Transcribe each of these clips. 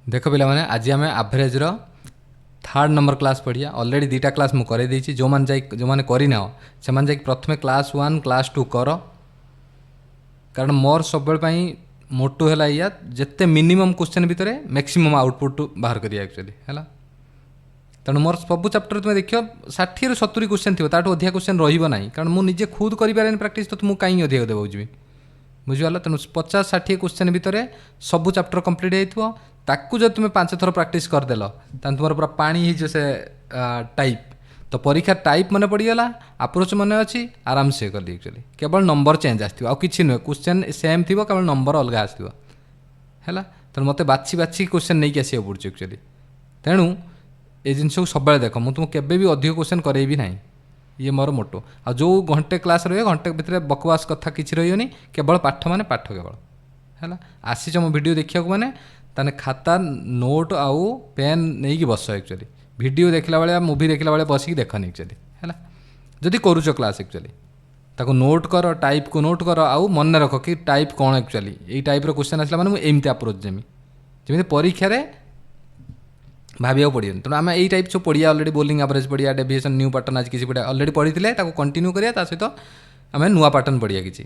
देख पे आज आम एवरेज थर्ड नंबर क्लास पढ़िया ऑलरेडी दुटा क्लास मुझे कर जो मैंने करना से प्रथम क्लास 1 क्लास 2 कर कारण मोर सब मोटो है या जिते मिनिमम क्वेश्चन भितर मैक्सिमम आउटपुट बाहर करिया एक्चुअली है तेणु मोर सब चैप्टर तुम देख 60 ରୁ 70 क्वेश्चन थी ताठू अधिक क्वेश्चन रही कारण मुझे खुद करें प्राक्ट तो मुझे कहीं अधिक देवाक जी बुझीगल तेणु 50-60 क्वेश्चन भितर सब चैप्टर कंप्लीट होता जब तुम 5 थर प्राक्ट करदेल तुम पूरा पानी से टाइप तो परीक्षा टाइप मन पड़गला अप्रोच मन अच्छी आराम से कली एक्चुअली केवल नंबर चेंज आसो कि नुहे क्वेश्चन सेम थी केवल नंबर अलग आसो है तेणु मत बाछी बाछी क्वेश्चन नहीं आसो पड़े एक्चुअली तेणु ये जिन सब देख मुझे तुमको केवे भी अधिक क्वेश्चन करेबी ना ये मोर मोटो आ जो घंटे क्लास रही घंटे भितर बकवास कथा किसी रही केवल पाठ माने पाठ केवल है आसी मो वीडियो देखा मैंने ताने खाता नोट आउ पेन नहीं बस एक्चुअली वीडियो देखला बेले मूवी देखला बेले बसिक देखनी एक्चुअली है जदि करूच क्लास एक्चुअली ताको नोट कर टाइप को नोट कर आउ मन रख कि टाइप कौन एक्चुअली यही टाइप क्वेश्चन आसला मैंने एमती अप्रोच जमी परीक्षा भाविया पड़े तेणु आम यही टाइप सब पढ़िया ऑलरेडी बोलिंग एवरेज पढ़िया डेविएशन न्यू पैटर्न आज किसी पढ़िया ऑलरेडी पढ़ी कंटिन्यू करिया सहित आम नुआ पैटर्न पढ़िया किसी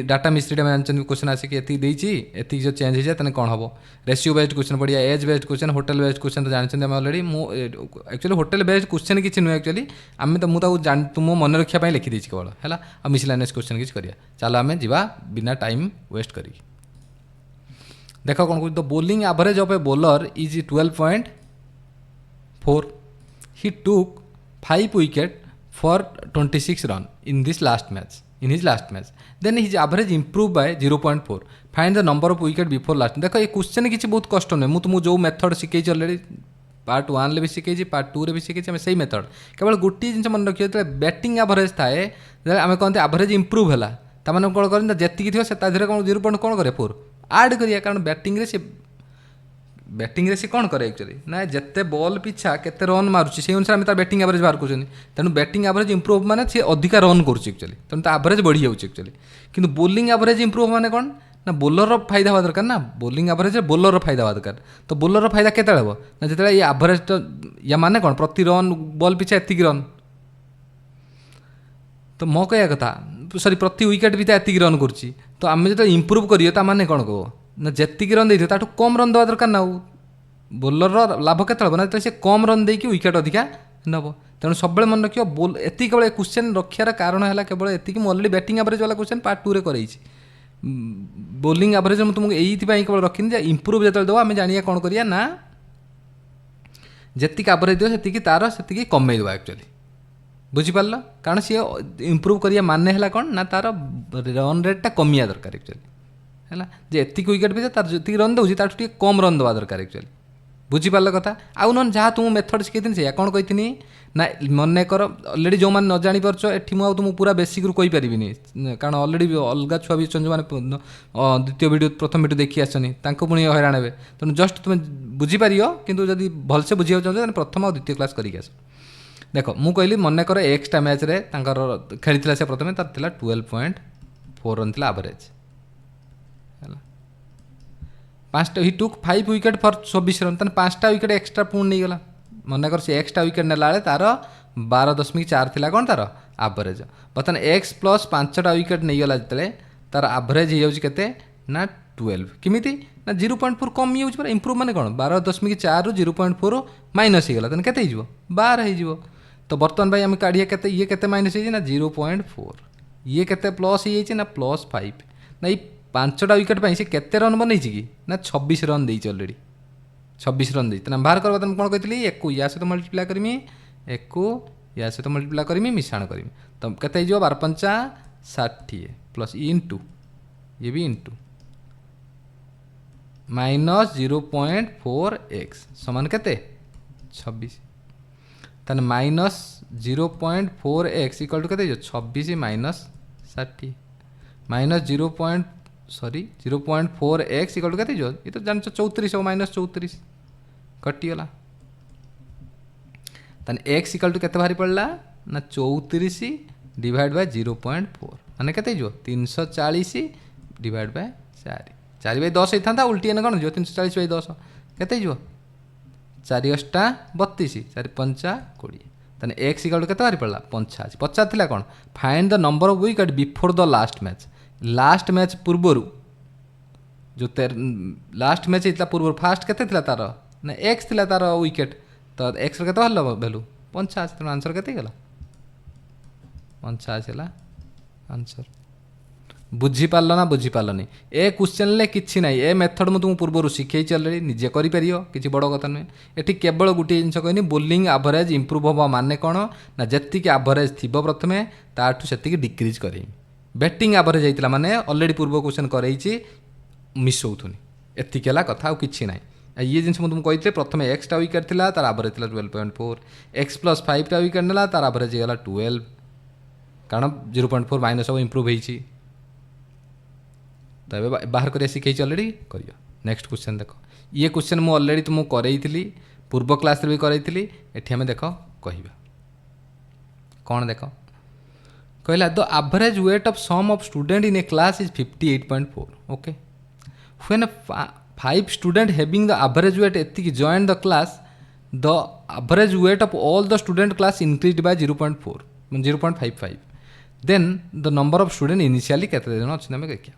डाटा मिस्ट्री जानते क्वेश्चन आसिक एति जो चेंज हो जाए कौन हम रेशियो बेस्ड क्वेश्चन पढ़िया age based question hotel based question तो जानते आम already actually hotel based question किसी नुहे एक्चुअली आम तो मुझे तुम मन रखा लिखी देती केवल है आ मिसलेनियस क्वेश्चन किसी करिया चलो आम जा बिना टाइम वेस्ट करी देख कौन कह the bowling average of a bowler is 12.4 he took 5 wicket for 26 run in his last match then his average improved by 0.4 find the number of wicket before last देखो ये क्वेश्चन किसी बहुत कष्ट नुहे मुझे जो मेथड शिखई ऑलरेडी पार्ट 1 भी शिखई part 2 भी शिखई से मेथड केवल गोटे जिन मन रखिए जो बैटिंग एवरेज थाए आम कहते एवरेज इम्प्रूव है तमें कौन कर जी थी कौन 0. कौन करे 4 आड करिया कारण बैटिंग रे से कौन करे एक्चुअली ना जिते बॉल पिछा केते रन मारुची से अनुसार आम तार बैटिंग एवरेज बाहर कर तेणु बैटिंग एवरेज इम्प्रूव माने सी अधिका रन करुच्ची एक्चुअली तेणु एवरेज बढ़ी जाऊँगी एक्चुअली किंतु बोलिंग एवरेज इम्प्रूव माने कौन ना बोलर फायदा हवा दरकार ना बोलिंग एवरेज बोलर फायदा हवा दरकार तो बोलर फायदा केते हम ना जो ये एवरेज या माने कौन प्रति रन बॉल पिछा एतिक रन तो मो कह कथा सॉरी प्रति विकेट भी एतिक रन करुच्ची तो आम जो इम्प्रूव करिए माने कौन कह ना जी रन देते ताठू कम रन देवा दरकार ना बोलर लाभ के ना से कम रन देकी विकेट अधिका नब तेणु सब मन रखियो बोल एति केवल क्वेश्चन रखार कारण है केवल एति ऑलरेडी बैटिंग एवरेज वाला क्वेश्चन पार्ट 2 रे कर बोलिंग एवरेज मुझे तुमको यही केवल रखी इम्प्रूव जो देव आम जानिया कौन करिया ना जी एवरेज दिव से तार से कमे देवा एक्चुअली बुझीपार कारण सी इम्प्रूव करिया माने है कौन ना तार रन रेटा कमिया दरकार एक्चुअली है जे एतिक विकेट भी तार जी रन दूसरी ताठू कम रन देवा दरकार एक्चुअली बुझीपार कथा आउ न जहाँ तुम मेथड शिखी से कौन कही ना मन कर ऑलरेडी जो मैंने न जापारच एटी मुझे तुमको पूरा बेसिक रू कहीपरि कारण ऑलरेडी अलग छुआ भी जो मैंने द्वितीय वीडियो प्रथम वीडियो देखी आसनी पुणी हैरान हे तेणु जस्ट तुम बुझीपार कि जब भलसे बुझा चाहते प्रथम और द्वितीय क्लास करके आस देख मुझे कहली मन कर एक्सट्रा मैच रे खेली से प्रथम तार 12.4 रन थी एवरेज है 5टा ही टुक 5 विकेट फॉर 24 रन तेना 5टा विकेट एक्सट्रा पुणी नहीं गला मन कर से एक्सट्रा विकेट नेला तार 12.4 थी कौन तार एवरेज बर्तमान एक्स प्लस 5टा विकेट नहीं गला जिते तार एवरेज हो जाए ना 12 किमिति ना 0.4 कम ही हो इम्प्रूव माने कौन 12.4 रू 0.4 माइनस हो गला तेना केते हो 12 हो तो बर्तमान भाई आम काढ़िया केते ये केते माइनस हो ना 0.4 ये केते प्लस हो ना +5 ना ये 5टा विकेट पर से केते रन बनई कि ना 26 रन देती ऑलरेडी 26 रन देती बाहर कर तुम कौन कहती एक या सहित मल्टीप्लाई करमी एक या सहित मल्टीप्लाई करमी मिश्रण करमी तो केते 12×5 = 60 प्लस इंटू ये भी इंटू -0.4x समान केते 26 ताने -0.4x इक्वल टू केते 26 - 60 -0.4x इक्वल टू केते ये तो जान 34 -34 कटिगला ताने x इक्वल टू केते बाहरी पड़ला ना 34 डिवाइड बाय 0.4 माने केते 340 डिवाइड बाय 4 4/10 होता उल्टी कौन जो 340/10 केते हो 4 अष्टा 32 4 पंचा 20 ताने एक्स इक्वल केते बाहरी पड़ला 85 पचार थिला कोन find the number of wicket before the last match पूर्वरु जो लास्ट मैच होता पूर्व फास्ट केते थिला तार ना एक्स थिला तार विकेट तो एक्स केते बाहरला वैल्यू 85 तेणु आंसर केते गला 85 है आंसर बुझीपार ना बुझीपारनी ए क्वेश्चन ले किसी ना ए मेथड मुझे तुमको पूर्व शिखई अलरेडी निजे कर किसी बड़ कथा नुहे ये केवल गोटे जिन कहनी बोलिंग एवरेज इम्प्रूव हवा माने कौन ना जी एवरेज थी प्रथम ताठू से डिक्रीज कर बैटिंग एवरेज होता माने अलरेडी पूर्व क्वेश्चन करई मिसौथुनि एतिक कथा कि ना ये जिन मुझे तुमको कही प्रथम एक्सटा विकेट थी तार एवरेज 12.4 एक्स प्लस 5टा विकेट नेला तार एवरेज होगा 12 कारण 0.4 माइनस सब इम्प्रूव होती तो ये बाहर कर शिखई अलरेडी कर नेक्स्ट क्वेश्चन देख ये क्वेश्चन मुझे अलरेडी तुमको करई पूर्व क्लास भी करई एठी हमें देख कह कौन देख कहला the average weight of sum of student in a class is 58.4 okay when 5 student having the average weight एतिक join the class the average weight of all the student class increase by 0.55 then the number of student initially केते जन अच्छे आम देखिए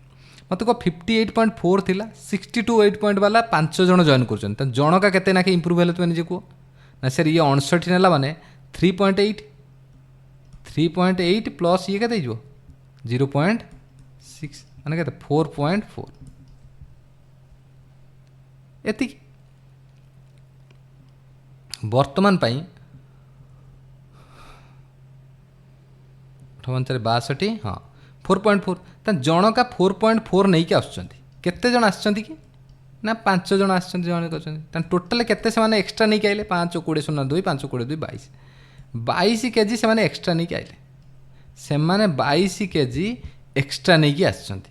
मत कह 58.4 थिला 60 point वाला 5 जन जॉइन कर जनका केते ना इम्प्रूव है तुम निजे कह ना सर ये 59 नेला माने 3.8 प्लस ये केते 0.6 माने केते 4.4 एति वर्तमान पाई 62 हाँ 4.4 जनका 4.4 नहीं कि आसुँच केते जन आसुँच कि ना 5 जन आसुँच जन कर टोटाल केते से माने एक्स्ट्रा नहीं आइले 5 20 0 2 5 20 2 22 केजी से माने एक्स्ट्रा नहीं आइले से माने 22 केजी एक्स्ट्रा नहीं कि आसुँच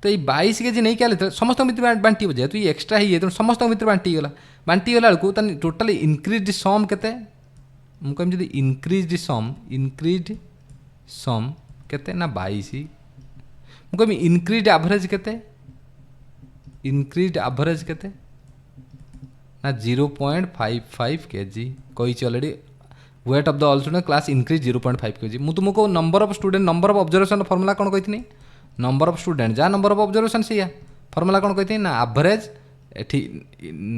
तो ये 22 केजी नहीं आए समस्त भितर बांटी जेहतु ये एक्स्ट्रा ही तेनाली समस्त भितर बांटीगला बेलू टोटाली इनक्रीज सम के मुझे इनक्रीज सम केते ना 22 मुझे इनक्रीज एवरेज केते ना 0.55 केजी कही already wait of the all student class increase 0.5 KG मुझे तुमको number of student number of observation formula कौन कही नंबर ऑफ स्टूडेंट जहाँ नंबर ऑफ ऑब्जर्वेशन से फॉर्मूला कौन कही ना एवरेज एठी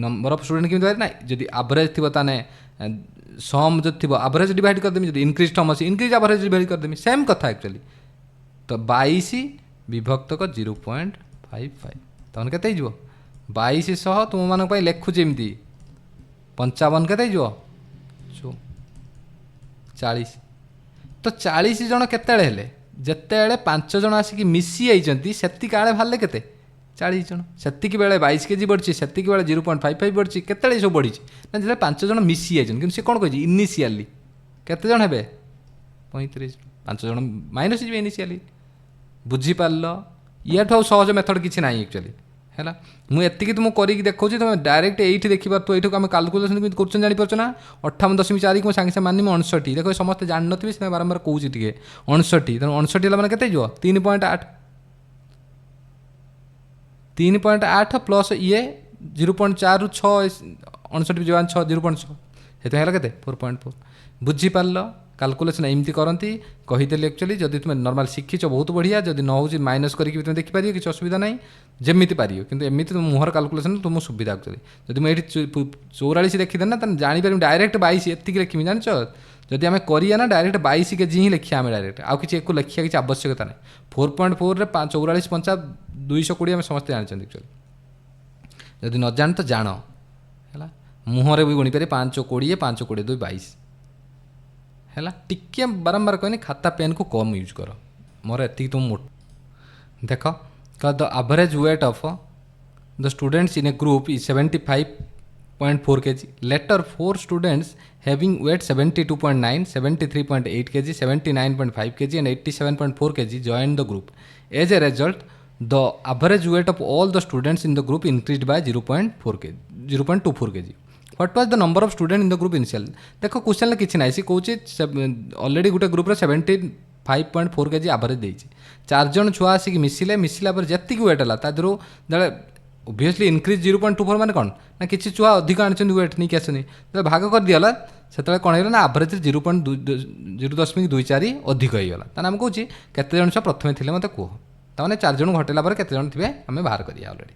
नंबर ऑफ स्टूडेंट केमी ना जदि एवरेज थी ताने सम जो थी एवरेज डिवाइड करदेमी जो इनक्रीज टर्म अच्छी इनक्रीज एवरेज डिवाइड करदेमी सेम कथा एक्चुअली तो 22 विभक्त 0.55 तमन केते हो 22 तुम मान लिखुचे एमती 55 केते हो 40 तो 40 जन केते जिते 5 जन आसिक मिसी आइंट से काले बाहर केते 40 जन से बेले 22 केजी बढ़ी से बेले 0.55 बढ़ी केते सब बढ़ी ना जो 5 जन मिसी आइंट कि सी कौन कही इनिशियली केते जन हे 35 5 जन माइनस जी इनिशियली बुझीपार ये सहज मेथड किसी ना एक्चुअली है मुझे तुमको कर देखा तुम डायरेक्ट ये देखिए तो ये आम काल्कुलेसन कर जापर ना 58.4 को सागे मानी 59 देख समस्त जान नी से बारंबार कौन टे 59 तेनाली 59 है मैंने के 3.8 प्लस ये 0.4 रु 6 59 जवान 6 0.6 है के 4.4 बुझीपार काल्कुलेसन एमती करती कहीदेली एक्चुअली जब तुम नॉर्मल शिखीच बहुत बढ़िया जदि न हो माइनस करके तुम देखिपार किसी असुविधा ना जमी पार कि एमती तुम मुहर काल्कुलेसन तुम सुविधा एक्चुअली जब मुझे 44 देखीदे ना जापर डायरेक्ट 22 एति लिखी जान जदि आम करा डायरेक्ट 22 केजी ही लिखा आम डायरेक्ट आउ कि लिखा किसी आवश्यकता ना 4.4 रे 44 5 220 आम समस्त जानते एक्चुअली जदि न जान तो जान है मुहर भी गुणिपारे 5 20 5 20 2 22 है टिके बारंबार कहनी खाता पेन को कम यूज कर मोर एति तुम मोट देख the average weight of the students in a group is 75.4 kg later 4 students having weight 72.9 73.8 kg 79.5 kg and 87.4 kg joined the group as a result the average weight of all the students in the group increased by 0.24 kg what was the number of student in the group initial देखो question किसी ना सी कौन already गोटे group 75.4 kg average देती 4 जन छुआ आसिक मिसिले मिसिला पर जी wait है तादर जब ओबियसली इनक्रीज 0.24 माने कौन ना किसी छुआ अधिक आनी वेट नहीं आसनी जो भाग कर दिगला से कौन होगा ना आभरेज 0.024 अधिक होगा ताने आम कौच केते जन छुआ प्रथम थे मत कह ताने 4 जन घटेला केते जन थे आम बाहर करिया ऑलरेडी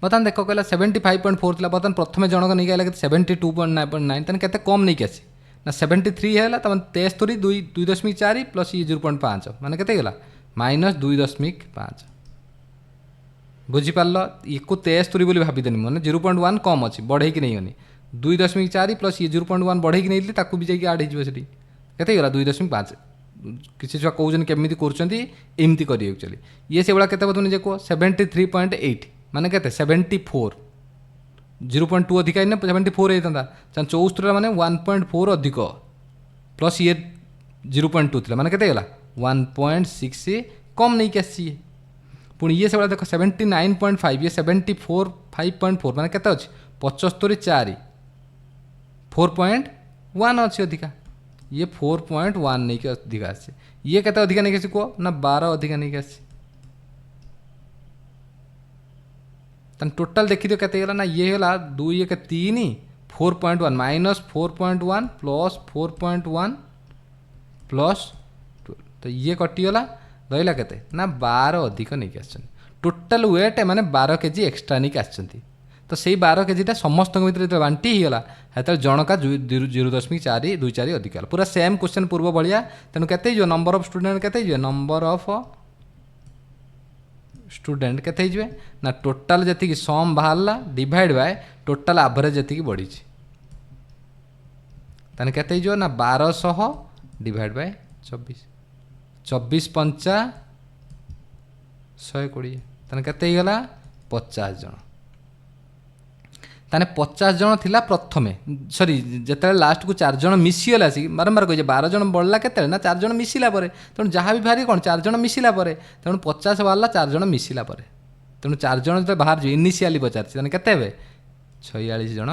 बर्तमान देख कहला 75.4 था बर्तमान प्रथम जनक नहीं आला 72.9 ताने केते कम नहीं आसी ना 73 है 73 2.4 प्लस ये 0.5 माने केते गला माइनस 2.5 बुझीपार ये को 73 बोली भाविदेनि मैंने 0.1 कम अच्छी बढ़े कि नहीं होनी 2.4 प्लस ये 0.1 बढ़े कि नहीं ताकू भी जाकि आड हो केते गला 2.5 किसी छुआ कौन केमी करमती करिए एक्चुअली ये से भाया केते तुम निजे कह 73.8 माने केते 74 0.2 अधिक ना 74 होता 74 माने 1.4 अधिक प्लस ये 0.2 थी माने केते गला 1.6 कम नहीं कि आसी पुणी ये से भाया देख 79.5 ये 74.5 माने केते अच्छी 75 4 4.1 अच्छी अधिका ये 4.1 नहीं कि अधिक आसी ये केते अधिका नहीं कि कह ना 12 अधिका नहीं कि आसी टोटाल देखी दियो केते गला ना ये गला 2 1 3 4.1 माइनस 4.1 प्लस 4.1 प्लस 12 तो ये कटिगला रहा केते ना 12 अधिक नहीं आस टोटाल वेट माने 12 केजी एक्सट्रा नहीं आस तो से 12 केजीटा समस्त भितर जो बांटी होगा से जनका 0.424 अधिक पूरा सेम क्वेश्चन पूर्व भाया तेणु केते नंबर ऑफ स्टूडेंट केते नंबर ऑफ स्टूडेंट केते ना टोटाल जी सम बाहरला डिवाइड बाय टोटाल एवरेज जी बढ़ी ताने केते ना 1200 डिवाइड बाय 24 24 पंचा 120 ताने केते गला 50 जन ताने 50 जन थिला प्रथमे सॉरी जिते लास्ट को 4 जन मिसीगला सी बारंबार कहे 12 जन बढ़ला केते ना 4 जन मिसिला परे तेणु जहाँ भी बाहरी कौन 4 जन मिसिला परे तेणु 50 बाहरला 4 जन मिसिला परे तेणु 4 जन जो बाहर इनिशियली पचार ताने केते हेबे 46 जन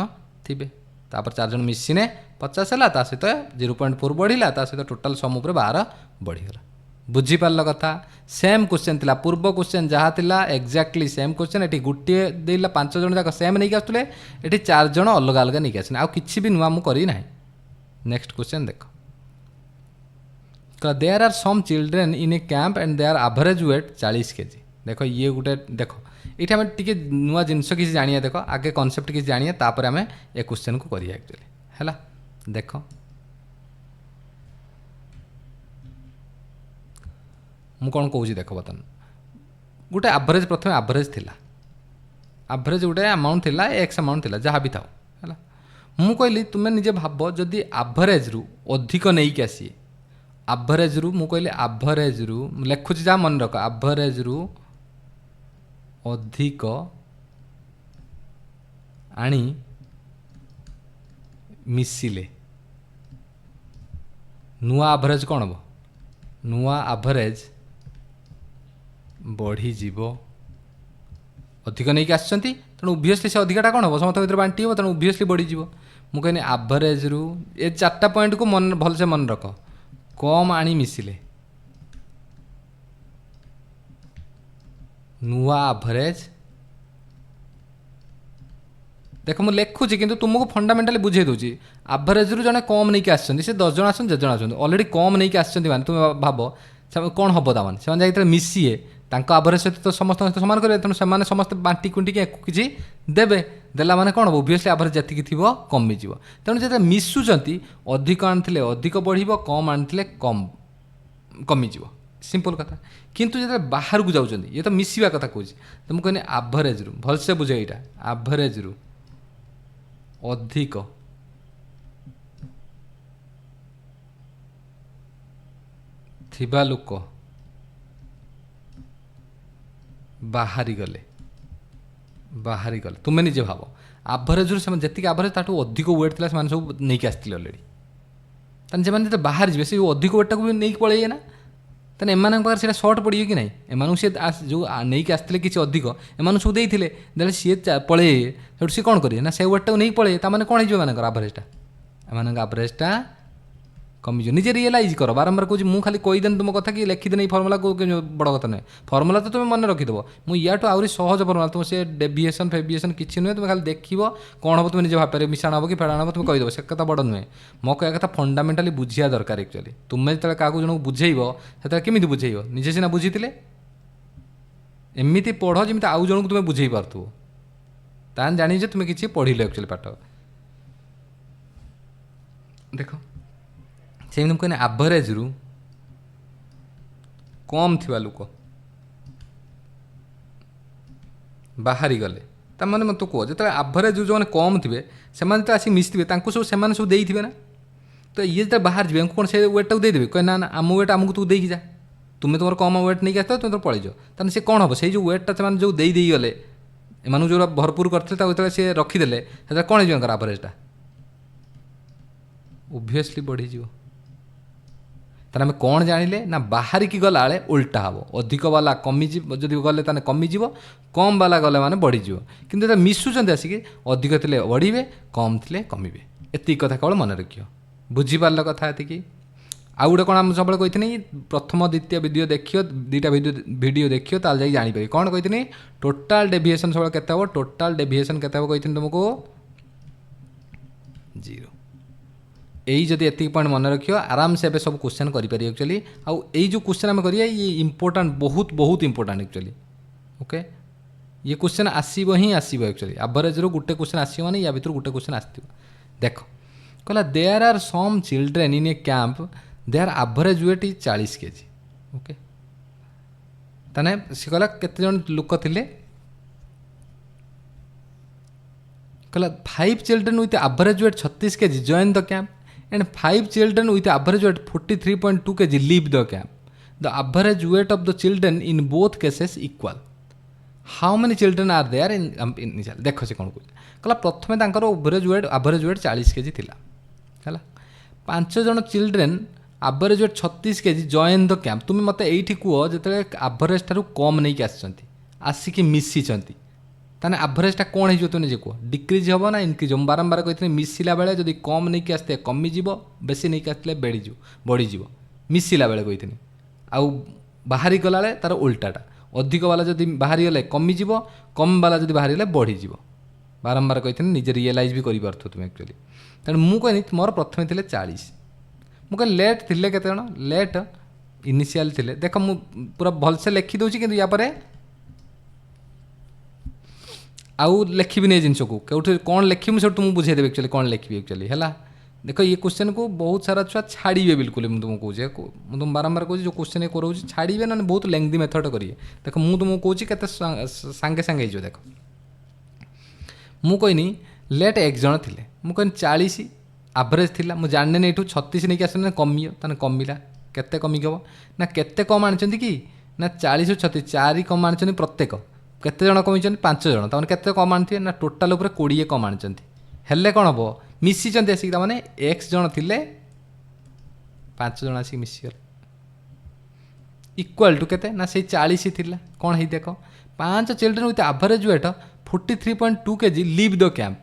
थिबे तापर 4 जन मिसिने 50 है सहित 0.4 बढ़िला सहित टोटाल सम उपर 12 बढ़ीगला बुझीपार कथा सेम क्वेश्चन थिला पूर्व क्वेश्चन जहाँ थिला एक्जाक्टली सेम क्वेश्चन ये गोटे देला 5 जन जाक सेम नहीं आसुले ये 4 जन अलग अलग नहीं आसने आउ किसी भी नुआ मुझे ना नेक्स्ट क्वेश्चन देख there are some children in a camp and their average weight 40 kg देख ये गोटे देख ये आम टे नुआ जिनस किसी जानिए देख आगे कॉन्सेप्ट किसी जानिए तापर आम ए क्वेश्चन को करिया एक्चुअली है देख मु कौन कौच देख बर्तमान गोटे एवरेज प्रथम एवरेज थिला एवरेज गोटे अमाउंट थिला एक्स अमाउंट थिला जहाँ भी था है मु कहली तुम्हें निजे भाव जदि एवरेज रु अधिक नहीं कि आसी एवरेज रु मु कहली एवरेज रु लिखुची जहाँ मन रख एवरेज रु अधिक आनी मिसिले नुआ एवरेज कौन हम नुआ एवरेज बढ़ीज अधिक नहीं आसती तेणु ओबियसली से अधिकटा कौन हम समस्त भर बांटी हो तेणु ओबियसली बढ़ीज मुझे एवरेज रु ए 4टा पॉइंट को मन भलसे मन रख कम आनी मिसिले नुआ एवरेज देख मुझे लिखुची कि तुमको फंडामेंटाली बुझे दूसरी एवरेज रु जड़े कम नहीं आसती से 10 जन आसते 10 जन आसते अलरेडी कम नहीं आसती मैंने तुम भाव कौन हम ताने से मिसीए एवरेज सहित तो समस्त सहित सामान करेंगे तेणु से समस्त बांटी कुंटिकी किसी देवे देला माने कौन हम ओबियसली एवरेज जी थी कमिज तेणु जो मिसुंट अधिक आनी अधिक बढ़ कम आनी कम कमिज सिंपल कथा किंतु जो बाहर को जाऊँ ये तो मिसवा कथा कौच तो मुझे कहनी एवरेज रु भलसे बुझे यहाँ एवरेज रु अधिक थिबा लोक बाहरी गले तुम्हें निजे भाव एवरेज रु जी एवरेज ताठू अधिक वेट था सब नहीं आसते अलरेडी तेज जो बाहर जी से अधिक वेटा को भी नहीं पलैए ना तेना एम पाखे सर्ट पड़े कि नहीं एम सी जो नहीं आसते किसी अधिक एम सब देते सी पलैए से सी कौन करेंगे ना से वेटा को नहीं पलैए ताने कौन हो एवरेजटा एम एवरेजटा कमिज निजे रियलाइज कर बारंबार कहूँ मुझे खाली कहीदेनि तुम कथा कि लिखिदेनि फर्मुला को बड़ कथा नुहे फर्मुला तो तुम मन रखिदेव मुझे या आहरी सहज फर्मुला तुम से डेविएसन फेविएसन किसी नुहे तुम खाली देख कौन हम तुम निजे भापर मिशाण हम कि फेड़ाण हम तुम कहीदेव से कथा बड़ नुहे मो कह कथा फंडामेंटाली बुझिया दरकार एक्चुअली तुम्हें जो क्या जन बुझेब से केमी बुझेब निजे सीना बुझी एमती पढ़ जमी आउ जन को तुम बुझे पार्थो तान जानी जे तुम्हें किसी पढ़िल एक्चुअली पाठ देख से कहने आभरेज रु कम थिबा लोक बाहरी गले तार मत कह जो आभरेज जो कम थे से आसिक मिशिथे सब सब देथे ना तो ये जो बाहर जी कौन से वेट को देदेवे कह ना आम वेट आमको तू देकी जा तुम्हें तुम कम वेट नहीं आस तुम तो पलैज ताने से कौन हम से जो वेटा से जो गले एम जो भरपूर करते सी रखीदे कौन हो आभरेजटा ओबियसली बढ़ीज तार आम कौन जानिले ना बाहर की गला बेले उल्टा हम अधिक वाला कमिज जदि गले ताने कमिज कम वाला गले मैंने बढ़ीज कि मिशुंट आसिक अधिक थे बढ़े कम थे कमिबे एति कथा केवल मन रख बुझीपार कथा ये आउ गोटे कौन सब कही प्रथम द्वितीय वीडियो देखियो दुईटा वीडियो देखियो ताल जाई जानिपारे कौन कही टोटाल डेविएसन सब केते हम टोटाल डेविएसन केते हम कही तुमको 0 यही जदि एतिक पॉइंट मन रखियो आराम से एबे सब क्वेश्चन करि पारि एक्चुअली आउ एई जो क्वेश्चन हम करिया ये इंपोर्टेंट बहुत बहुत इंपोर्टेंट एक्चुअली ओके ये क्वेश्चन आसीबो ही आसीबो एक्चुअली एवरेज रो गुटे क्वेश्चन आसीबो माने या भीतर गुटे क्वेश्चन आस्तिबो देखो कहला there are some children in a camp their average weight is 40 kg okay ताने से कहला केते जन लोक थिले कहला 5 children with average weight 36 kg join the camp and 5 children with average weight 43.2 kg leave the camp. The average weight of the children in both cases equal. How many children are there in initial? देखो से कौन कहला प्रथमे तांकर average weight 40 kg थिला हैला 5 जन children average weight 36 kg join the camp. तुम मते एठी कुओ जते average थारु कम नै कि आछंती आसिकी मिसी छंती ताने एवरेजटा कौन हो तुम निजे कह डिक्रिज हम ना इनक्रिज हम बारंबार कही मिसिला बेले जब कम नहीं आसते कमिज बेसी नहीं आसते बढ़ीज मिसिला बेले कही आउ बाहरी गला तार उल्टाटा अधिक वाला जब बाहरी गले कमिज कम वाला जब बाहरी गले बढ़ीज बारंबार कही निजे रियलाइज भी कर तुम एक्चुअली तेणु मुझे मोर प्रथम थे 40 मुझे लेट थे केते जण लेट इनिशियल थे देख मु पूरा भलसे लिखी दूसरी कि या आउ लिखी नहीं जिनस को कौट कौन लिखी मुझे तुमको बुझेदेवी एक्चुअली कौन लिखी एक्चुअली है देख ये क्वेश्चन को बहुत सारा छुआ छाड़े बिल्कुल मुझे तुमको कहूँ तुम बारंबार कहूँ जो क्वेश्चन ये कराऊँ छाड़े ना बहुत लेंथी मेथड करेंगे देख मुझे तुमको कहूँ के सांगे सांगे हो देख मु कहनी लेट 1 जन थे मुझे 40 एवरेज थी मुझे जानने नहीं 36 नहीं आस कमी ताने कमिला केते कमी हम ना केते कम आनी कि ना 40 ରୁ 36 4 कम आनी प्रत्येक केते जन कमी 5 जन तमें केते कम आनी ना टोटाल उपर 20 कम आनी हेल्ले कौन हम मिसी आसिक मैंने एक्स जन थे 5 जन आसिक मिसीगले इक्वाल टू केते ना से 40 थी कौन है देख 5 children with average wait 43.2 kg leave the camp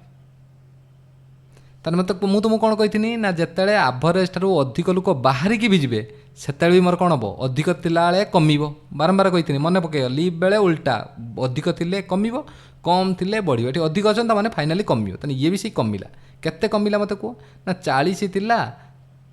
तार मत मुझे तुमको कौन कही ना जिते एवरेज ठार अधिक लोक बाहरिकी भी जी से भी मोर कौन हम अधिक थिला कमिब बारंबार कही मन पकड़ लीव बेले उल्टा अधिक थे कमिब कम थे बढ़ ये अधिक अच्छा मैंने फाइनाली कमिब तो ये भी सही कमिला केते कमिला मत कह ना 40 थिला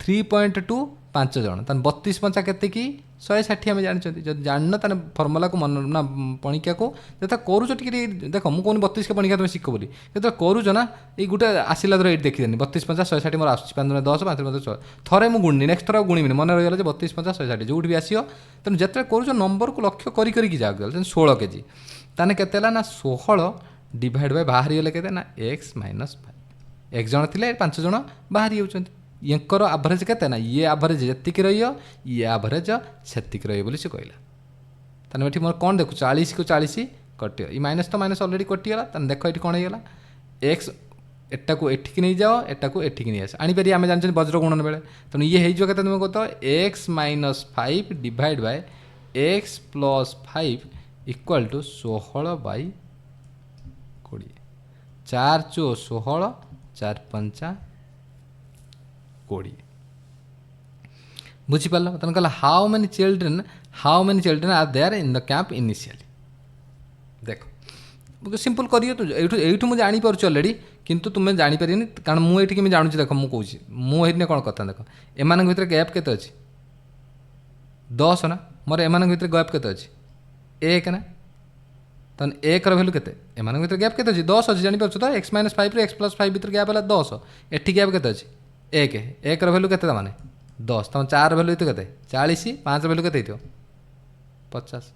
3.2 5 जन तान 32 पंचा केते कि 160 आम जानते जब जान ताने फर्मुला को मन ना पणिका को जो करुच टे देख मुझे कहूँ 32 के पणिका तुम शिख बोली जो करुच ना ये गोटे आसला धर ये देखीदेनी 32 पंचा 160 मोर आस 10 5 6 थे मुझे गुणी नेक्स्ट थर गुणिबिनी मन रहीगला 32 पंचा 160 जो भी आसो तेणु जिते करुच नंबर को लक्ष्य करी जाओ 16 kg ताने केते ना 16 डिवाइड बाय बाहरी गले केते ना x - 5 1 जन थे 5 जन बाहरी होउछन्ति यंकर एवरेज केते ना ये एवरेज जी रही ये एवरेज से रही से कहला तेना ये मोर कौन देखो 40 को 40 कट ये माइनस तो माइनस अलरेडी कटिगला तेना देख ये कौन होगा एक्स एटा को एठिक नहीं जाओ एटा को एठिक नहीं आस आनीपारे आम जानते वज्र गुणन बेले तेणु ये हो तुम कह x - 5 divide by x + 5 equal to 16/20 4 × 16 4 × 5 20 बुझीपार तेना कहला how many children are there in the camp initially. देख सिंपल करियो तो एठू मुझे जानीपार अलरेडी किंतु तुम्हें जानीपारे कारण मुझे केमी जानूँ देख मुझे मुझे कौन कथा देख एम भर गैप के अच्छी 10 ना मोर एम भर गैप के अच्छी 1 ना तहन 1 भैल्यू के एम भर गैप के अच्छी 10 अच्छी जानीपार तो x -5 रे x + 5 भर गैप है 10 एटी गैप के अच्छी 1 भैल्यू के मैंने 10 तुम 4 भैल्यू तो के 40 5 भैल्यू के 50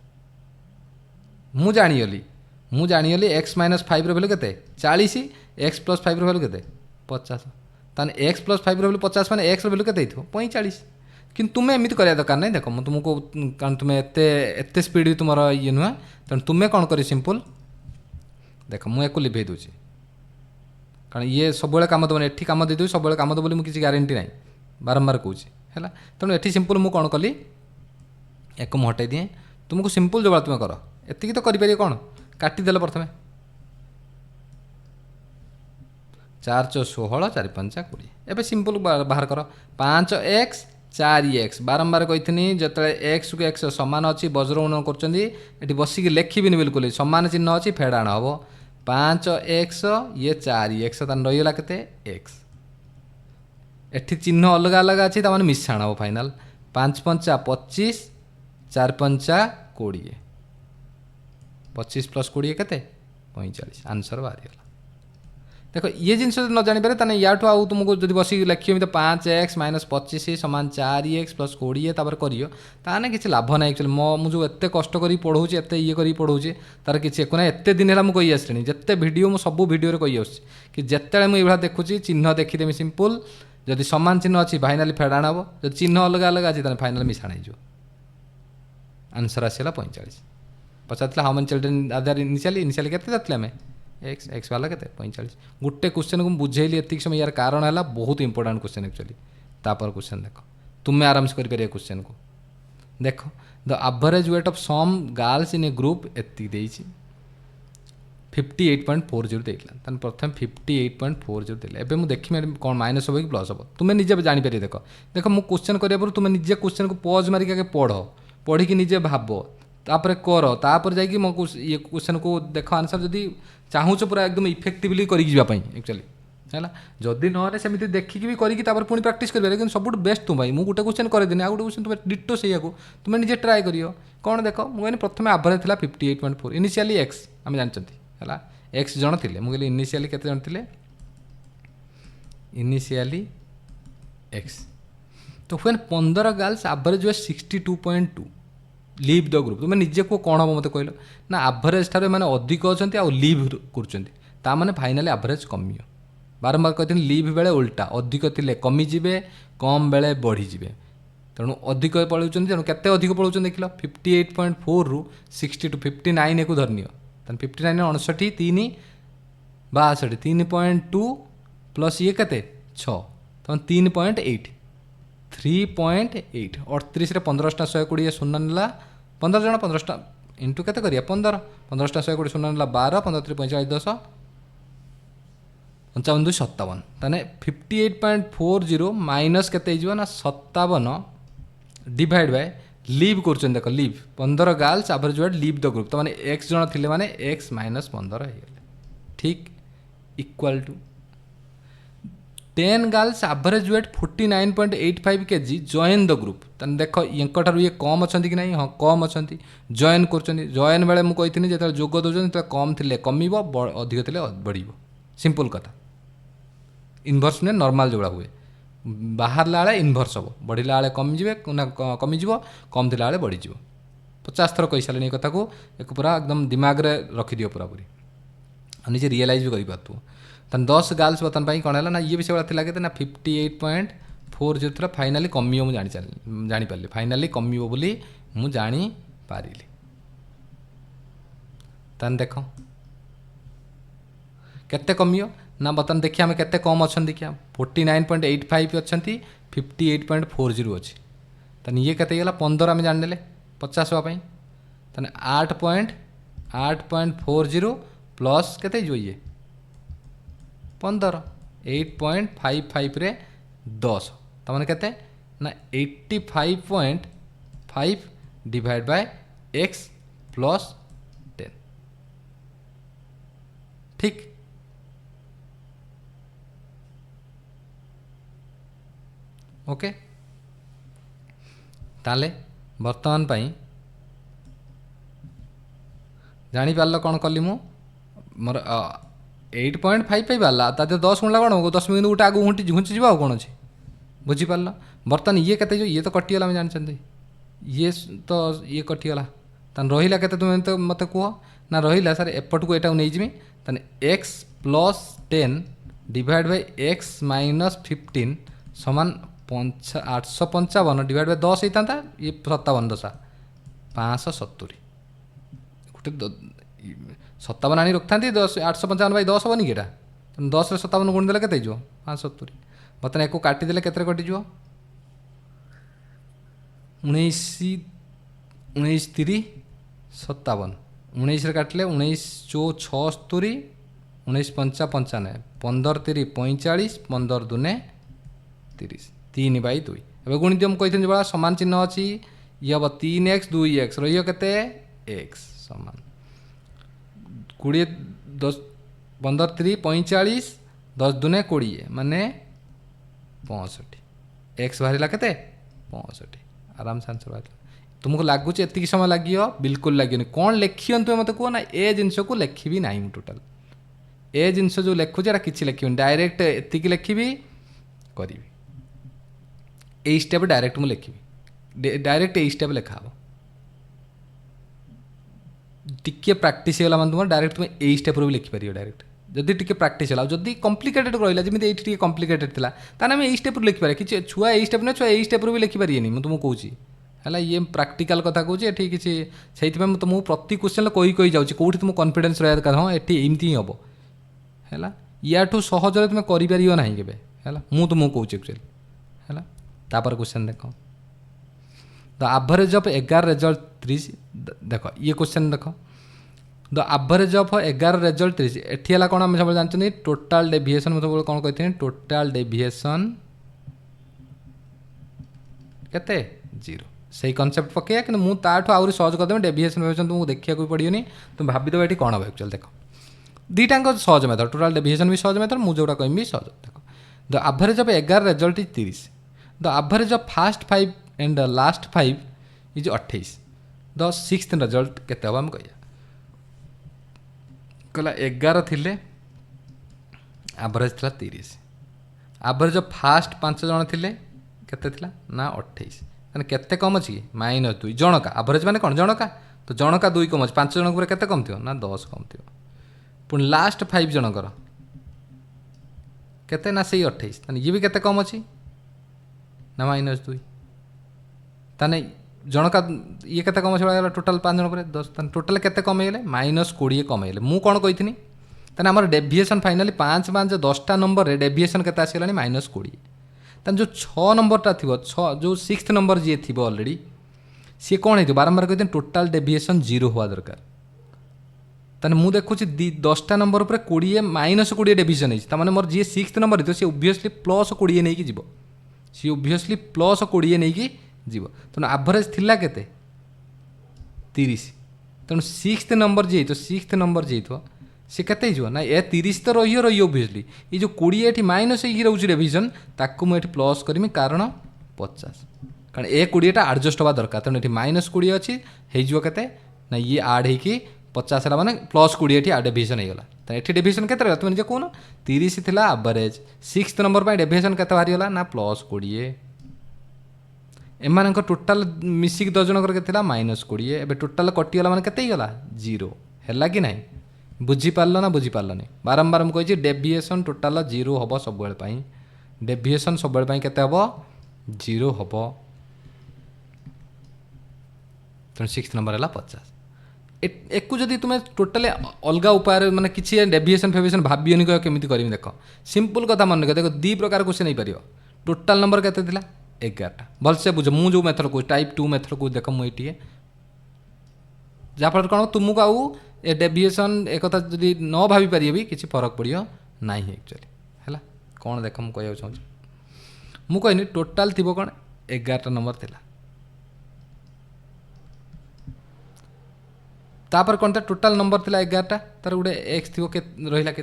ମୁଁ ଜାଣିଗଲି x - 5 ଭ୍ୟାଲୁ କେତେ 40 x + 5 ଭ୍ୟାଲୁ କେତେ 50 ତାହେଲେ x + 5 ଭ୍ୟାଲୁ 50 ମାନେ x ଭ୍ୟାଲୁ କେତେ ହେଇଥିବ 45 କିନ୍ତୁ ତୁମେ ଏମିତି କରିବା ଦରକାର ନାହିଁ। ଦେଖ ମୁଁ ତୁମକୁ କାରଣ ତୁମେ ଏତେ ସ୍ପିଡ଼ ବି ତୁମର ଇଏ ନୁହେଁ ତେଣୁ ତୁମେ କ'ଣ କରିବ ସିମ୍ପଲ୍ ଦେଖ ମୁଁ ୟାକୁ ଲିଭେଇ ଦେଉଛି କାରଣ ଇଏ ସବୁବେଳେ କାମ ଦେବନି ଏଠି କାମ ଦେଇଦେବି ସବୁବେଳେ କାମ ଦେବ ବୋଲି ମୁଁ କିଛି ଗ୍ୟାରେଣ୍ଟି ନାହିଁ ବାରମ୍ବାର କହୁଛି ହେଲା। ତେଣୁ ଏଠି ସିମ୍ପଲ୍ ମୁଁ କ'ଣ କଲି ୟାକୁ ମୁଁ ହଟାଇ ଦିଏ ତୁମକୁ ସିମ୍ପଲ୍ ଯେଉଁଭଳିଆ ତୁମେ କର ଏତିକି ତ କରିପାରିବ କ'ଣ କାଟିଦେଲ ପ୍ରଥମେ 4 × 16 4 × 5 = 20 ଏବେ ସିମ୍ପଲ୍ ବାହାର କର 5x 4x ବାରମ୍ବାର କହିଥିଲି ଯେତେବେଳେ x କୁ x ସମାନ ଅଛି ବଜ୍ର ଗୁଣନ କରୁଛନ୍ତି ଏଠି ବସିକି ଲେଖିବିନି ବିଲକୁଲ ସମାନ ଚିହ୍ନ ଅଛି ଫେଡ଼ାଣ ହେବ 5x ଇଏ 4x ତାହେଲେ ରହିଗଲା କେତେ x ଏଠି ଚିହ୍ନ ଅଲଗା ଅଲଗା ଅଛି ତାମାନେ ମିଶାଣ ହେବ ଫାଇନାଲ 5 × 5 = 25 4 × 5 = 20 25 + 20 କେତେ 45 आंसर बाहरीगला। देख ये जिन न जापर तेना या तुमको जब बस लिख 5x - 25 = 4x + 20 तापर करियो ताने किसी लाभ ना एक्चुअली मुझे एत कष्ट कर पढ़ाऊँ एत ये कर पढ़ाऊँ तार किसी एक ना एत दिन है मुझे कही आसली जिते भिडियो मुझे सब भिडियो कही आस कि जिते मुझे देखुची चिन्ह देखीदेमी सिंपल जदि सामान चिन्ह अच्छी फाइनाली फेडाण हम जब चिन्ह अलग अलग अच्छी फाइनाल मिशाण हो आंसर आसला 45 पचार how many children are there initially के आम एक्स वाला के 45 गोटे क्वेश्चन को बुझेली एतिक समय यार कारण है बहुत इंपोर्टाट क्वेश्चन एक्चुअली तापर क्वेश्चन देख तुम्हें आराम से कर क्वेश्चन को देख the average weight of some girls in a group एति 58.40 देता प्रथम 58.40 देले एबे मु देखि कौन माइनस हो कि प्लस हो तुम्हें निजे जापर देख देख मु क्वेश्चन करा तुम्हें निजे क्वेश्चन को पॉज मारिक आगे पढ़ी निजे भाव तापर कर तापर जाकि मो ये क्वेश्चन को देख आंसर जदि चाहूच पूरा एकदम इफेक्टिवली करें एक्चुअली है जदि ना सेमती देखिकी भी करी पुणी प्राक्ट कर लेकिन सब बेस्ट तुम भाई मुझे गोटे क्वेश्चन करदेनी आ गोटे क्वेश्चन तुम डिटो से तुम्हें निजे ट्राए करियो कौन देख मुझे प्रथम एवरेज था 58.4 इनिशियली एक्स आम जानते है एक्स जन थे मुझे इनिशियली केते जन थे इनिशियली एक्स तो when 15 girls average 62.2 leave the group तुम्हें निजे को कौन हम मत कहल ना एवरेज ठार मैंने अधिक अच्छा लीव कर फाइनाली एवरेज कमियो बारंबार कहते लीव बेले उल्टा अधिक थे कमिजे कम बेले बढ़ीजे तेणु अधिक पलाऊँ तेणु केते अधिक पलाऊँ देख लो 58.4 रु 62 59 को धरनीय 59 69 3 62 3.2 प्लस ये के 6 तम 3.8 3.8 38 रे 15टा 120 शून्य ना 15 जन 15टा इंटू के 15 15टा 120 शून्य ना 12 15 3 45 10 55 2 57 ताने 58.40 माइनस के ना 57 डिवाइड बाय लीव कर देख leave 15 girls average wait leave the group तो माने x जन थिले माने x - 15 हो ठीक equal to 10 girls average weight 49.85 kg join the group तन देख यांकठार ये कम अच्छा कि नहीं हाँ कम अच्छा जॉइन कर जॉइन बेले मुझे कही जो जोग दौरान कम थे कम अधिक थे बढ़ सिंपल कथा इनभर्स नुहे नॉर्मल जोड़ा हुए बाहर ला इनभर्स हम बढ़ला कमिजे ना कमिज कम थी बढ़ीज 50 थर कही सारे कथा को एक पूरा एकदम दिमाग रे रखिदियो पूरा पूरी निजे रियलाइज भी कर 10 गर्ल्स बर्तमान कौन है ना ये भी से लगे ना 58.40 थी फाइनाली कमियो मुझे जापारि फाइनाली कमियो बोली मुझे जापारि तान देख केते कमियो ना बर्तमान देखिए आम केते कम अच्छा देखिए 49.85 अच्छा 58.40 अच्छी तान ये के 15 आम जाने 50 हाँपाई तान 8.40 प्लस के ये 15 8.55 रे 10 तमाने केते ना 85.5 डिवाइड बाय एक्स प्लस 10। ठीक, ओके। ताले बर्तमान पाई जापार कौन कली मु मोर 8.5 बाला ता 10 गुणला कौन हो 10 मिनट गोटे आगू घुंची जा कौन अच्छे बुझीपार। बर्तमान ये के ये तो कटिगला जानते ये तो ये कटिगला तान रहा के तुम्हें तो मत कह ना रहा सर एपट को यहाँ नहीं जी तान x plus 10 divide by x minus 15 समान 855 डिवाइड बाय 10 होता ये 57 दशा 570 गोटे 57 आनी रखता 855 बाई 10 हेनी कि 10 रे 57 गुण देले के 570। बर्तमान एक काटिदेले के कटिज 19 19 3 57 19 काटिले 19 4 76 19 5 95 15 3 45 15 2 30 3 बाई 2 एवं गुणी दियो कही बड़ा सामान चिन्ह अच्छी ये हम 3x 2x रही एक्स सामान 20 10 15 3 45 10 2 20 माने 65 एक्स बाहर के 65 आराम से आंसर बाहर। तुमको लगुच एति समय लगे बिल्कुल लगे कौन लिखियो तुम मत कह ना ए जिनस को लिखी ना टोटाल ए जिनस जो लिखुचे कि लिखी डायरेक्ट एति लिखी करी यही स्टेप डायरेक्ट मुझे लिखी डायरेक्ट यही स्टेप लिखा हम टिके प्रैक्टिस होगा मतलब तुम डायरेक्ट तुम यही स्टेप भी लिखिपार डायरेक्ट जदि टिके प्रैक्टिस है जदि कॉम्प्लिकेटेड रहा जमी ये कॉम्प्लिकेटेड था ताने आम यही स्टेप लिखिपारे कि छुआ यही स्टेप ना छुआ यही स्टेप भी लिखिपारे मुझे तुमको कहूँ है ये प्रैक्टिकल कथा कहूँ ये किसी से तुमको प्रति क्वेश्चन कही जाऊँगी कौटी तुम कॉन्फिडेंस रहा दरकार हाँ ये एमती ही हम है या सहज तुम कर ना के मुझे तुमको कहूँ एक्चुअली है तापर क्वेश्चन देख द एवरेज ऑफ 11 रिजल्ट 30 देख ये क्वेश्चन देख the average of 11 result 30 eighty है कौन आम सब जानते टोटाल डेविएशन मतलब कौन कहते टोटाल डेविएशन केते 0 से कनसेप्ट पकड़ कि मुझे ताठू आहरी सहज करदेवी डेविएशन फेविएशन तुमको देखा पड़ोनी तुम भाविदेव ये कौन हम एक्चुअल देख दुईटा सहज मेथड टोटाल डेविएशन भी सहज मेथड मुझे जोटा कहमी सहज देख the average of 11 result is 30 the average of fast 5 and last 5 is 28 the sixth result केते हम कह कहला 11 थिले एवरेज था 30 एवरेज ऑफ फास्ट 5 जन थिले केते थिला ना 28 मैंने केते कम अच्छी -2 जनका एवरेज माने कौन जनका तो जनका 2 कम अच्छे 5 जन केते कम थी ना 10 कम थी पुणी लास्ट 5 जनकर केते ना से 28 ये भी केते कम अच्छी ना -2 ताने जनका ये केते कम अच्छे टोटाल 5 जन पर 10 टोटाल केते कमेगले -20 कमेगले मु कौन कही ताने आमर डेविएशन फाइनाली 5 5 10टा नंबर रे डेविएशन केते आसीगलानी -20 ताने जो 6 नंबरटा थी 6 जो 6th नंबर जी थी ऑलरेडी सी कौन है बारंबार कहते टोटाल डेविएशन 0 हुआ दरकार ताने मु देखुची 10टा नंबर पर 20 -20 डेविएशन है माने मोर जी 6th नंबर थी सी ओब्वियसली +20 नहीं की जीवो सी ओब्वियसली +20 नहीं की जीवो तेणु एवरेज थिला केते 30 तेणु 6th नंबर जी तो 6th नंबर जी तो सी केते हो ना ए 30 तो रही ओब्वियसली ये जो 20 ये माइनस ही रोचे डेविएशन ताकू मुझे प्लस करमी कारण 50 कारण ए 20टा आडजस्ट हवा दरकार तेणु ये -20 अच्छी हो ना ये आड हो 50 है मैंने +20 ये डेविएशन होगा तो ये डेविएशन के तुम निजे कौन 30 थी एवरेज 6th नंबर पर डेविएशन के बाहरीगला ना +20 एम टोटाल मिसिक 10 जनकर के -20 एवं टोटाल कटिगला मैंने केते गला 0 है कि नहीं बुझीपार ना बुझीपारनी बारंबार मुझे डेविएशन टोटाल 0 हम सब डेविएशन सब केते हम 0 हम तेणु 6th नंबर है 50 एक जदि तुम्हें टोटाली अलग उपाय मैंने किसी डेविएशन फेविएशन भावियोनी कह केमी करमी देख सिंपल कथा मन रख देख 2 प्रकार क्वेश्चन हो पार टोटाल नंबर केते 11टा भलसे बुझ मुझे मेथड कहूँ टाइप 2 मेथड कहूँ देख मुझे जहाँफल कौन तुमको आउ ए डेविएशन एक कथा जदि न भाभी पारे भी किसी फरक पड़ो ना एक्चुअली है कौन देख मुझे कहूँ चाहूँ मुझे कहनी टोटाल थी कौन 11टा नंबर थिला तापर कौन था टोटाल नंबर थिला 11टा तार गोटे एक्स थी के रहा के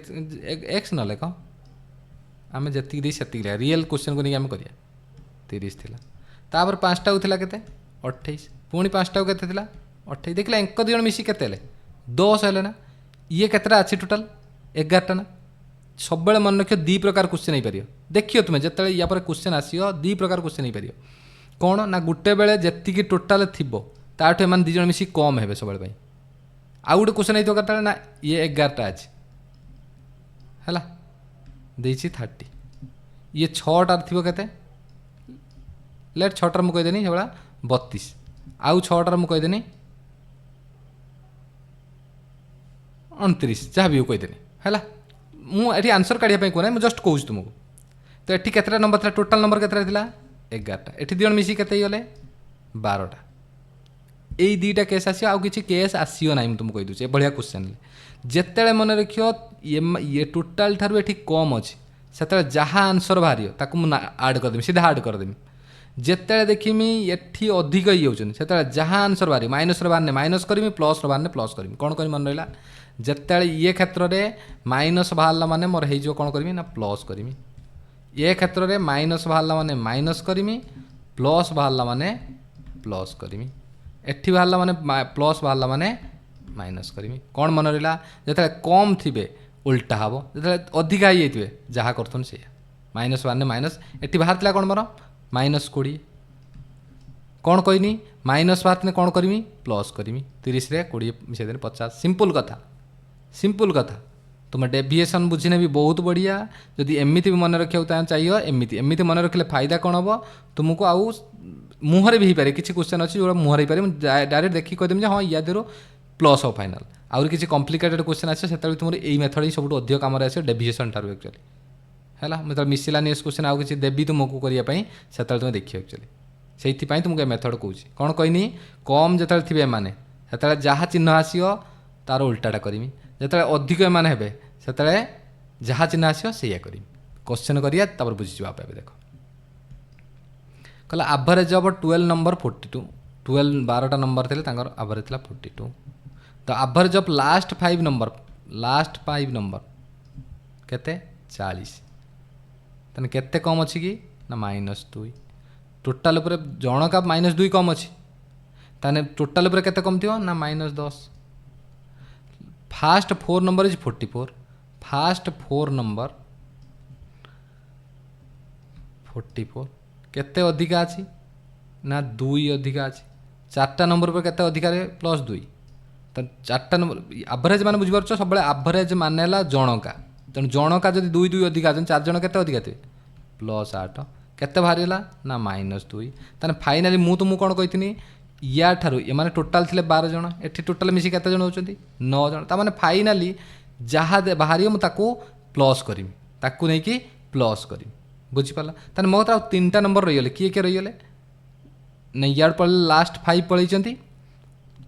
एक्स ना लेख आम जी से रियल क्वेश्चन को नहीं आम करिया 30 थिला तापर 5टा थिला केते 28 पुणी 5टा केते थिला 28 देखला एंक दी जण मिसी केते ले 10 हेले ना ये केतरा अछि टोटाल 11टा ना सब बेले मन रखियो दी प्रकार क्वेश्चन हो पार देखियो तुम्हें जिते या पर क्वेश्चन आसियो दी प्रकार क्वेश्चन हो पार कौन ना गोटे बेले जी टोटाल थी ताठू एम दी जण मिसी कम हे सब बेले आउ गोटे क्वेश्चन होता केतले ना ये 11टा अच्छी है देसी 30 ये 6टार थी केते लेट 6टार मुझे कहीदेनी से 32 आउ 6टार मुझे कहीदेनी 29 जहाँ भी कहीदेनी है मुझे आंसर काढ़ापी कहना मुझे जस्ट कहूँ तुमको तो ये केतटा नंबर था टोटाल नंबर केतटा था 11टा ये दी जण मिसी केते गले 12टा यही दुईटा केस आस किसी केस आसो ना तुमको कही दूसरे भाया क्वेश्चन जिते मन रखियो ये टोटाल ठार ये कम अच्छे से जहाँ आंसर बाहर ताकू मुझे आड करदेमी सीधा आड करदेमी जिते देखीमी ये अधिक ही होती से जहाँ आंसर बाहर माइनस बाहर माइनस करी प्लस बाहर प्लस करी कौन करी मन रहा जिते ये क्षेत्र में माइनस बाहर माने मोर हो कौन करी ना प्लस करी ये क्षेत्र में माइनस बाहर माने माइनस करी प्लस बाहर माने प्लस करी एठी बाहर माने प्लस बाहर माने माइनस करी कौन मन रहा जिते कम थे उल्टा हम जो अधिका ही थे जहाँ कर से माइनस बाहर माइनस एटी बाहर कौन मोर माइनस 20 कौन कहनी माइनस बाहर कौन करी प्लस करी 30 रे 20 मिसेदेनी 50 सिंपल कथा तुम डेविएशन बुझीने भी बहुत बढ़िया जदि एमती भी मन रखा चाहिए एमती मन रखिले फायदा कौन हम तुमको आउ मुहर भी हो पारे किसी क्वेश्चन अच्छी जो मुहर हो पारे डायरेक्ट देखिए कहीदेमी हाँ या देर प्लस ऑफ फाइनाल आउर किसी कॉम्प्लिकेटेड क्वेश्चन आसे से तुम यही मेथड ही सब अधिक कम आस डेविएशन ठार एक्चुअली है मतलब मिसलानियस क्वेश्चन आउ किसी देवी तुमको करने से तुम देखिए एक्चुअली से तुमको मेथड कौन कौन कहनी कम जो थे एमाने से जहाँ चिन्ह आसो तार उल्टाटा करी जो अधिक एमाने हे से जहाँ चिन्ह आसो से करी क्वेश्चन करिया बुझीज आप देख कहला एवरेज ऑफ 12 नंबर 42 12टा नंबर थे एवरेज था 42 तो एवरेज ऑफ लास्ट 5 नंबर केते 40 तने केते कम अच्छी कि ना -2 टोटाल उपर जनका -2 कम अच्छी ताने टोटाल उपर केते कम थी ना -10 fast 4 number is 44 fast 4 number 44 केते अधिका अच्छी ना 2 अधिका अच्छी 4टा नंबर पर केते अधिका +2 तो 4टा नंबर एवरेज मान बुझीपार सब एवरेज माने जनका तेणु जनका जब 2 अधिका 4 जन केते अधिका थे +8 केते बाहरी ना -2 ताने फाइनाली मु तुमको कौन कही या ठारू ये टोटाल थे 12 जन एठी टोटाल मिसी केते जन होचंती 9 जन तामाने फाइनाली जहाँ बाहरी मुझे प्लस करी ताकू नहीं कि प्लस करी बुझीपारा ताने मो तो 3टा नंबर रहीगले किए रहीगले नहीं यार पड़े लास्ट 5 पलैंती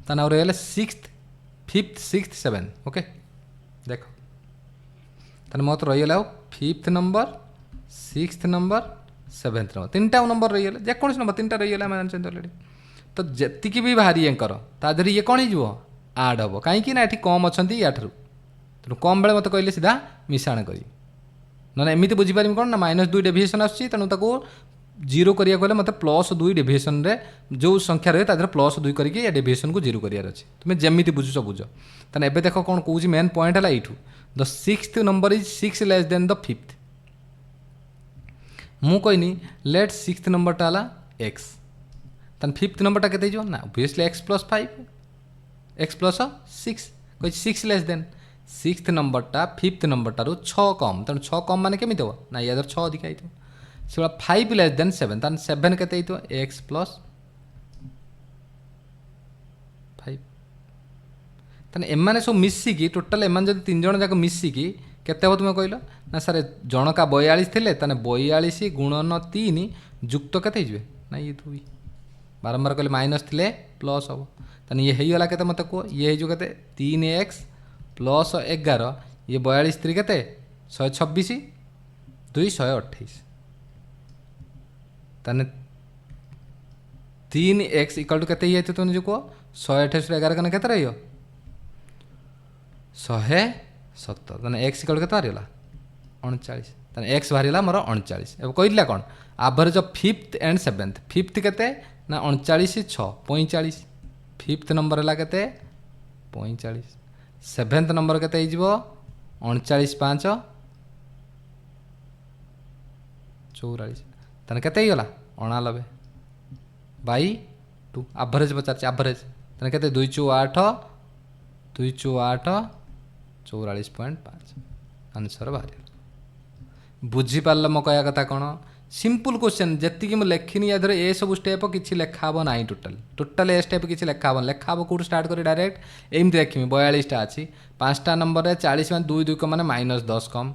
ताने और रहीगले 6th 5th 6th 7th okay देख ताने मो तो रहीगले 5th number 6th number 7th number 3टा नंबर रहीगले जेकोसी नंबर 3टा रहीगले आम जानते अलरेडी तो जी भी बाहरी एंकर तादेह ये कौन हो आड हम कहीं ये कम अच्छा या तेणु कम बेले मत कहले सीधा मिशाण करी ना एमती बुझीपार कौन ना -2 डेविएशन आसूँ तेणु ताको 0 करिया गले मत +2 डेविएशन रे जो संख्या रहे तादेह +2 करके डेविएशन को 0 करार अच्छे तुम्हें जमी बुझुच बुझ ताने एबे देख कौन कौन मेन पॉइंट है you the 6th number is 6 less than the 5th मु कहनी लेट 6th नंबरटा है एक्स तान 5th नंबरटा केते हो ना ओबियसली x + 5 x + 6 कही 6 लेस देन 6th नंबरटा 5th नंबरटारू 6 कम तेणु 6 कम माने केमी हो ना या 6 अधिक आई से 5 लेस देन 7 तान 7 केते हो x + 5 तान एमाने सब मिसिकी टोटाल एमान जब 3 जन जाक मिसिकी केते हो तुम्हें कहल ना सर जनका 42 थे ताने 42 गुणन 3 जुक्त केते हो ना ये 2 बारंबार कहले माइनस थे प्लस हम ताने ये होगा के मत कह ये हो 3x + 11 ये 42 3 के 126 2 128 ताने 3x इक्वल टू केते जाइए तुम जो कह 128 11 कने केते रहियो 170 तने x इक्वल केते बाहरिला 39 तने x बाहरिला मोर 39 अब कहला कोन average of 5th and 7th 5th केते ना 39 6 45 5th नंबर हला केते 45 7th नंबर केते हो जिवो 39 5 44 तने केते ही गला 89 बाई 2 एवरेज पचार एवरेज तने केते 2 चो 8 2 चो 8 44.5 आंसर बाहर बुझी पारल मो कहया कथा कौन सिंपल क्वेश्चन जी मुझे लिखिनी या ए सब स्टेप किसी लेखाब ना टोटाल ए स्टेप किसी लेखाब लेखाब कौट स्टार्ट कर डायरेक्ट एमती देखी 42टा अच्छी 5टा नंबर 40 मान 2 2 मैंने -10 कम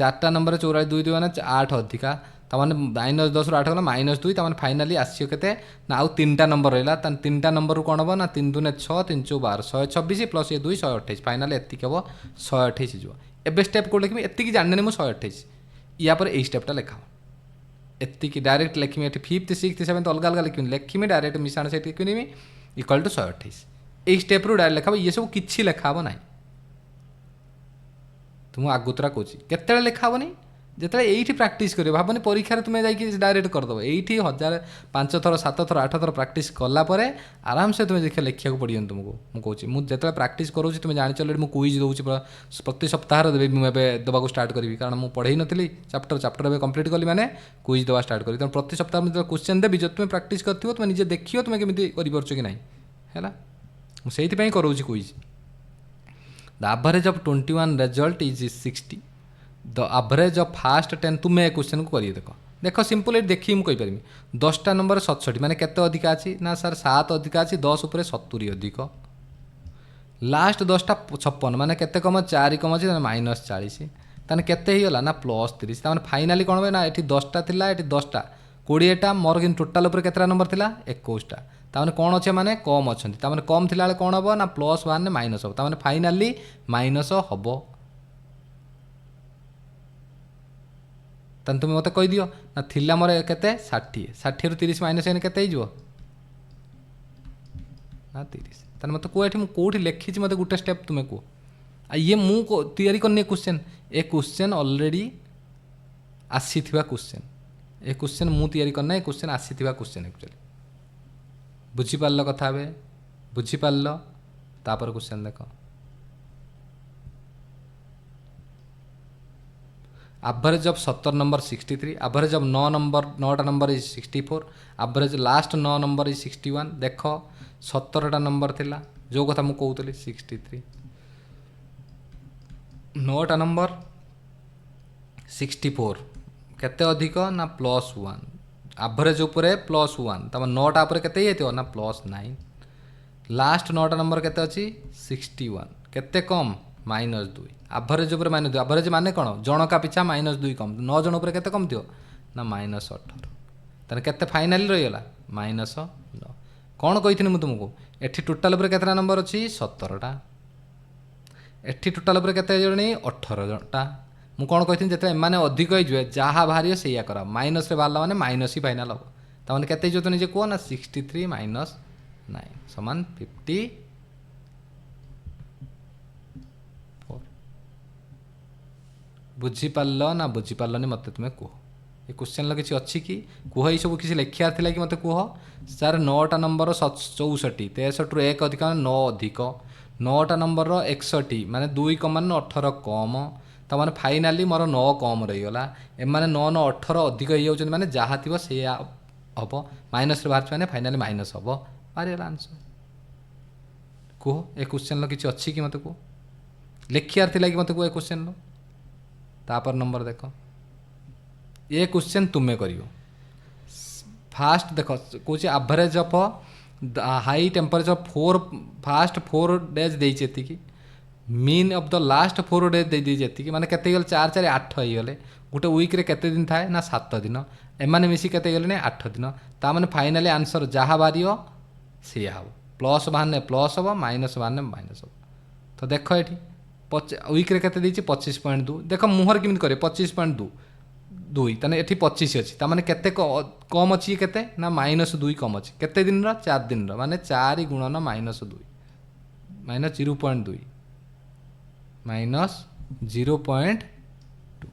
4टा नंबर 44 2 2 मैंने 8 अधिका तमाने -10 ରୁ 8 गला -2 तमाने फाइनाली आसियो केते ना आउ 3टा नंबर रहला 3टा नंबर कौन हम ना 3 2 6 3 4 12 126 प्लस ये 2 128 फाइनाली एतिक हम 128 जो एबे स्टेप को लिखमी एतिक जानने मु 128 या पर ए स्टेपटा लेखा एतिक डायरेक्ट लिखमी एठी 5th 6th 7th अलग अलग लिखमी लिखमी डायरेक्ट मिसाण से लिखमी इक्वल टू 128 ए स्टेप रू डायरेक्ट लेखा ये सब किछि लेखा ना तुम आगुतरा कहूँ केते लेखा नहीं जिते ये प्राक्ट कर भावनी परीक्षार तुम्हें जाकि डायरेक्ट करदेव ये 1000 5 थर 7 थर 8 थर प्राक्ट कलापर आराम से तुम्हें देखिए लिखा पड़ो तुमको मुझे मुझे जो प्राक्ट करोची तुम्हें जानी चल मुझे क्विज दूसरी प्रति सप्ताह देवी मुझे देवा स्टार्ट करी कारण मुझे पढ़े नी चैप्टर कंप्लीट कली मैंने क्विज देवा स्टार्ट करी तेनाली प्रति सप्ताह मुझे क्वेश्चन देवी जो तुम्हें प्राक्ट कर तुम्हें निजे देखिए तुम्हें केमी कर कि नहीं है मुझे करोची quiz the average of 21 result is 60 the average of first 10 तुम्हें क्वेश्चन को करिए देख सिंपल ये देखिए मुझे कहीपरि 10टा नंबर 67 माने केते अधिका अच्छी ना सर 7 अधिका अच्छी 10 उपर 70 अधिक लास्ट 10टा 56 माने केते कम 4 कम अच्छी -40 ताने केते ही गला ना +30 ताने फाइनाली कौन हो ना ये 10टा थिला ये 10टा 20टा मोर कि टोटाल उपर केतरा नंबर थिला 21टा ताने कौन अच्छे माने कम अच्छे ताने कम थिला कौन हम ना +1 ने माइनस हम ताने फाइनाली माइनस हम तुम मत कहीदि ना थिला मोर केते 60 60 ରୁ 30 माइनस एने केते हो ना 30 ताने मत कह ये कौटी लिखी मत गोटे स्टेप तुम्हें कह ये मु तैयारी करनी क्वेश्चन ए क्वेश्चन ऑलरेडी आसी क्वेश्चन ए क्वेश्चन मु तैयारी करना ए क्वेश्चन आसी क्वेश्चन एक्चुअली बुझीपार कथा बुझीपार तापर क्वेश्चन देख average of 17 number 63 average of 9टा number is 64 average last 9 number is 61 देख 17टा नंबर थिला जो कथा मु कहूतली 63 9टा नंबर 64 केते अधिक ना +1 एवरेज उपरे +1 तब 9टा उपरे केते येतो ना +9 लास्ट 9टा नंबर केते अछि 61 केते कम -2 एवरेज उपर -2 एवरेज माने कौन जनका पिछा -2 कम 9 जन उपर केते कम थी ना -18 ताने केते फाइनाली रहीगला -9 कौन कही मुझे तुमको एठी टोटाल उपर केतरा नंबर अच्छी 17टा एठी टोटाल उपर केते जणी 18टा मु कौन कही जिते एम अधिक हो जहाँ बाहर से कर माइनस बाहर मैंने माइनस ही फाइनाल हम तमें केते जो निजे कह ना 63 - 9 समान 54 बुझीपार ना बुझीपारनी मत तुम्हें कह ये क्वेश्चन किसी अच्छी कि कह ये सब किसी लिखार थी कि मत कह सर 9टा नंबर 64 63 ରୁ 1 अधिक 9 अधिक 9टा नंबर 61 माने 2 कम 18 कम तमाने फाइनाली मोर 9 कम रहीगला एम 9 9 18 अधिक हो माने जहाँ थी से हम माइनस बाहर मैंने फाइनाली माइनस हम बाहर आंसर कह ए क्वेश्चन किसी अच्छी कि मत कह लिखार थी कि मत कह ए क्वेश्चन तापर नंबर देख ये क्वेश्चन तुम्हें करियो फास्ट देख कौच average of high temperature 4 first 4 days देती mean of the last 4 days देती माने केते गल 4 4 8 हो गले गोटे वीक रे केते दिन थाए ना 7 दिन एमाने मिसी केते गले 8 दिन ता माने फाइनली आंसर जहाँ बाहर से हम प्लस बाहर प्लस हम माइनस बाहर माइनस हम तो देख ये वीक रे केते 25.2 देख मुहर केमी करे 25.2 दुई ताने एठी 25 अच्छी ताने केते कम अच्छी केते ना -2 कम अच्छी केते दिन 4 दिन माने 4 गुणन -2 माइनस 0.2 माइनस 0.2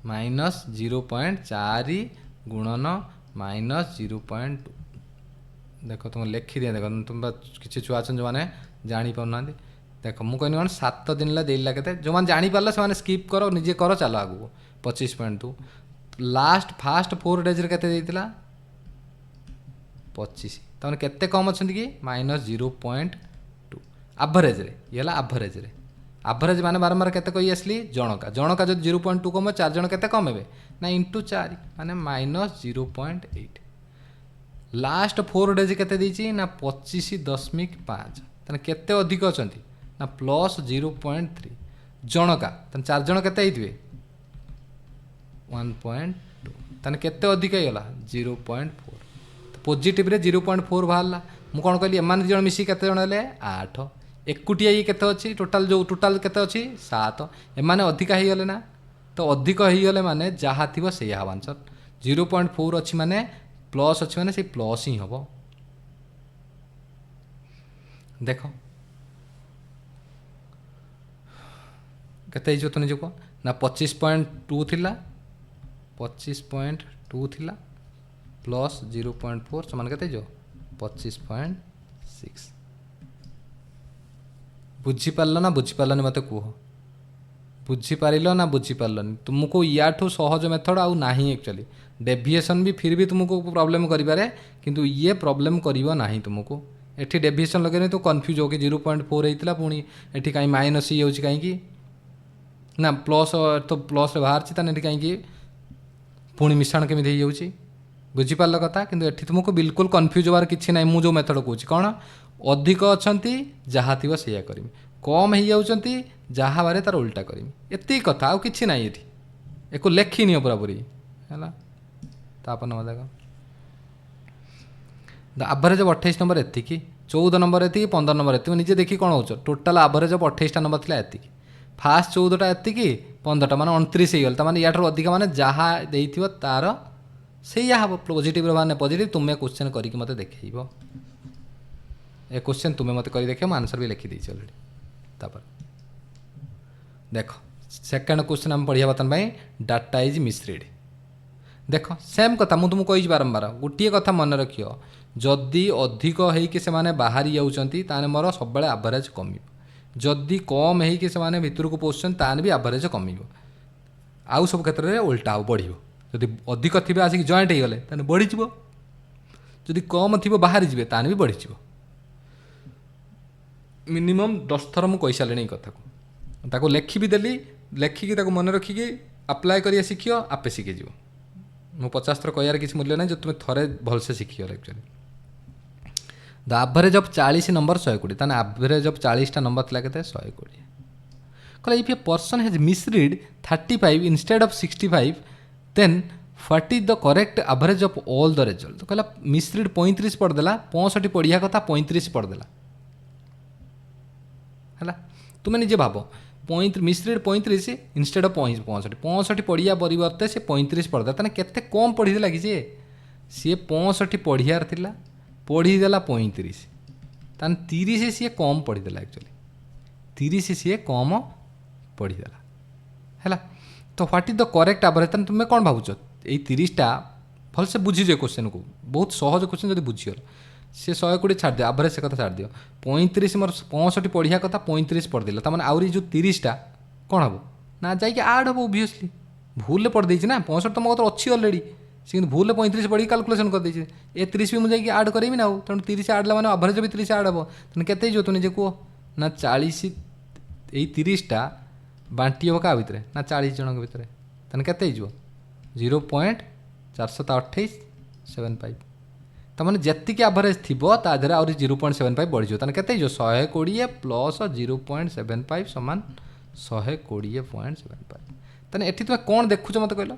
माइनस 0.4 गुणन -0.2 देख तुम लिखी दिए देख तुम किसी छुआ अच्छा जो मैंने जापार देख मुझे कहनी कौन 7 दिन देला के जो मैंने जापार से स्कीप कर निजे कर चल आगू 25.2 लास्ट फास्ट 4 डेज के 25 तमें केते कम अच्छा कि -0.2 आभरेज ये आभरेज आभरेज माने बारंबार केते कही आसली जनका जनका जो 0.2 कम 4 जन केते कम हे ना इंटू 4 माने -0.8 लास्ट 4 डेज केते ना 25.5 तने केते अधिक अच्छा ना +0.3 जनका तने 4 जन केते होइथिबे 1.2 तने केते अधिक होइगला 0.4 पॉजिटिव रे 0.4 बाहरला मु कौन कहली एमान जन मिसी केते जन हेले 8 एकुटिया ये केते अच्छी टोटाल जो टोटाल केते अच्छी 7 एमाने अधिका हो गले ना तो अधिक हो गले माने जहाँ थी से आंसर 0.4 अच्छी माने प्लस अच्छी माने से प्लस ही हम देख केते तो निज को ना 25.2 थिला 25.2 थिला प्लस 0.4 समान केते जो 25.6 बुझीपार ना बुझीपारनी मत कह बुझीपार ना बुझीपारनी तुमको या सहज मेथड आउ ना एक्चुअली डेविएशन भी फिर भी तुमको प्रॉब्लम करें किंतु ये प्रॉब्लम करिवो नाही तुमको एठी डेविएशन लगे तो कन्फ्यूज हो कि 0.4 होता पुणी एठी कहीं माइनस ही होची कहीं ना प्लस तो प्लस बाहर ताने कहीं पुणी मिश्रण केमी हो बुझीपार कथा किंतु एठी तुमको बिल्कुल कन्फ्यूज होवार किसी ना मुझे मेथड कहूँ कौन अधिक अच्छा जहाँ थी से करी कम हो जाती जहाँ बारे तार उल्टा करी एति कथा आउ कि ना ये एक लेखि नि पूरा पूरी है तापर नंबर देख द एवरेज ऑफ 28 नंबर एतिकी 14 नंबर एतिकी 15 नंबर एतिकी निजे देखी कौन हो टोटाल एवरेज ऑफ 28टा नंबर था एतिकी फास्ट 14टा एतिकी 15टा माने 29 हो गल माने याठू अधिक माने जहाँ देइथिबो तार से हम पॉजिटिव माने पॉजिटिव तुम्हें क्वेश्चन करके मते देखैबो ए क्वेश्चन तुम्हें मत कर देख आंसर भी लिखी देছি ऑलरेडी तापर देख सेकंड क्वेश्चन हम पढ़िया बर्तमान डाटा इज मिसरीड देख सेम कथा मुझे तुमको कही बारंबार गोटे कथा मन रखियो जदि अधिक होइके से माने बाहरी जाउचंती ताने मोर सब बेले एवरेज कमिबो जदि कम होइके से माने भितर को पोछन ताने भी एवरेज कमिबो आउ सब क्षेत्र में उल्टा बढ़िबो जदि अधिक थिबे आसिक जॉइंट हो गले ताने बढ़ी जिवो जदि कम थिबो बाहरी जिवे ताने भी बढ़ी जिवो मिनिमम 10 थर मुझे कही सारे कथा को लेखि भी देली लेखिकी मन रखिकी अप्लाई करिया शिखियो आपे शिखीज मु 50 थर कहार किसी मूल्य ना जो तुम थरे भलसे शिखिगल actually the average of 40 number 120 ताने एवरेज ऑफ 40टा नंबर था के 120 कहला if a person has misread 35 instead of 65 then what is the correct average of all the result तो कहला मिसरीड 35 पढ़देला 65 पढ़िया कथा 35 पढ़देला है तुम्हें निजे भाव मिसरीड 35 इंस्टेड ऑफ 65 पढ़िया परिवर्ते से 35 पढ़दा ताने केते कम पढ़ीदेला कि सी 65 पढ़ियार थिला पढ़ीदेला 35 ताने 30 सी कम पढ़ीदेला एक्चुअली 30 सी कम पढ़ीदेला है तो what is the correct average ताने तुम्हें कौन भावुच ये 30टा भलसे बुझीजे क्वेश्चन को बहुत सहज क्वेश्चन जब बुझीगल सी 120 छाड़ दियो एवरेज से कथा छाड़ दियो 35 मोर 65 पढ़िया कथा 35 पढ़देला तार आउरी जो 30टा कौन हम ना जाइए आड हम ओबियसली भूल पढ़ देछि ना 65 तो मो तो अच्छी ऑलरेडी से भूल 35 पढ़ी कैलकुलेशन कर देछि ए 30 भी मुझे आड करेबी ना तेणु 30 आड माने एवरेज भी 30 आड हम तेणु केते जो तुम निजे कह ना 40 यही 30टा बांटी हम क्या भितर ना 40 जन भितर तेणु केते 0.42875 तमाने जेतिक एवरेज थी ताधे आउरी 0.75 बढ़ी ताने केते 120 प्लस 0.75 समान 120.75 ताने एठी तुम कौन देखुच मत कहल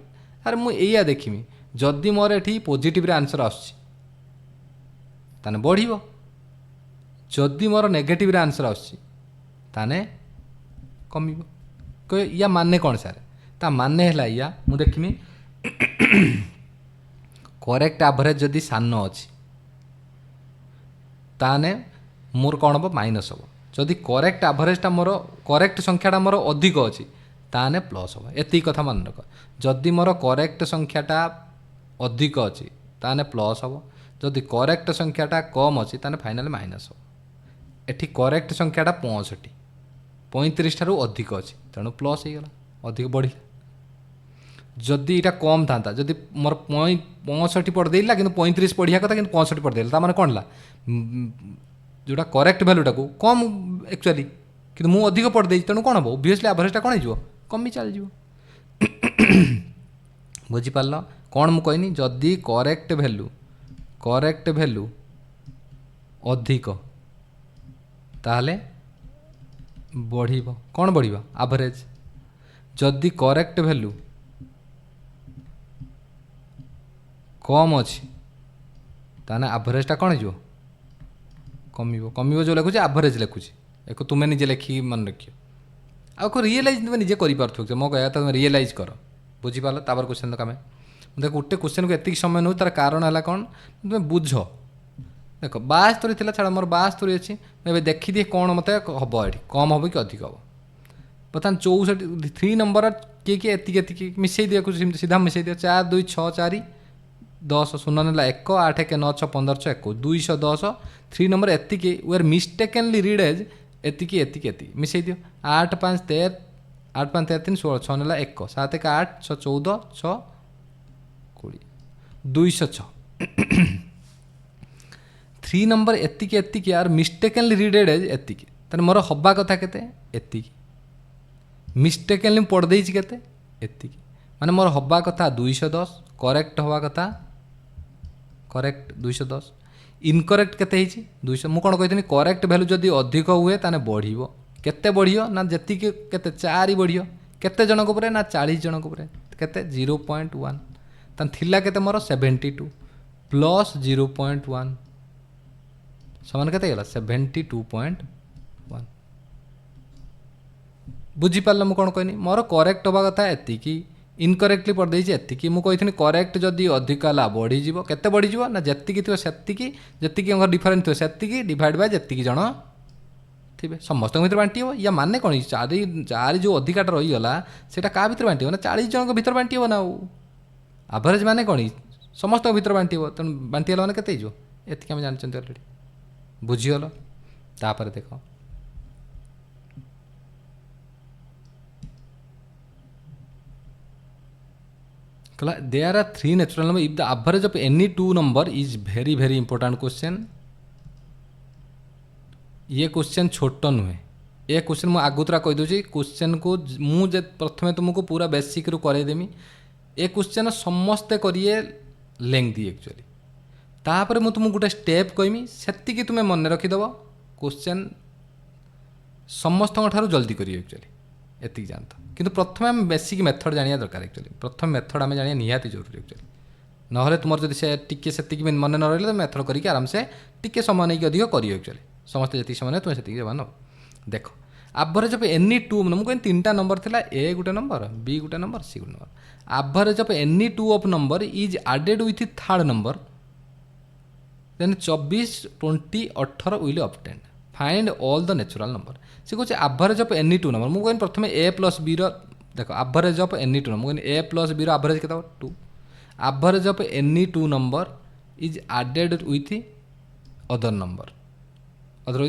अरे मुझे देखिमी जदि मोर एठी पॉजिटिव आंसर आसुची ताने बढ़िबो जदि मोर नेगेटिव आंसर आसुची ताने कमिबो कह या माने कौन सारे ता माने है या मु देखिमी करेक्ट एवरेज जदि सान अच्छी ताने मोर कौन हम माइनस हम जदि करेक्ट एवरेजटा मोर करेक्ट संख्याटा मोर अधिक अच्छी ताने प्लस हम एति कथा मन रख जदि मोर करेक्ट संख्याटा अधिक अच्छी ताने प्लस हम जदि करेक्ट संख्याटा कम अच्छी ताने फाइनाल माइनस हम एठी करेक्ट संख्याटा 65 35 ठारू अधिक अच्छी तेणु प्लस हो गला अधिक बढ़िया जदि यहाँ कम था जदि मोर 65 पढ़देला कि 35 पढ़िया कथा कि 65 पढ़देला तार कौन है जोटा करेक्ट भैल्यूटा को कम एक्चुअली कि मुझे अधिक पढ़दे तेणु कौन हम ओबियसली एवरेजटा कौन हो कमी चल बुझीपार कौन मुझे कहनी जदि करेक्ट भैल्यू अधिक ताहले बढ़ कौन बढ़ एवरेज जदि करेक्ट भैल्यू कम अच्छी ताने एवरेजटा कौन हो कम जो लिखुचे एवरेज लिखुची एक तुम्हें निजे लिखिक मन रखियो आपको रियलाइज तुम निजे कर मो कह तुम रियलाइज कर बुझीपार तापर क्वेश्चन कमें देख गोटे क्वेश्चन को एतिक समय नौ तार कारण है कौन तुम बुझ देख 72 थी छाड़ मोर 72 अच्छी मुझे देखी कौन मत हम ये कम हम कि अधिक हम बर्तमान 64 3 नंबर किए किए एति मिसई दिया सीधा मिसई दिया 4 2 6 4 10 शून्य ना 1 8 1 9 6 15 6 21 210 3 नंबर एति वे आर मिस्टेकनली रीड एज एति मिसई दियो 8 5 13 8 5 13 16 6 ना 1 7 1 8 6 14 6 20 206 3 नंबर एति यार मिस्टेकनली रीडेड एज एति तेना मोर हवा कथा केते एति मिस्टेकनली पढ़ देछि केते एति माने मोर हवा कथा 210 करेक्ट हवा कथा करेक्ट 210 इनकरेक्ट केते हिची 200 मु कोन कहितनी करेक्ट वैल्यू जदी अधिक हुए ताने बढ़िबो केते बढ़ियो ना जति केते 4 बढ़ियो केते जन को परे ना 40 जन को परे केते 0.1 तन थिला केते मोर 72 प्लस 0.1 समान केते गला 72.1 बुझी पारल मु कोन कहनी मोर करेक्ट हवा कथा एति कि इनकरेक्टली पढ़ देछि एति कि मु कहिथनि करेक्ट जदी अधिक ला बढ़ी जीवो केते बढ़ी जीवो ना जति कि थियो सेति कि जति कि अंगर डिफरेंट थियो सेति कि डिवाइड बाय जति कि जण थिबे समस्त भीतर बांटी हो या माने कोन 4 जो अधिकाटा रही गला सेटा का भीतर बांटी हो ना 40 जन को भीतर बांटी हो ना एवरेज माने कोन समस्त भीतर बांटी हो तन बांटी हला माने केते जो एति कि हम जानचन ऑलरेडी बुझी हलो तापर देखो there are 3 natural number if the average of any two number is very important question ये क्वेश्चन छोट नुहे ये क्वेश्चन मुझे आगुतरा कहीदे क्वेश्चन को मुझे प्रथम तुमको पूरा बेसिक रू करदेमी ये क्वेश्चन समस्ते करिए लेंथी एक्चुअली तापर मुझे तुमको गोटे स्टेप कहमी से तुम्हें मन रखीदेव क्वेश्चन समस्त जल्दी करिए एक्चुअली एति जानता किंतु प्रथम आम बेसिक मेथड जानिया दरकार एक्चुअली प्रथम मेथड आम जानिया निहाती जरूरी एक्चुअली नहले तुम जब से टिके से मन न रही मेथड करके आराम से टिके समय नहीं अधिक करियो एक्चुअली समस्त जी समय तुम्हें से मान देख एवरेज ऑफ एनी टू मुझे कहीं 3टा नंबर थिला ए गोटे नंबर बी गोटे नंबर सी गोटे number average of any two of number is added with third number then 24 20 18 will obtain find all the natural number से कहे average of any two number मुझे कहनी प्रथम A plus B देख average of any two number A plus B average के 2 average of any two number is added with other number other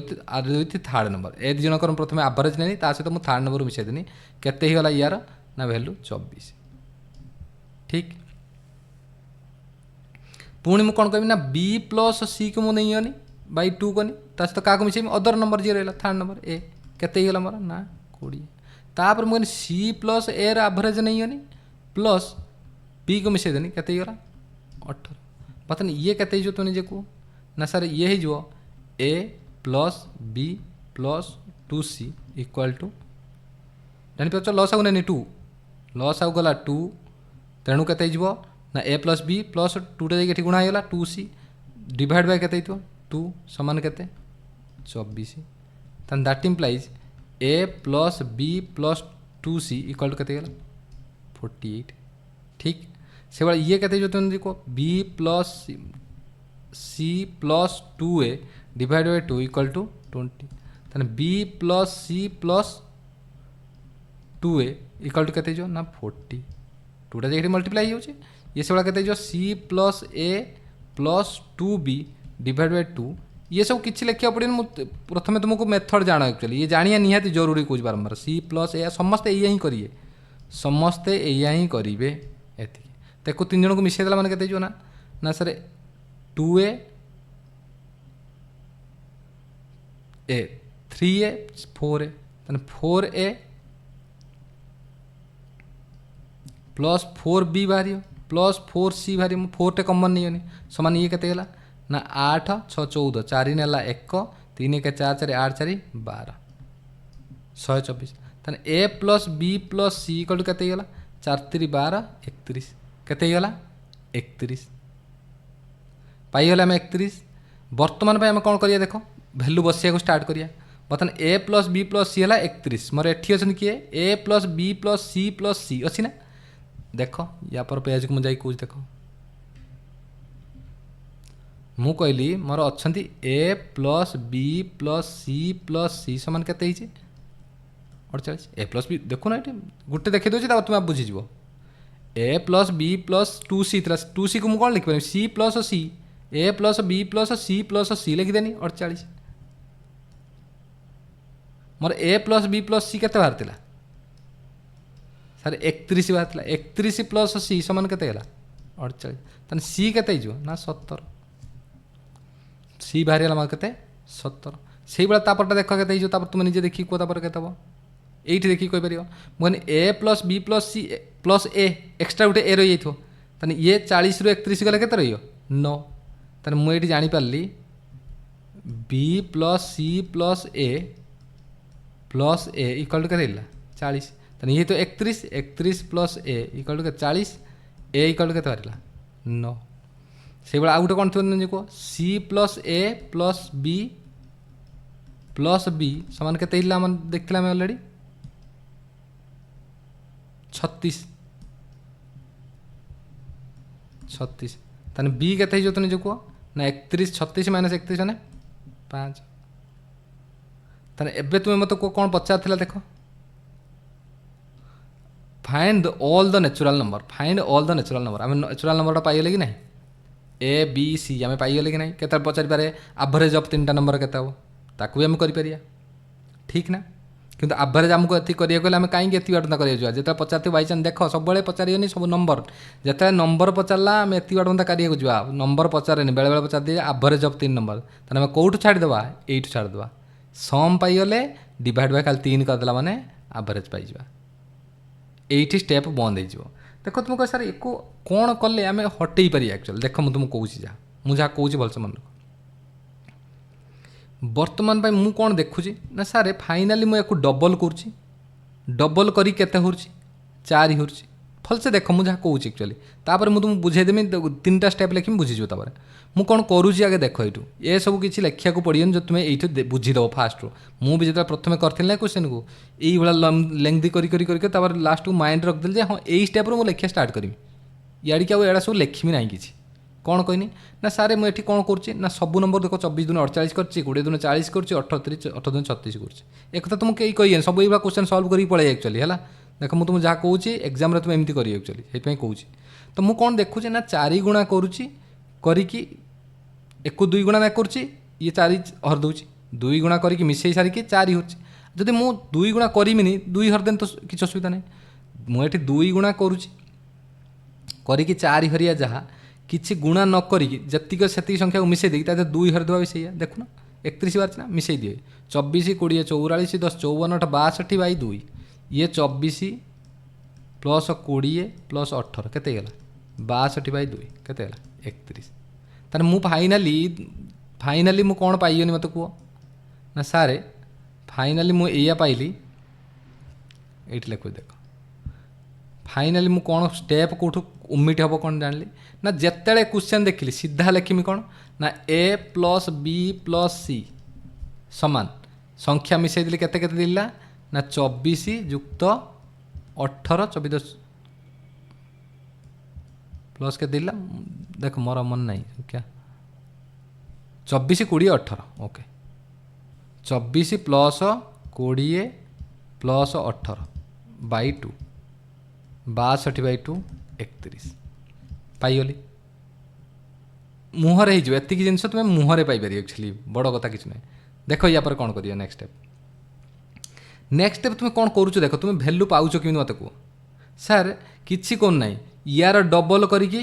with third number A दी जनकर प्रथम average नहीं सहित मुझे third number मिसाई देनी केते ही गला यार ना वैल्यू 24 ठीक पुणी मुझे कौन कहबी ना बी प्लस सी को मुझे नहीं आनी बै 2 कनी सहित क्या मिसेम अदर नंबर जी रहा थर्ड नंबर ए केते गला मोर ना 20 तापर मुझे सी प्लस ए एवरेज नहीं आनी प्लस बी को मिसाई देनी केते गला 18 बतन ये केते जो तुम निजे को ना सर ये हो A plus B plus 2c equal to जानी पाच लस आउ नहीं 2 लस आउ गला 2 तेणु केते ना ए प्लस बी प्लस 2 टे गुणा होगा 2c डिवाइड बाय केते 2 समान केते 24 that implies a plus B plus 2c equal to केते गला 48 ठीक से भाई ये कहते जो तुम देखो b plus C plus 2a divide by 2 equal to 20 ताने b plus C plus 2a equal to कहते जो ना 40 टूटा जाए मल्टीप्लाई हो ये से कहते जो c plus A plus 2b divide by 2 ये सब किसी लिखा पड़े प्रथम तुमको मेथड जान एक्चुअली ये जानिया निहाती जरूरी कौच बारंबार सी प्लस ए समस्ते या ही करिए समस्ते या ही करेंगे एति देखो 3 जन को मिसेदेला मैंने कहते ना ना सर 2a ए 3a 4a 4a plus 4b बाहर प्लस 4c बाहर 4 टे कमन नहीं होनी समान ये कहते गला ना 8 6 14 4 नेला 1 3 1 4 4 8 4 12 124 ताने A plus B plus C equal to गला 4 3 12 31 केते गला 31 पाइगला आम 31 बर्तमान आम कौन करिया देख भैल्यू बसिया स्टार्ट करिया बर्तमान ए प्लस बी प्लस सी है 31 मोर एठी अच्छे किए ए प्लस बी प्लस सी अच्छी ना देख या पर पेज को मुझे कौच देख मु कहली मोर अच्छा ए प्लस बी प्लस सी सामान के 48 ए प्लस बी देखो ना ये गोटे देखी दूसरी तुम आप बुझीज A plus B plus 2c 2c को मुझे कौन लिखिपार C plus C A plus B plus C लिखिदेनी 48 मोर A plus B plus C के बाहर था सर 31 बाहर 31 प्लस सी सामान के 48 ताने सी के ना 70 सी बाहरी मार के 70 से भाई तापरटा देख के तुम निजे देखिए कौ तापर के ये देखिए कहीपर मुझे A plus B plus C plus A extra गोटे ए रही जाइए ये 40 रु 31 गले के 9 ताने मुझे जानीपारि B plus C plus A equal to के 40 ताने ये तो 31 प्लस ए इक्वल टू के 40 ए इक्वल टू के 9 से भाई आउ गोटे कौन थी कह सी प्लस ए प्लस बी सामान के देखते अलरेडी 36 ताने बी के जो तुम जो कह ना 31 36 माइनस 31 मैंने 5 ताने एबे तुम्हें मत कौन पचार देख find all the natural number आम नेचुरल नंबर पाइगले कि ना ए बी सी आम पाइगले कि ना के पचारि पारे एवरेज ऑफ 3टा नंबर के ताकू भी आम कर ठीक ना किंतु एवरेज आमको ये करें आम कहीं बाटा कर जो पचार बाईचान्स देख सब पचारे सब नंबर जिते नंबर पचारा आम ये बाटा कर जा नंबर पचारे बेले बेले पचार दिए एवरेज ऑफ 3 नंबर तेना कौटू छाड़देवा ये छाड़देवा सम पाइगले डिवाइड बाय खाली 3 करदेला माने एवरेज पाइबा ये स्टेप बंद हो देख तुमको सर एको कौन कले आम हटई पारि एक्चुअली देख मुझे तुमको कौच मुझे कौच भलसे मन रख बर्तमान मु कौन देखुची ना सारे फाइनाली मुझे डबल करुँची डबल करी केते होची 4 होची भलसे देख मुझे कौच एक्चुअली तापर मुझे तुमको बुझेदेमी 3टा स्टेप लिखी बुझीज तापर मु कौन करुँची आगे देख यू ये सब किसी लिखा पड़ोन जो तुम्हें ये बुझीदेव फास्ट मु भी जो प्रथम करी क्वेश्चन को ये लेंथी कर लास्ट को माइंड रखदेली हाँ यही स्टेप मुझे लिखा स्टार्ट करी याड़ी कि एड़ा सब लिखी ना किसी कौन कहनी ना सारे मुझे कौन करुँची ना सब नंबर देख 24 दून 48 कर 20 दून 40 कर 18 दून 36 कर एक तुमको कहीं कही सब ये क्वेश्चन सल्व कर पड़े एक्चुअली है देख मुझे तुमको जहाँ कहूँ एग्जाम तुम एमती कर एक्चुअली से कहूँ तो मुझे कौन देखुचे ना 4 गुणा करुँची करी 1 2 गुणा ना करुँची ये 4 हर दूची 2 गुणा करके मिसई सारिकी 4 होदी मु 2 गुणा करीमिनी 2 हरदेन तो किसी असुविधा नहीं मुझे 2 गुणा करुँची करी 4 हरिया जहाँ किसी गुणा न करी जतिक से संख्या को मिसई देगी 2 हरदेवा भी सही देखुना 31 बार ना मिसई दिए 24 20 44 10 54 8 62 बाई 2 ये 24 प्लस 20 प्लस 18 केते गला 62 बाई 2 केते गला 31 तार मु फाइनाली मु कौन पाइगनी मत कह ना सारे फाइनाली मु एया पाइली ये लिख देख फाइनाली मु कौन स्टेप कौटू उमिट हम कौन जानी ना जिते क्वेश्चन देखिली सीधा लिखिमी कौन ना ए प्लस बी प्लस सी समान संख्या मिसई देली केते केते दिला ना 24 युक्त 18 24 प्लस के दिला देख मोर मन नहीं क्या 24 20 18 okay 24 plus 20 plus 18 by 2 62 by 2 31 पाइगली मुहर हो एति जिन तुम मुहर पाइपर एक्चुअली बड़ कथा कि ना देख या पर कौन कर नेक्स्ट स्टेप तुम कौन करुच देख तुम भैल्यू पाउच कि मत कह सर किसी कौन ना यार डबल करके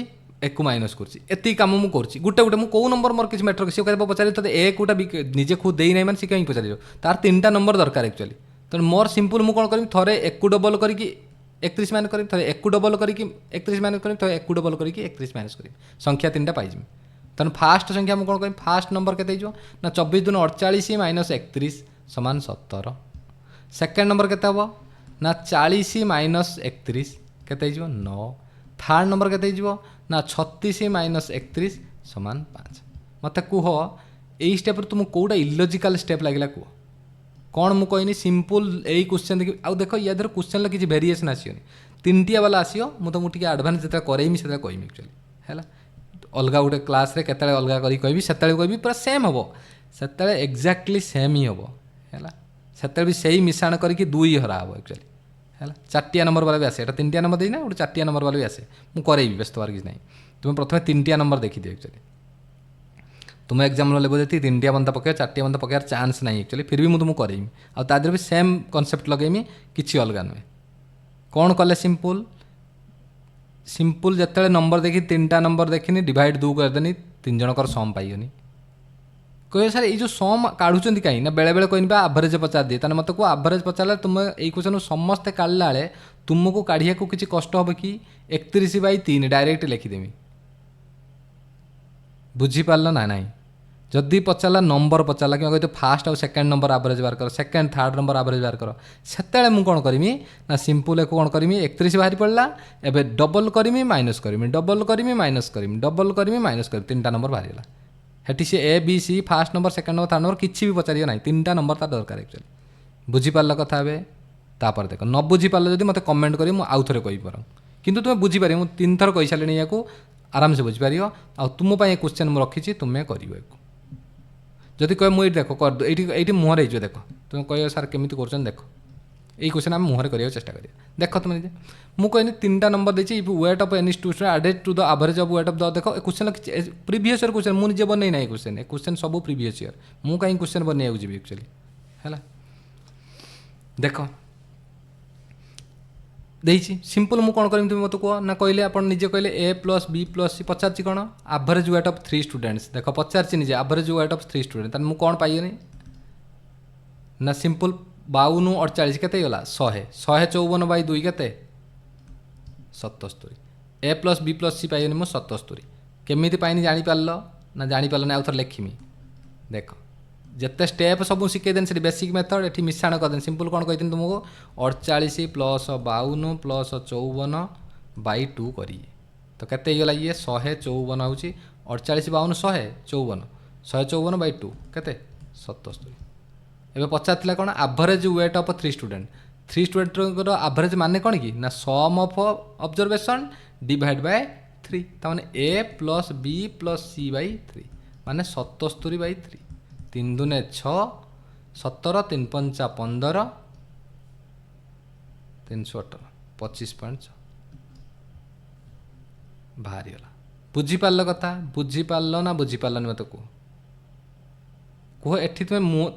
एक माइनस करती कम मुझे गोटे गोटे मो नंबर मोर किसी मैटर सी कह पचार तो ए कोटा निजे खुद देना मैंने सी कहीं पचार तार 3टा नंबर दरकार एक्चुअली तो मोर सिंपल मुझे कौन करी थे एक डबल करके 31 माइनस करी थे एक डबल करके 31 माइनस करी थे एक डबल करके 31 माइनस करी संख्या 3टा पाइजी तेना फास्ट संख्या मुझे कौन करी फास्ट नंबर के ना 24 दून 48 माइनस 31 समान 17 सेकेंड नंबर के ना 40 माइनस 31 के 9 थर्ड नंबर के ना 36 माइनस 31 समान 5 मत कह यही स्टेप तुम कौटा इलॉजिकल स्टेप लगे कह कौन मुझे कहनी सिंपल यही क्वेश्चन देखिए आउ देख या क्वेश्चन किसी वेरिएशन आसोनी 3टिया वाला आसो मुझे मुझे आडभांस जो करेमी से कहमी एक्चुअली है अलग गोटे क्लास रे केतले अलग करी कहबी सेतले कहबी पूरा सेम हम सेतले एक्जाक्टली सेम ही हम है सेतले भी सही मिश्रण करके 2 हरा हम एक्चुअली है 4टिया नंबर वाला भी आसे एटा 3टिया नंबर देना गोटे 4टिया नंबर वाला भी आसे मुझे करेबी व्यस्त हर किसी ना तुम प्रथम 3टिया नंबर देखिदियो एक्चुअली तुम एग्जाम लेबो जति 3टिया बंदा पकाय 4टिया बंदा पकायार चांस नहीं एक्चुअली फिर भी मुझे तुमको करेमी आ तादर भी सेम कॉन्सेप्ट लगेमी किसी अलग नुहे कौन कले सिंपल सिंपल जिते नंबर देखी 3टा नंबर देखनी डिवाइड 2 करदेनी 3 जनकर सम पाइगनी कह सर ये सम काढ़ुं कहीं ना बेले बेले कहनी आभरेज पचार दिए तेना मत को आभरेज पचारे तुम यही क्वेश्चन समस्ते काढ़ला बेले तुमको काढ़िया को किसी कष्ट हम कि 31/3 डायरेक्ट लिखिदेमी बुझीपार ना ना जदि पचारा नंबर पचारा कि कहते फास्ट आउ सेकेंड नंबर आभरेज बाहर कर सेकेंड थर्ड नंबर आभरेज बाहर कर से मुझे कौन करमी ना सिंपल एक कौन करमी 31 बाहरी पड़ा एवं डबल करमी माइनस करमी डबल करमी माइनस करमी डबल करमी माइनस कर 3टा नंबर बाहरीगला हेटी C A B C first number second number third number किसी भी पचार ना 3टा नंबर तार दरकार एक्चुअली बुझीपार कथा हे तापर देख न बुझीपार जब मत कमेंट करी मुझे आउ थे कहीपर कितु तुम्हें बुझीपार मुझे 3 थर कही सारे या आराम से बुझीपार आ तुम क्वेश्चन मुझे रखी तुम्हें कर जदि कह मुझे देख कर ये मुहर हो देख तुम कह सार केमी कर देख यही क्वेश्चन आम मुहर कराया चेष्टा करिए देख तुम निजे मुझे कहनी 3टा नंबर देती weight of any student added to the average of weight of the देख क्वेश्चन प्रीवियस ईयर क्वेश्चन मुझे बन ना क्वेश्चन सब प्रीवियस ईयर मुझे कहीं क्वेश्चन बनवाक जी एक्चुअली है देख देती सिंपल मुझे कौन करमी तुम मत कह ना कहले आप निजे कहले ए प्लस बी प्लस सी पचार कौन एवरेज वेट ऑफ 3 स्टूडेंट्स देख पचार निजे एवरेज वेट ऑफ 3 स्टूडेंट मुझे कौन पाइगनी ना सिंपल 52 48 के गला 100 के 77 ए प्लस बी प्लस सी पाइगनी मुझे 77 केमी पाइनी जापार ना जापार ना आउ थे लिखमी देख जिते स्टेप सब शिखेदेन से बेसिक मेथड ये मिश्रण करदेन सिंपल कौन कही तुमको 48 प्लस 52 प्लस 54 बाई 2 करिए तो केते गला ये 154 हूँ 48 52 154 154 बाई 2 के 77 एवं पचार कौन average weight of 3 student average माने कौन कि ना sum of observation divide by 3 तमाने A plus B plus C by 3 माने 77/3 3 दूने 6 17 3 5 15 318 25.6 बाहरी गला बुझीपार कथा बुझीपार ना बुझीपार मत कह एठी तुम्हें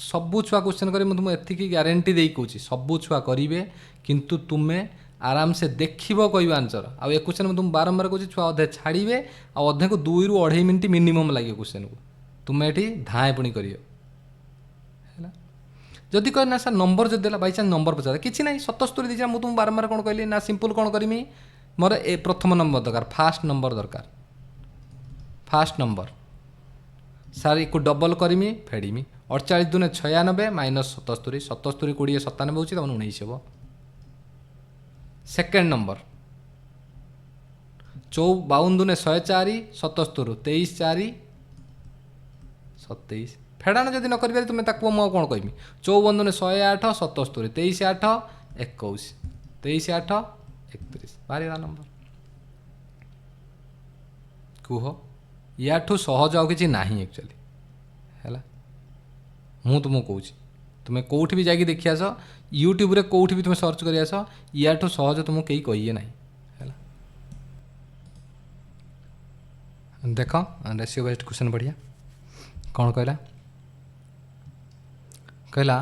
सबू छुआ क्वेश्चन करें तुमको एति ग्यारंटी दे कौच सबू छुआ करेंगे किंतु तुम्हें आराम से देखो कह आंसर आउ ए क्वेश्चन तुम बारंबार कह छुआ अधे छाड़े अधे को 2 ରୁ 2.5 मिनिट मिनिमम लगे क्वेश्चन को तुम्हें ये धाए पुणी कर जदि कह ना सर नंबर जब देला बाई चान्स नंबर पचार किसी ना 77 दीजिए मुझे तुम बारंबार कौन कहली ना सिंपल कौन करमी मोर ए प्रथम नंबर दरकार फास्ट नंबर दरकार फास्ट नंबर सार एक डबल करमी फेड़मी 48 दूने 96 माइनस 77 77 20 97 हो 19 हम सेकेंड नंबर 52 दूने 104 77 23 4 27 फेड़ाण जब न करें तुम्हें मुझे कौन कहमी 54 दूने 108 77 23 8 21 23 8 31 बाहर नंबर कुह या सहज आउ कि ना एक्चुअली है मु तुमको कहूँ तुम्हें कौट भी जाकि देखी आस यूट्यूब रे कौट भी तुम सर्च कर आस या सहज तुमको कहीं कहिए ना है देख रेशियो बेस्ड क्वेश्चन बढ़िया कौन कहला कहला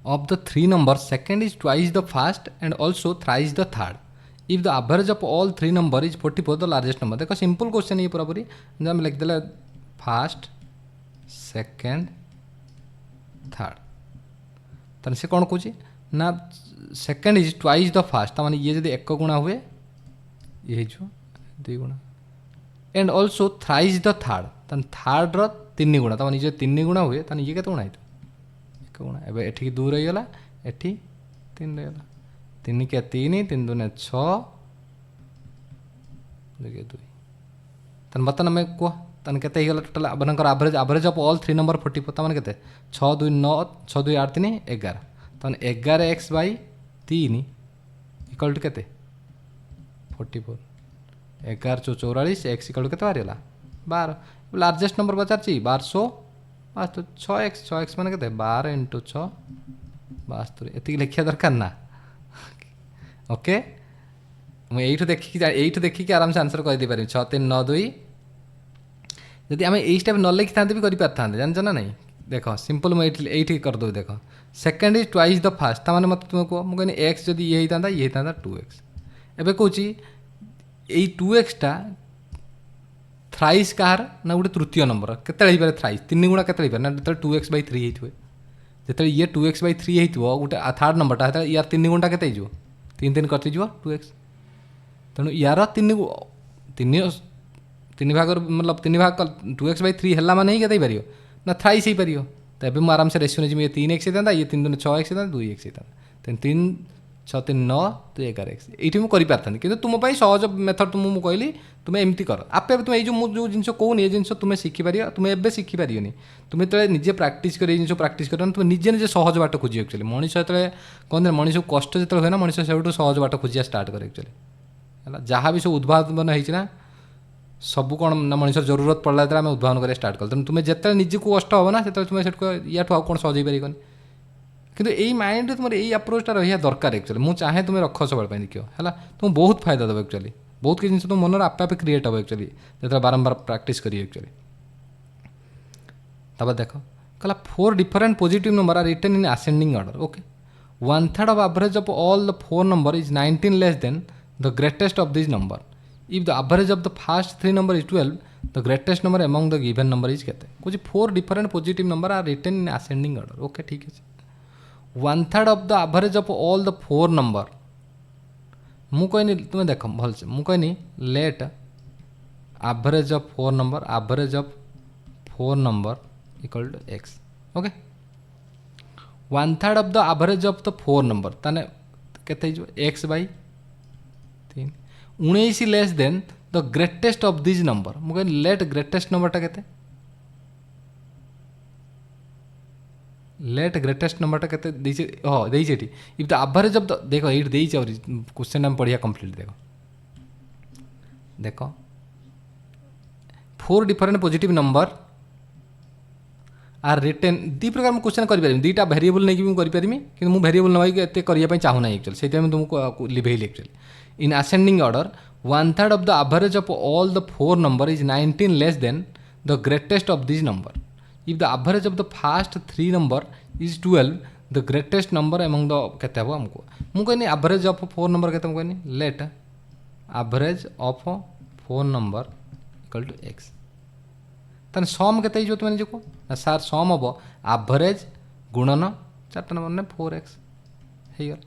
of the three numbers second is twice the first and also thrice the third if the average of all three number is 44 the largest number देखो सिंपल क्वेश्चन ये पूरा पूरी जब हम लिख देला फर्स्ट सेकेंड थर्ड ताने से कौन कहूँ ना second is twice the fast माने ये जब एक गुणा हुए ये जो दुई गुणा and also thrice the third ताने थर्ड रो तीन गुणा ताने ये तीन गुणा हुए ताने ये केते गुणा है एक गुणा एबे एठी दू रहीगला एठी तीन रहीगला तीन के तीन तीन दुने छः देखिए दुई ताने बर्तमान आम कह ताने केते हिगला टोटल आपनकर average average of all three number 44 ताने केते 6 2 9 6 2 8 3 11 ताने 11 x बाई 3 इक्वल टू केते 44 11 चौ 44 एक्स इक्वल टू केते बाहर गला 12 लार्जेस्ट नंबर पचार 1200 बस तो 6x मैंने कहते 12 इंटू 6 72 ये लिखा दरकार ना ओके मुझे देखिए आराम से आंसर कर पारि 6 3 9 2 जदि आम यही स्टेप न लिखि था भी कर जानच ना नहीं देख सिंपल मुझे करदेवि देख second is twice the fast ताने मत तुम कह मुझे एक्स जब ये होता ये होता 2x एवं कौच यही 2xटा थ्राइस कहार ना गोटे तृतीय नंबर केते थ्राइस तीन गुणा केते ना जो 2x बाई 3 होते जो ये 2x बाई 3 हो गोटे थर्ड नंबरटा यार तीन गुणा केते तीन तीन करते 2x तेणु यार तीन भाग मतलब तीन भाग 2x बाई 3 है मैंने ही केते पार ना थ्राइस ही पार तो ये आराम से रेशियो नहीं ये 3x होता ये 3 2 6x होता 2x होता तेन 3 6 3 9 तो 11x ये मुझे कर कि तुम सहज मेथड तुमको कहली तुम्हें एमती कर आपे तुम जो जिन कहूनी ये जिन तुम्हें शिखिपार तुम्हें एवं शिखिपार तुम जो निजे प्राक्ट कर जिन प्राक्ट कर तुम निजे निजे सहज बाट खोज एक्चुअली मनीष जो कहते मनीष को कष्ट जो हुए ना मनीष से सहज बाट खोजा स्टार्ट करे एक्चुअली है जहाँ भी सब उद्भावन होना सब कौन ना मनीष जरूरत पड़ा आम उद्भावन करा स्टार्ट कल तुम्हें जिते निजी को कष्ट हम ना से तुम्हें या आउ कौन सहज पार किंतु यही माइंड तुम यही अप्रोचटा रहा दरकार एक्चुअली मुझे चाहे तुम्हें रख सब देख है तुम बहुत फायदा देव एक्चुअली बहुत किसी जिन तुम मन आपे आपे क्रिएट हम एक्चुअली जो बारंबार प्राक्ट करी एक्चुअली तब देख कहला 4 different positive number are written in ascending order okay 1/3 of average of all the 4 number is 19 less than the greatest of this number if the average of the first 3 number is 12 the greatest number among the given number is केते कुछ 4 different positive number are written in ascending order okay ठीक है 1/3 of the average of all the 4 number मु कहनी तुम्हें देख भलसे मु कहनी let average of 4 number equal to x okay 1/3 of the average of the 4 number ताने केते जो x by 3 19 less than the greatest of this number मु कहनी लेट ग्रेटेस्ट नंबरटा केते लेट ग्रेटेस्ट नंबरटा केते देछि हाँ देछि एठी if the average of the देखो एठी देछि और क्वेश्चन हम पढ़िया कंप्लीट देखो 4 different positive number are written दी प्रकार मैं क्वेश्चन कर पारिमी दीटा वेरिएबल नहीं भी कर पारिमी कि मु वेरिएबल नवाई एते करिया पई चाहू ना एक्चुअली सेते मैं तुमको लिभेइली actually in ascending order 1/3 of the average of all the 4 number is 19 less than the greatest of this number if the average of the first 3 number is 12 the greatest number among the केते हम हमको मु कहनी average of 4 number केते हम कहनी let average of 4 number equal to x तन सम केते जो तुम जो ना सर सम हम average गुणन 4 नंबर ने 4x हे गल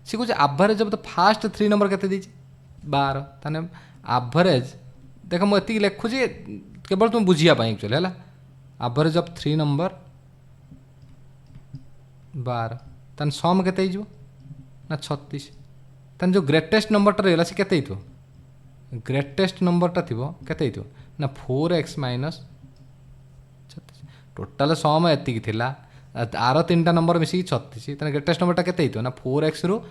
से कुछ average of the first 3 number केते दी 12 तने average देख मु एति लिखु जे केवल तुम बुझिया पाई एक्चुअली हैला एवरेज ऑफ 3 नंबर 12 तन सम केते हो ना 36 तन जो ग्रेटेस्ट नंबरटा रहा से केते हो ग्रेटेस्ट नंबरटा थी केते हो ना 4x माइनस 36 टोटाल सम एति थिला आर 3टा नंबर मिसिक 36 तन ग्रेटेस्ट नंबरटा केते हो ना 4x रु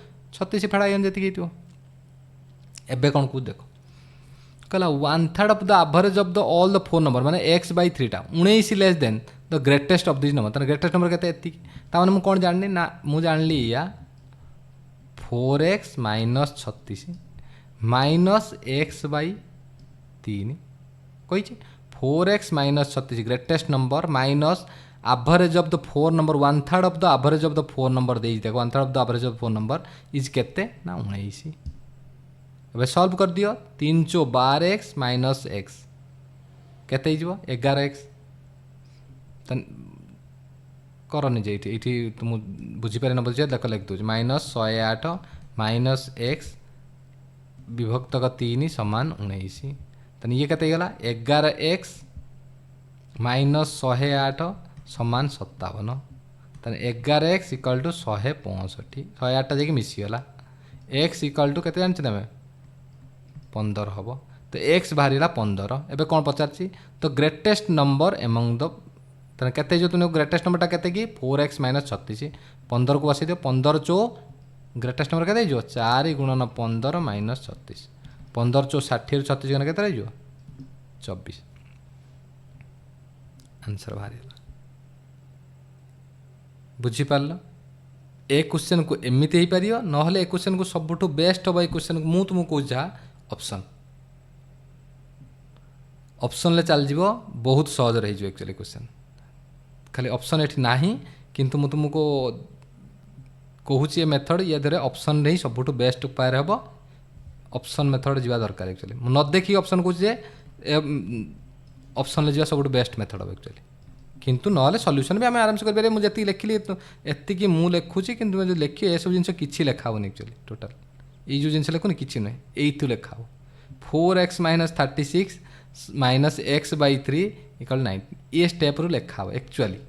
36 फेड़ाई जति हो एबे कौन को देख कहला 1/3 of the average of the all the 4 number माने x/3 टा 19 less than the greatest of this number तार ग्रेटेस्ट नंबर केते एति ताने मु कोन जाननी ना मु जानली या 4x - 36 माइनस x/3 कही 4x - 36 greatest number minus average of the 4 number 1/3 of the average of the 4 number दे देखो 1/3 of the average of 4 number is केते ना 19 अब सॉल्व कर दियो 3 × 12x माइनस x केते हिजो 11x तन करनी जे इठी तुम बुझी पारे न बुझे देख लिख दो माइनस 108 माइनस x विभक्त 3 समान 19 तन ये केते गला 11x माइनस 108 समान 57 तन 11x इक्वल टू 165 108 जाके मिसी गला x इक्वल टू केते जानछ तमे 15 हम तो x बाहर 15 एबे कौन पचार तो ग्रेटेस्ट नंबर एमंग द तेना केते जो तुम ग्रेटेस्ट नंबरटा केते कि 4x - 36 15 को बसई दियो 15 चो ग्रेटेस्ट नंबर केते जो 4 × 15 - 36 15 चो 60 36 गने केते जो 24 आंसर बाहर बुझी पारल ए क्वेश्चन को एमती हो पार ना ए क्वेश्चन को सबुठ बेस्ट हम ए क्वेश्चन को तुमको कह जहाँ ऑप्शन ऑप्शन ले चल जीवो बहुत सहज रही एक्चुअली क्वेश्चन खाली ऑप्शन एठी नाही किंतु मु तुमको कहूची मेथड ये धरे ऑप्शन रे सबुठ बेस्ट उपाय हम ऑप्शन मेथड जीवा दरकार एक्चुअली मु न देखी ऑप्शन कहूँ जे ऑप्शन ले जीवा सबुठ बेस्ट मेथड हम एक्चुअली किंतु नहले सॉल्यूशन भी आम आराम से कर पारे मुझे लिखिली एति मु लिखुची किंतु जो लिखी ए सब जिन किसी लिखा होनी एक्चुअली टोटाल ये जो जिनस लिखुनि किसी नुहे यू लिखा हो 4x - 36 माइनस x/3 इक्वल 9 ये स्टेप रू लिखा हो एक्चुअली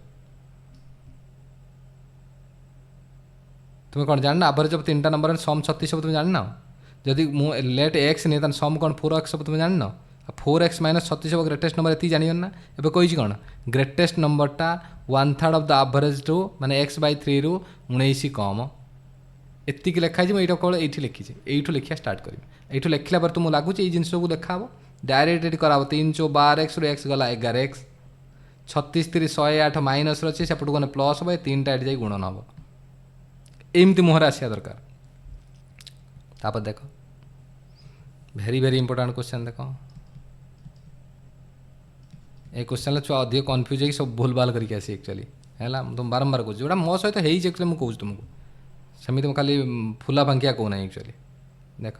तुम्हें कौन जानना एवरेज ऑफ 3टा नंबर सम 36 तुम जानना जदि मु लेट x नहीं तान सम कौन 4x तुम जानना 4x - 36 ग्रेटेस्ट नंबर ये जान ना एवं कही कौन ग्रेटेस्ट नंबरटा 1/3 ऑफ द एवरेज टू माने x/3 रू 19 कम एतिक लिखाई मुझे कौन ये लिखी यू लिखा स्टार्ट करी यू लिखला पर तुमको लगुच ये जिनस को देखा डायरेक्ट ये कराब 3 × 12x x गला 11x 36 3 108 माइनस अच्छे सेपट गने प्लस हम 3टा ये गुणन हम एमती मुहर आसा दरकार तापर देख भेरी भेरी इंपोर्टाट क्वेश्चन देख ए क्वेश्चन छुआ अधिक कन्फ्यूज हो सब भूल भाल करके आसी एक्चुअली है तुम बारंबार कहूँ जोड़ा मो सहित हो मुझे तुमको सेमती तुम खाली फुला फांकिया कहूना एक्चुअली देख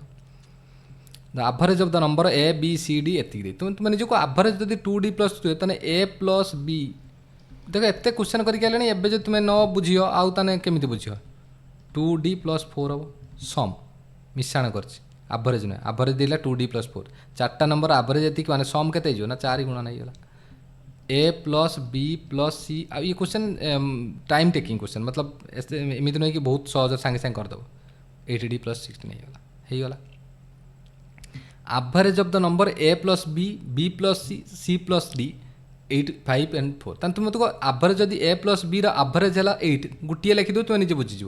the average of the number A B C D एति तुम निजको एवरेज जब 2d + 2 ताने ए प्लस बी देख एत क्वेश्चन करके तुम न बुझी आउ ताने केमी बुझ 2d + 4 हम सम मिशाण कर एवरेज नुहे एवरेज देला 2d + 4 4टा नंबर एवरेज एति माने सम केते ना 4 गुणा नहीं गला ए प्लस बी प्लस सी आ ये क्वेश्चन टाइम टेकिंग क्वेश्चन मतलब एमती नुहे कि बहुत सहज सांगे सांगे करदेव 8d + 16 होगा average of the number A plus B B plus C C plus D 8 5 and 4 तान तुम तो एवरेज जदि ए प्लस बी एवरेज है 8 गोटे लिखिद तुम निजे बुझीज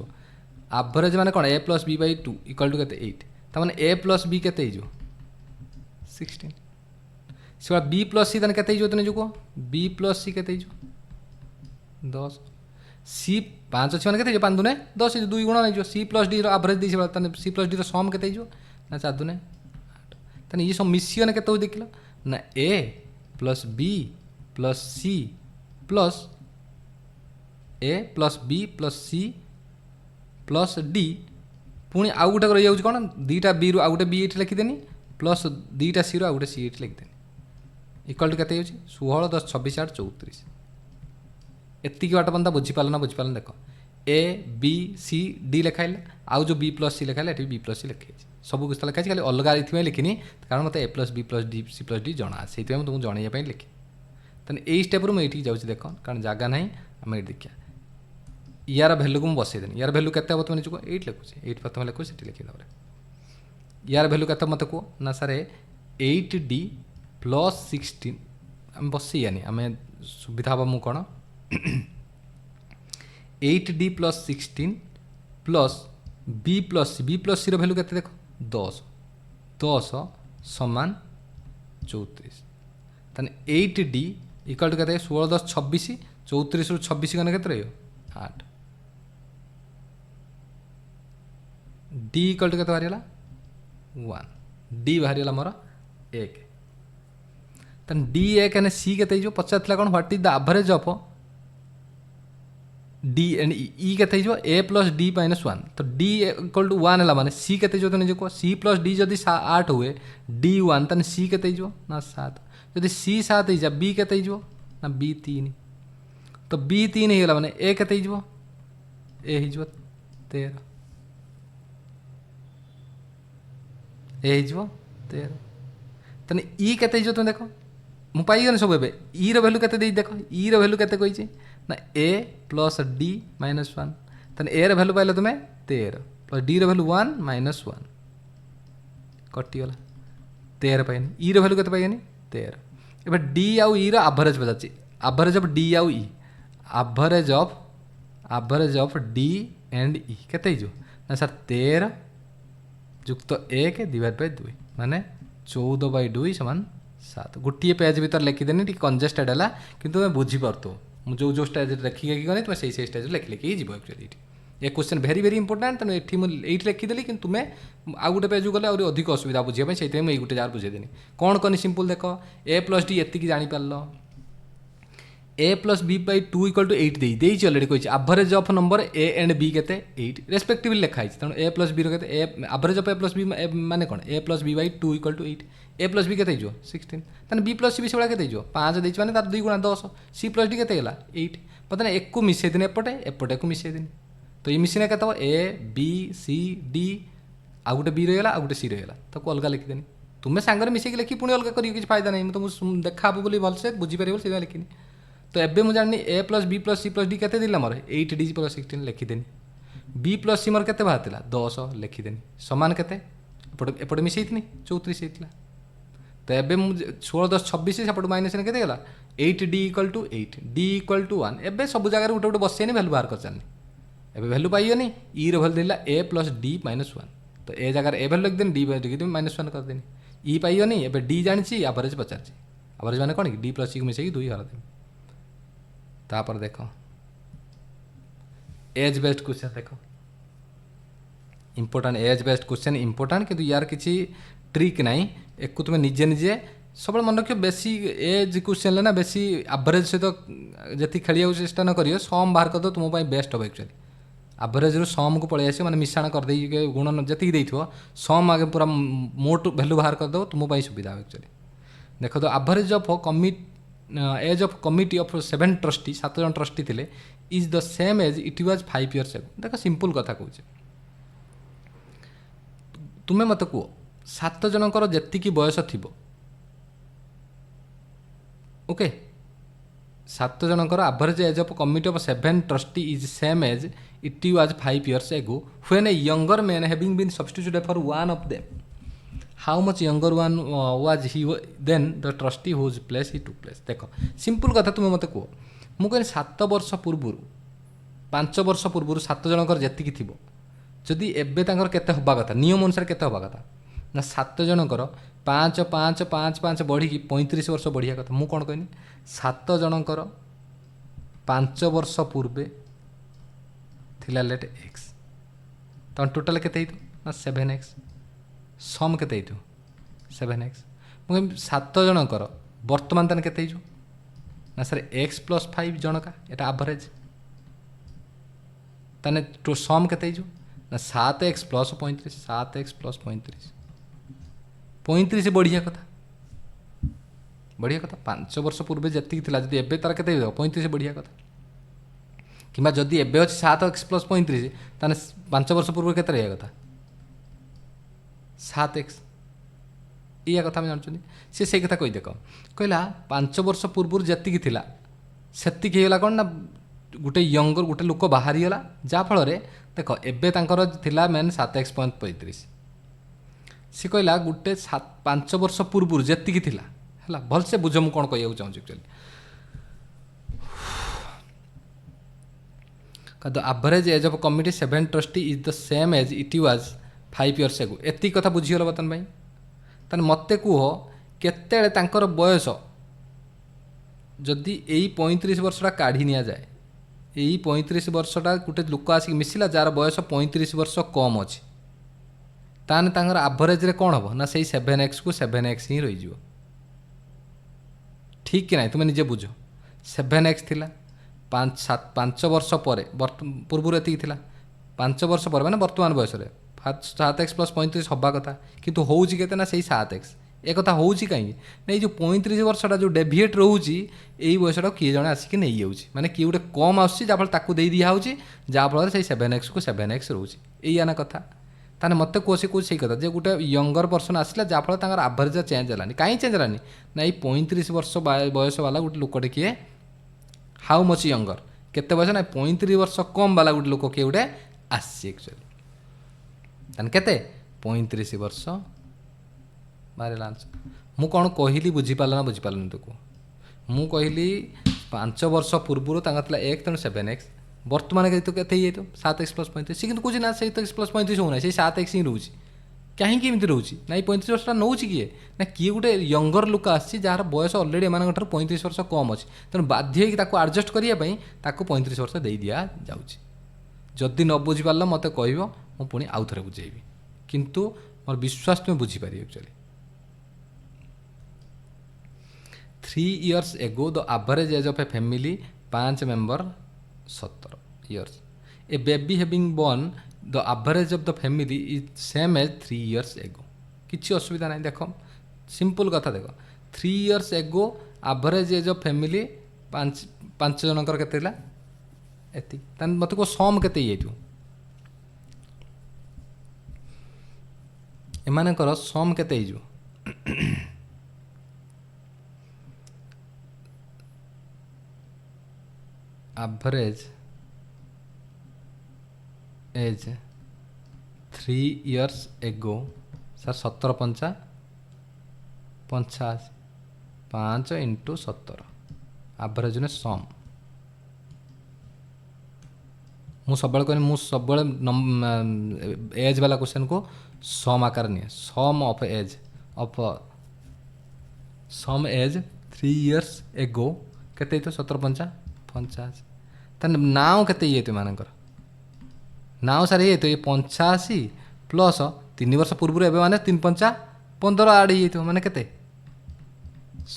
एवरेज माने कौन ए प्लस b/2 इक्वल टू के 8 ताने ए प्लस बी के 16 से बी प्लस सी ताने केते तुम निजे बी प्लस सी के 10 सी 5 अच्छे मैंने 5 दुने 10 2 गुणा नहीं सी प्लस डी एवरेज दी सी प्लस डी सम के ना 4 दुने ताने ये सब मिशन के देख ना A plus B plus C plus A plus B plus C plus D पुणी आउ गोटे रही जाऊँ कौन 2टा बी रु आउ गोटे बी ये लिखिदेनी प्लस 2टा सी रु आउ गोटे सी ये लिखिदेनी इक्वल टू के 16 10 26 8 34 एतिक बाट बंदा बुझीपाल देख ए बी सी डी लिखाइल आउ जो बी प्लस सी लिखाइल ये बी प्लस सी लिखाई सब कुछ लिखाई खाली अलग ये लिखिनी कारण मतलब A plus B plus D C plus D जना से तुमको जनवाई लिखे तेनाली यही स्टेप रू मुझे जाऊँगी देख कारण जगह ना आम ये देखिए यार भैल्यू को मुझे बसईदेनी यार भैल्यू के तुम निजको 8 लिखुचे 8 प्रथम लिखुचे से लिखिद यार भैल्यू के मत कह ना सारे 8d + 16 आम बसईयानी आम सुविधा हम कौन 8d + 16 प्लस बी प्लस सी भैल्यू के देख 10 10 समान 34 ताने 8D इक्वल टू केते 16 10 26 34 रु 26 गने केते रहियो 8 D इक्वल टू केते बाहरिला 1 D बाहरिला मोर 1 ताने D 1 ने C केते जो पचारथिला कोन what is the average of D and E केते जो A प्लस D माइनस 1 तो D इक्वल टू 1 है माने C केते जो तने जो को C प्लस D जदि 8 हुए D 1 तने C केते जो ना 7 जदि C 7 ही जा B केते जो ना B 3 तो B 3 ही गला माने A केते जो A ही जो 13 A ही जो 13 तने E केते जो तुम देखो मु पाई गने सब एबे E रो वैल्यू केते देई देखो E रो वैल्यू केते कहिचे ना A प्लस D माइनस 1 तने A रो वैल्यू पाइले तुमे 13 प्लस D रो वैल्यू 1 माइनस 1 कटि गला 13 पाइनी E रो वैल्यू केते पाइनी 13 एबे D आउ E रो एवरेज बजाची एवरेज ऑफ D आउ E average of D and E केते जो ना सर 13 युक्त 1 डिवाइड बाय 2 माने 14/2 समान 7 गोटे पेज भीतर लिखिदेनी टी कंजेस्टेड है किंतु मैं बुझी पारतो जो जो स्टेज लिखिक गनी तुम से स्टेज लिख लिखी जी एक्चुअली ये क्वेश्चन भेरी भेरी इंपोर्टाट तेणु ये लिखिदेली कि तुम्हें आउ गोटे पेज गले और अधिक असुविधा बुझापी से मुझे गोटे जार बुझेदेनी कौन कनी सिंपल देख A प्लस D एति जापार A plus B by 2 equal to 8 देती अलरेडी कही average of number A and B केते 8 रेस्पेक्टिवली लिखाई तेणु A प्लस B केते average of A plus B माने कौन A plus B by 2 equal to 8 A plus B केते 16 तेना B प्लस C भी से केते 5 देती माने तार 2 गुणा 10 C प्लस D केते गला 8 पता एक को मिसई दिन एपटे को मिसई दिन तो ये मिसिने केते A B C D आ गोटे B रहीगला आ गोटे C रहीगला तो अलग लिखिदेनी तुम्हें सांगे मिसेक लिखी पुणी अलग कर किसी फायदा नहीं तुमको देखा बोली भलसे बुझीपर से लिखिनी तो एबे मुझे जानी A plus B plus C plus D केते दिला मोर 8D plus 16 लिखिदेनी B plus C मोर केते बाहर 10 लिखिदेनी समान केते एपटे मिसई 34 होता तो एबे 16 10 26 सेपट माइनस केते गला 8D equal to 8 D equal to 1 एबे सब जगह गोटे गोटे बसैनी भैल्यू बाहर कर चलनी एबे भैल्यू पाइयोनी E रो भैल्यू देला A प्लस D माइनस 1 तो ए जगह ए भैल्यू लिखदेनी D लिखिदेनी माइनस 1 करदेनी E पाइयोनी एबे D जानी एवरेज पचारची एवरेज माने कौन कि D प्लस C को मिसेकी 2 हरदेनी तापर देखो एज बेस्ड क्वेश्चन देखो important age based question important किंतु यार किसी ट्रिक नहीं एक तुम निजे निजे सब मन रख बेसी एज क्वेश्चन ना बेसी एवरेज सहित जी खेल चेष्टा न करियो सम बाहर कर दो तुम बेस्ट हम एक्चुअली एवरेज रू सम को पलि आस मैंने मिशाण करदे गुण जी देथिबो सम आगे पूरा मोट वैल्यू बाहर कर दो तुम सुविधा एक्चुअली देख तो average of age of committee of 7 trustee 7 जन ट्रस्टी थे is the same age it was 5 years ago देख सिंपल कथा कहूँ तुम्हें मत कह 7 जनकर जी बयस थी ओके 7 जनकर average age of committee of 7 trustee is same age it was 5 years ago when a younger man having been substituted for one of them how much younger one was he then the trustee whose place he took place देख simple कथा तुम्हें मत कह मुझे 7 वर्ष पूर्व 5 वर्ष पूर्व 7 जनकर जी थी जदि एबे तांकर केते हवा कथा नियम अनुसार केते हवा कथा ना 7 जनकर 5 5 5 5 बढ़ी 35 वर्ष बढ़िया कथा मु कौन कहनी 7 जनकर 5 वर्ष पूर्वे थिला लेट एक्स तो टोटाल केते ना 7x सम केते 7x मुझे 7 जनकर वर्तमान तान केते ना सर x प्लस 5 जनका एटा एवरेज ताने तो सम केते ना 7x प्लस 35 7x प्लस 35 बढ़िया कथा 5 वर्ष पूर्व जी थी जब एबे तार केते 35 बढ़िया कथा कि जदि एबे अच्छे 7x प्लस 35 ताने 5 वर्ष पूर्व केते रहा कथा 7x या कथा जानते सी से कथा कही देख कहला 5 वर्ष पूर्व जी थिला सेतिक होगा कौन ना गोटे यंगर गोटे लोक बाहरी गला जहाँफल देख एबे तांकर थिला मेन 7x पॉइंट 35 सी कहला गोटे 5 वर्ष पूर्व जी थिला है भलसे बुझ मुझे कौन कहूँ चाहूँ actually the average age of committee 7 trustee is the same age it was 5 years ago एति कथा बुझीगल बर्तन भाई ताने मते कह केतेବେଳେ ତାଙ୍କର ବୟସ ଯଦି ଏଇ 35 ବର୍ଷଟା କାଢ଼ି ନିଆଯାଏ, ଏଇ 35 ବର୍ଷଟା ଗୋଟେ ଲୋକ ଆସିକି ମିଶିଲା ଯାହାର ବୟସ 35 ବର୍ଷ କମ୍ ଅଛି, ତାହେଲେ ତାଙ୍କର ଆଭରେଜରେ କ'ଣ ହେବ ନା ସେଇ 7x କୁ 7x ହିଁ ରହିଯିବ। ଠିକ୍ କି ନାହିଁ ତୁମେ ନିଜେ ବୁଝ। 7x ଥିଲା 5 ବର୍ଷ ପରେ, ପୂର୍ବରୁ ଏତିକି ଥିଲା, 5 ବର୍ଷ ପରେ ମାନେ ବର୍ତ୍ତମାନ ବୟସରେ 7x + 35 ହେବା କଥା, କିନ୍ତୁ ହେଉଛି କେତେ ନା ସେଇ 7x। ଏ କଥା ହେଉଛି କାହିଁକି ନା ଏଇ ଯେଉଁ 35 ବର୍ଷଟା ଯେଉଁ ଡେଭିଏଟ୍ ରହୁଛି ଏଇ ବୟସଟାକୁ କିଏ ଜଣେ ଆସିକି ନେଇଯାଉଛି, ମାନେ କିଏ ଗୋଟେ କମ୍ ଆସୁଛି ଯାହାଫଳରେ ତାକୁ ଦେଇ ଦିଆହେଉଛି, ଯାହାଫଳରେ ସେଇ 7x କୁ 7x ରହୁଛି। ଏଇଆ ନା କଥା। ତାହେଲେ ମୋତେ କହୁଛି ସେଇ କଥା ଯେ ଗୋଟେ ୟଙ୍ଗର ପର୍ସନ୍ ଆସିଲା ଯାହାଫଳରେ ତାଙ୍କର ଆଭରେଜ ଚେଞ୍ଜ ହେଲାନି। କାହିଁ ଚେଞ୍ଜ ହେଲାନି ନା ଏଇ 35 ବର୍ଷ ବୟସ ବାଲା ଗୋଟେ ଲୋକଟେ କିଏ, ହାଉ ମଚ୍ ୟଙ୍ଗର, କେତେ ବୟସ ନା 35 ବର୍ଷ କମ୍ ବାଲା ଗୋଟେ ଲୋକ କିଏ ଗୋଟେ ଆସିଛି ଆକ୍ଚୁଆଲି। ତାହେଲେ କେତେ 35 ବର୍ଷ ବାହାରିଲା ଆନ୍ସର। ମୁଁ କ'ଣ କହିଲି ବୁଝିପାରିଲ ନା ବୁଝିପାରିଲନି ତ କୁହ। ମୁଁ କହିଲି 5 ବର୍ଷ ପୂର୍ବରୁ ତାଙ୍କର ଥିଲା 1 ତେଣୁ 7x, ବର୍ତ୍ତମାନ କେତେ ହେଇଯାଇଥିବ 7x + 35। ସେ କିନ୍ତୁ କହୁଛି ନା 7x + 35 ହେଉନାହିଁ, ସେଇ 7x ହିଁ ରହୁଛି। କାହିଁକି ଏମିତି ରହୁଛି ନା ଏଇ 35 ବର୍ଷଟା ନେଉଛି କିଏ ନା କିଏ ଗୋଟେ ୟଙ୍ଗର ଲୋକ ଆସିଛି ଯାହାର ବୟସ ଅଲରେଡ଼ି ଏମାନଙ୍କ ଠାରୁ 35 ବର୍ଷ କମ୍ ଅଛି, ତେଣୁ ବାଧ୍ୟ ହେଇକି ତାକୁ ଆଡ଼ଜଷ୍ଟ କରିବା ପାଇଁ ତାକୁ 35 ବର୍ଷ ଦେଇ ଦିଆଯାଉଛି। ଯଦି ନ ବୁଝିପାରିଲ ମୋତେ କହିବ, ମୁଁ ପୁଣି ଆଉ ଥରେ ବୁଝେଇବି, କିନ୍ତୁ ମୋର ବିଶ୍ୱାସ ତୁମେ ବୁଝିପାରିବ। Actually 3 years ago the average age of a family 5 member 17 years. A baby having born the average of the family is same as 3 years ago. କିଛି ଅସୁବିଧା ନାହିଁ। ଦେଖ ସିମ୍ପଲ୍ କଥା ଦେଖ, 3 years ago average age of family 5 ଜଣଙ୍କର କେତେ ଥିଲା ଏତିକି। ତାହେଲେ ମୋତେ କୁହ ସମ୍ କେତେ ହେଇଯାଇଥିବ, ଏମାନଙ୍କର ସମ୍ କେତେ ହେଇଯିବ। average age 3 years ago sir 17 ପଞ୍ଚା 85, 5 × 17 average ନେ ସମ୍। ମୁଁ ସବୁବେଳେ କହିନି, ମୁଁ ସବୁବେଳେ ଏଜ୍ ବାଲା କ୍ୱେଶ୍ଚନ୍କୁ ସମ୍ ଆକାର ନିଏ। ସମ୍ ଏଜ୍ 3 years ago କେତେ ହେଇଥିବ 17 ପଞ୍ଚା 85। ତାହେଲେ ନାଉ କେତେ ହେଇଯାଇଥିବ ଏମାନଙ୍କର, ନାଉ ସାର୍ ହେଇଯାଇଥିବ 85 ପ୍ଲସ୍ 3 ବର୍ଷ ପୂର୍ବରୁ ଏବେ ମାନେ 3 ପଞ୍ଚା 15 ଆଡ଼୍ ହେଇଯାଇଥିବ, ମାନେ କେତେ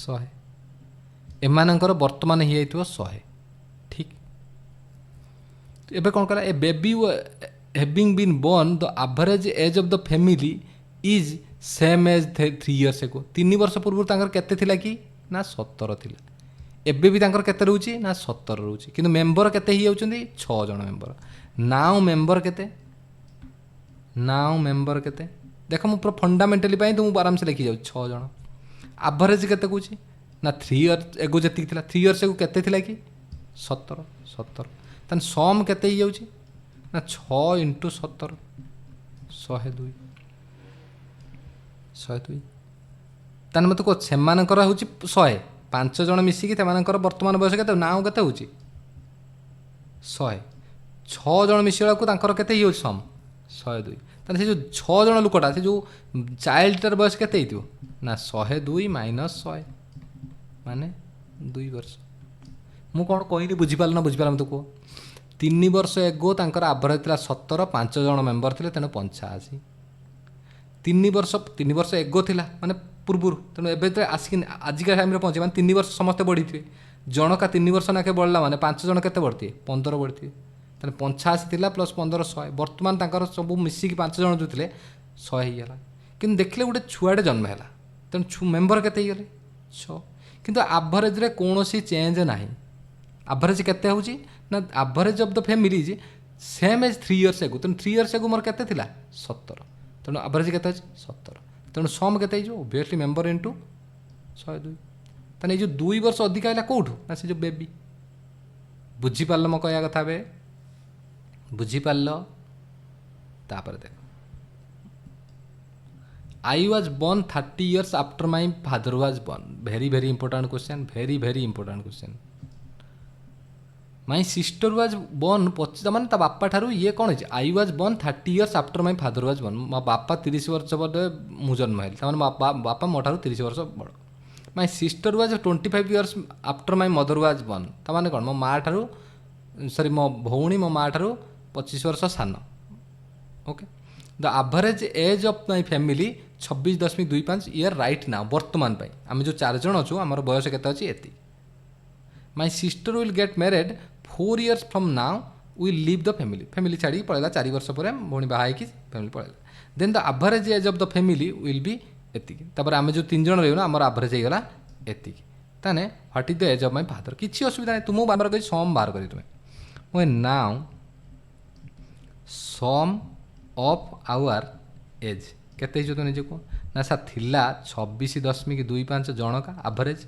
100। ଏମାନଙ୍କର ବର୍ତ୍ତମାନ ହେଇଯାଇଥିବ 100। ଠିକ୍। ଏବେ କ'ଣ କଲା, a baby having been born the average age of the family is same age 3 years ago। 3 ବର୍ଷ ପୂର୍ବରୁ ତାଙ୍କର କେତେ ଥିଲା କି ନା 17 ଥିଲା। ଏବେ ବି ତାଙ୍କର କେତେ ରହୁଛି ନା 17 ରହୁଛି, କିନ୍ତୁ ମେମ୍ବର କେତେ ହେଇଯାଉଛନ୍ତି 6 ଜଣ ମେମ୍ବର। ନାଉ ମେମ୍ବର କେତେ, ନାଉ ମେମ୍ବର କେତେ ଦେଖ, ମୁଁ ପୁରା ଫଣ୍ଡାମେଣ୍ଟାଲି ପାଇଁ ତ ମୁଁ ଆରାମସେ ଲେଖିଯାଉଛି 6 ଜଣ। ଆଭରେଜ କେତେ କହୁଛି ନା 3 years ago ଯେତିକି ଥିଲା, 3 years ago କେତେ ଥିଲା କି 17। ତାହେଲେ ସମ୍ କେତେ ହେଇଯାଉଛି ନା 6 × 17 102। ତାହେଲେ ମୋତେ କୁହ ସେମାନଙ୍କର ହେଉଛି 100, 5 ଜଣ ମିଶିକି ସେମାନଙ୍କର ବର୍ତ୍ତମାନ ବୟସ କେତେ, ନାଉ କେତେ ହେଉଛି 100, 6 ଜଣ ମିଶିବାକୁ ତାଙ୍କର କେତେ ହେଇଯାଉଛି ସମ୍ 102। ତାହେଲେ ସେ ଯେଉଁ 6 ଜଣ ଲୋକଟା, ସେ ଯେଉଁ ଚାଇଲ୍ଡଟାର ବୟସ କେତେ ହେଇଥିବ ନା 102 - 100 ମାନେ 2 ବର୍ଷ। ମୁଁ କ'ଣ କହିଲି ବୁଝିପାରିଲ ନା ବୁଝିପାରିଲ ମୋତେ କୁହ। 3 ବର୍ଷ ଏଗୋ ତାଙ୍କର ଆଭରେଜ ଥିଲା 17, 5 ଜଣ ମେମ୍ବର ଥିଲେ ତେଣୁ 85। 3 ବର୍ଷ ଏଗୋ ଥିଲା ମାନେ ପୂର୍ବରୁ, ତେଣୁ ଏବେ ତ ଆସିକି ଆଜିକା ଟାଇମ୍ରେ ପହଞ୍ଚେ ମାନେ 3 ବର୍ଷ ସମସ୍ତେ ବଢ଼ିଥିବେ। ଜଣକା 3 ବର୍ଷ ନାକେ ବଢ଼ିଲା ମାନେ 5 ଜଣ କେତେ ବଢ଼ିଥିବେ 15 ବଢ଼ିଥିବେ। ତାହେଲେ 85 ଥିଲା ପ୍ଲସ୍ 15 100। ବର୍ତ୍ତମାନ ତାଙ୍କର ସବୁ ମିଶିକି 5 ଜଣ ଯେଉଁ ଥିଲେ 100 ହେଇଗଲା। କିନ୍ତୁ ଦେଖିଲେ ଗୋଟେ ଛୁଆଟେ ଜନ୍ମ ହେଲା, ତେଣୁ ମେମ୍ବର କେତେ ହେଇଗଲେ 6। କିନ୍ତୁ ଆଭରେଜରେ କୌଣସି ଚେଞ୍ଜ ନାହିଁ। ଆଭରେଜ କେତେ ହେଉଛି ନା average of the family is same age 3 years ago। ତେଣୁ 3 years ago ମୋର କେତେ ଥିଲା 17, ତେଣୁ ଆଭରେଜ କେତେ ଅଛି 17। ତେଣୁ ସମ୍ କେତେ ହେଇଯିବ ଓଭିୟସଲି ମେମ୍ବର ଇଣ୍ଟୁ 102। ତାହେଲେ ଏଇ ଯେଉଁ 2 ବର୍ଷ ଅଧିକା ହେଲା କେଉଁଠୁ ନା ସେ ଯେଉଁ ବେବି। ବୁଝିପାରିଲ ମୋ କହିବା କଥା, ଏବେ ବୁଝିପାରିଲ। ତାପରେ ଦେଖ, I was born 30 years after my father was born। very very important question, very very important question। My sister was born 25 माने ता बापा ठारू ये कौन है I was born 30 years after my father was born मो बापा 30 वर्ष पर मु जन्म है तार बापा मो ठारू 30 वर्ष बड़ my sister was 25 years after my mother was born ता माने कौन मो माँ ठारू सॉरी मो भौणी मो माँ ठारू 25 वर्ष सान okay the average age of my family 26.25 year right now वर्तमान पाई आम जो 4 जन अच्छु आमर बयस केते अछि एति my sister will get married 4 years from now will leave the family छाड़ी पळेला 4 वर्ष पर भौणी बाहा की फैमिली पळेला then the average age of the family will be एति तापर आम जो 3 जन रहू ना आमर एवरेज हेगला एति ताने what is the age of my father किछि असुविधा नै तुमो बाबर कहि सम बाहर करी तुमे मोय now sum of our age केते हिजो तो निजे को ना सा थिला 26.25 जन का एवरेज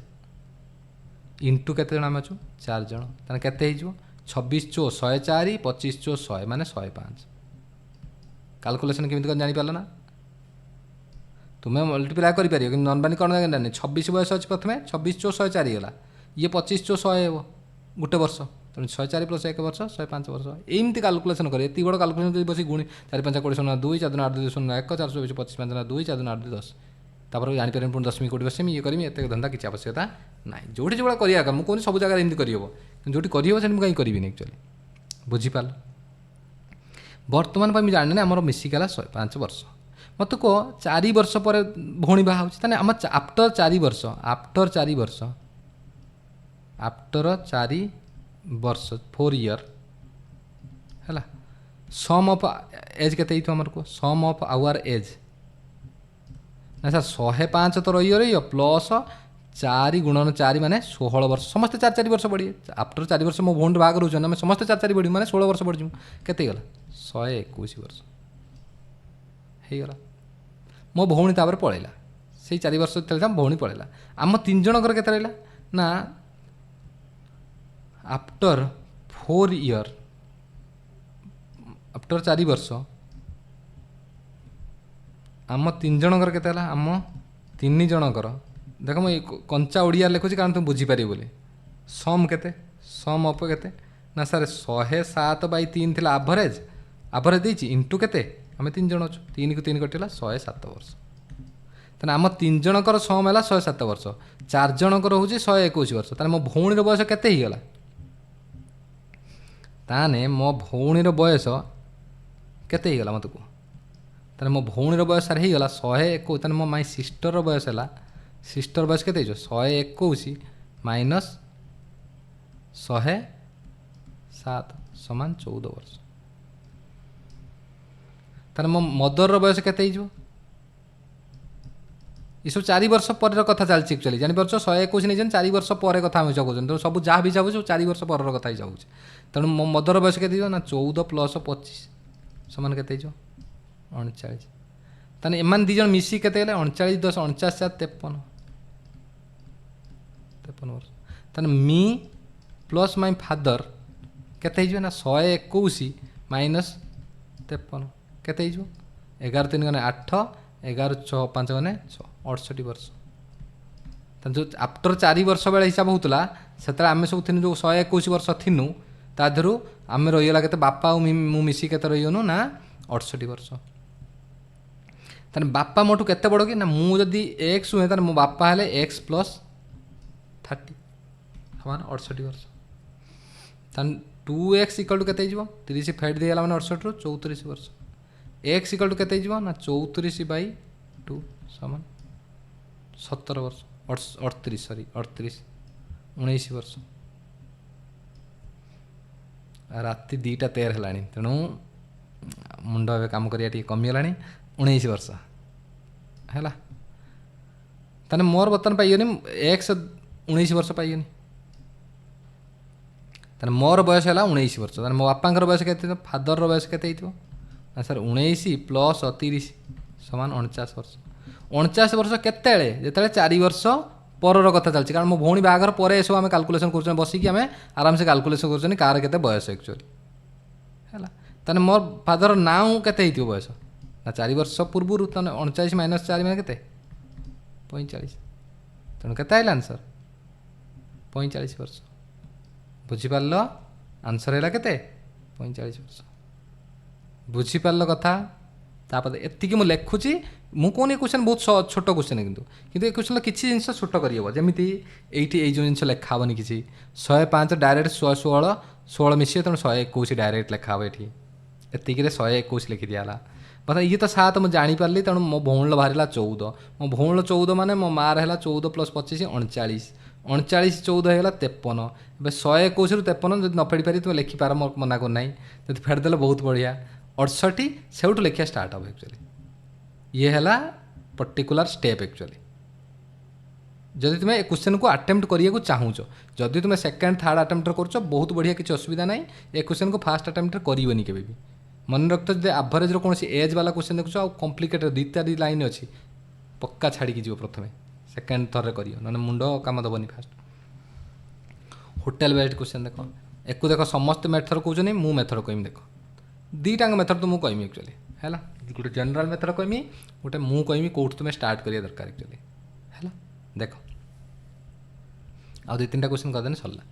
इंटू केते जन आम अछु 4 जन ताने केते हिजो 26 चो 104 25 चो 100 माने 105 कैलकुलेशन केमिति कोन जानि पालो ना तुम्हें मल्टीप्लाई करि परियो कि नॉन बानी कोन जानि 26 बयस अछि प्रथमे 26 चो 104 गेला ये 25 चो 100 हेबो गुटे वर्ष तेणु 104 प्लस 1 वर्ष 105 वर्ष एमती कैलकुलेशन करे एति बड़ कैलकुलेशन बस गुणी 4 5 20 0 2 4 8 2 0 1 4 25 5 2 4 8 2 10 तापर जापर पुणी 10 कोटी बस ये करी एत धंदा किसी आवश्यकता ना जो जो करा मुझे सब जगह एमती करहब जो करहब से कहीं करी एक्चुअली बुझीपाल बर्तमान मुझे जानी आम मिसिकला 105 वर्ष मत कह 4 वर्ष पर भौणी बाहा आम आफ्टर 4 वर्ष आफ्टर 4 वर्ष 4 इयर है सम ऑफ एज के आमर को सम ऑफ आवर एज ना सर 105 तो रही प्लस 4 गुणन 4 माने 16 वर्ष समस्त 4 वर्ष बढ़ी आफ्टर 4 वर्ष मो भौणी बाग रोच आम समस्त 4 बढ़ी माने 16 वर्ष बढ़ के गला 121 वर्ष हो गला मो भौणी तापर पलैला से 4 वर्ष चलता भौणी पलैला आम 3 जनकर के रहा ना आफ्टर 4 इयर आफ्टर 4 वर्ष आम 3 जनकर के आम 3 जनकर देख मुझे कंचा ओडिया लिखुची कारण तुम बुझीपार बोली सम के सम अप के ना सर 107/3 थी एवरेज एवरेज देती इंटू के आम 3 जन अच्छु 3 को 3 कटिला 107 वर्ष तेना आम 3 जनकर सम है 107 वर्ष 4 जनकर हूँ 121 वर्ष तेना मो भौणी बयस केते ही गला ताने मो भौणीर बयस केते ही गला मत को ताने मो भौणीर बयस हो गला 121 ताने मो माई सिस्टर बयस है सिस्टर बयस केते 121 माइनस 107 समान 14 वर्ष ताने मो मदर बयस केते ये सब 4 वर्ष पर कथा चलती एक्चुअली जापर 121 नहीं 4 वर्ष पर कथा आम चाहूँ तो सब जहाँ भी चाहूँ 4 वर्ष पर कथा ही चाहूँ तेणु मो मदर बयस के ना 14 प्लस 25 समान के 39 ताने एमान दी जन मिसी के 39 10 49 4 53 वर्ष ताने मी प्लस माई फादर के ना 121 माइनस 53 के 11 3 गने 8 11 6 5 गने 6 68 वर्ष जो आफ्टर 4 वर्ष बेले हिसाब होता से आम सब थी जो 121 वर्ष थिनु ता देहरु आम रहीगला के बापा मु मिसी के रहीगनु ना 68 वर्ष ताने बापा मोटू केते बड़ कि ना मु जदि एक्स हुए ताने मो बापा हेले एक्स प्लस 30 समान 68 वर्ष ताने 2x इक्वल टू केते हिजबो 30 फेड दे गला माने 68 रु 34 वर्ष x इक्वल टू केते हिजबो ना 34/2 समान 17 वर्ष 38 सॉरी 38 19 वर्ष राति 2:13 है तेणु मुंड ए कम करिया कमीगला 19 वर्ष है ताने मोर बर्तन पाइनि एक्स 19 वर्ष पाइनि ताने मोर बयस है 19 वर्ष ताने मो बापांकर बयस के फादर बयस के ना सर 19 प्लस 30 समान 49 वर्ष 49 वर्ष केतेବେଳେ ଯେତେବେଳେ 4 वर्ष परर कथा चलती कारण मो भौणी बाहागर पर सब आम कैलकुलेशन कर बसिकी आम आराम से कैलकुलेशन कर कार केते बयस एक्चुअली है ताने मोर फादर नाउ केते बयस ना 4 वर्ष पूर्व 49 माइनस 4 मैंने केते 45 तेणु केते आइला आंसर 45 वर्ष बुझीपार आंसर है केते 45 वर्ष। बुझीपार कथा तापर एति मुझे लिखुची मु कौन ये क्वेश्चन बहुत छोट क्वेश्चन किंतु ये क्वेश्चन किसी जिन छोट करहब जमी ये जो जिन लिखाबनी किसी 105 डायरेक्ट 16 16 मिसे तेणु 121 डायरेक्ट लिखाव ये एतिक 121 लिखि दिया बता ये तो 7 मुझे जापारि तेणु मो भौण बाहर 14 मो भौण 14 माने मो मार है 14 + 25 39 39 14 होगा 53 ए 121 रु 53 जब न फेड़ी पारि तुम लिखिपार मो मना करना जब फेरदेल बहुत बढ़िया 68 से लिखा स्टार्ट हम एक्चुअली ये है पर्टिकुलर स्टेप एक्चुअली जदि तुम्हें क्वेश्चन को अटेम्प्ट करिया चाहूच जदि तुम्हें सेकेंड थर्ड अटेम्प्ट कर बहुत बढ़िया किसी असुविधा ना ये क्वेश्चन को फास्ट अटेम्प्ट करनी के मन रखते जब एवरेज कौन एज वाला क्वेश्चन देखुच आ कम्प्लिकेटेड 2-3 लाइन अच्छी पक्का छाड़ी जी प्रथम सेकेंड थर कर ना मुंड कम दबनी फास्ट होटेल बेस्ड क्वेश्चन देख एक देख समस्त मेथड कहते मु मेथड कहमी देख दुईटा मेथड तो मुझे कहमी एक्चुअली है गोटे जनरल मेथड कहमी गोटे मु कहमी कौट तुम्हें स्टार्ट करिया दरकार एक्चुअली है देख आउ 2-3टा क्वेश्चन करदे सरला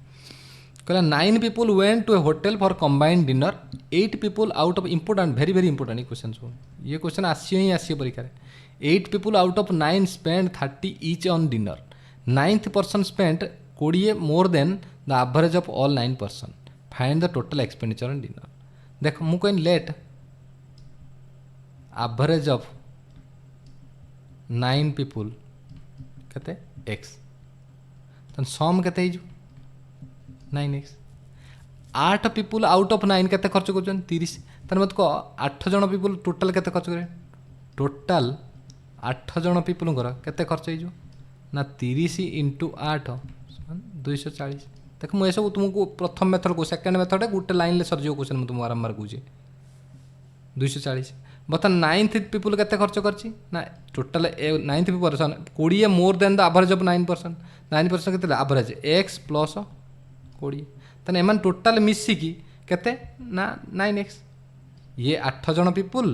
कहला 9 people went to a hotel for combined dinner 8 people out of important very very important question सुन ये क्वेश्चन आसियो परीक्षा 8 people out of 9 spent 30 each on dinner 9th person spent 20 more than the average of all 9 person find the total expenditure on dinner देख मु कह late average of 9 people केते x तो सम केते 9x 8 people out of 9 केते खर्च कर 30 तर मत को 8 जन पीपुल टोटल केते खर्च करे टोटल 8 जन पीपुल केते खर्च हो ना 30 × 8 240 देख मुझे सब तुमको प्रथम मेथड को सेकेंड मेथड गोटे लाइन ले सरज क्वेश्चन मुझे तुमको बारंबार कहूँ 240 बता 9th पीपुल केते खर्च करछि ना total 9th person 20 more than the average of 9% 9% केते एवरेज x प्लस 20 तने एमन टोटल मिसिकी केते ना 9x ये 8 जन पीपुल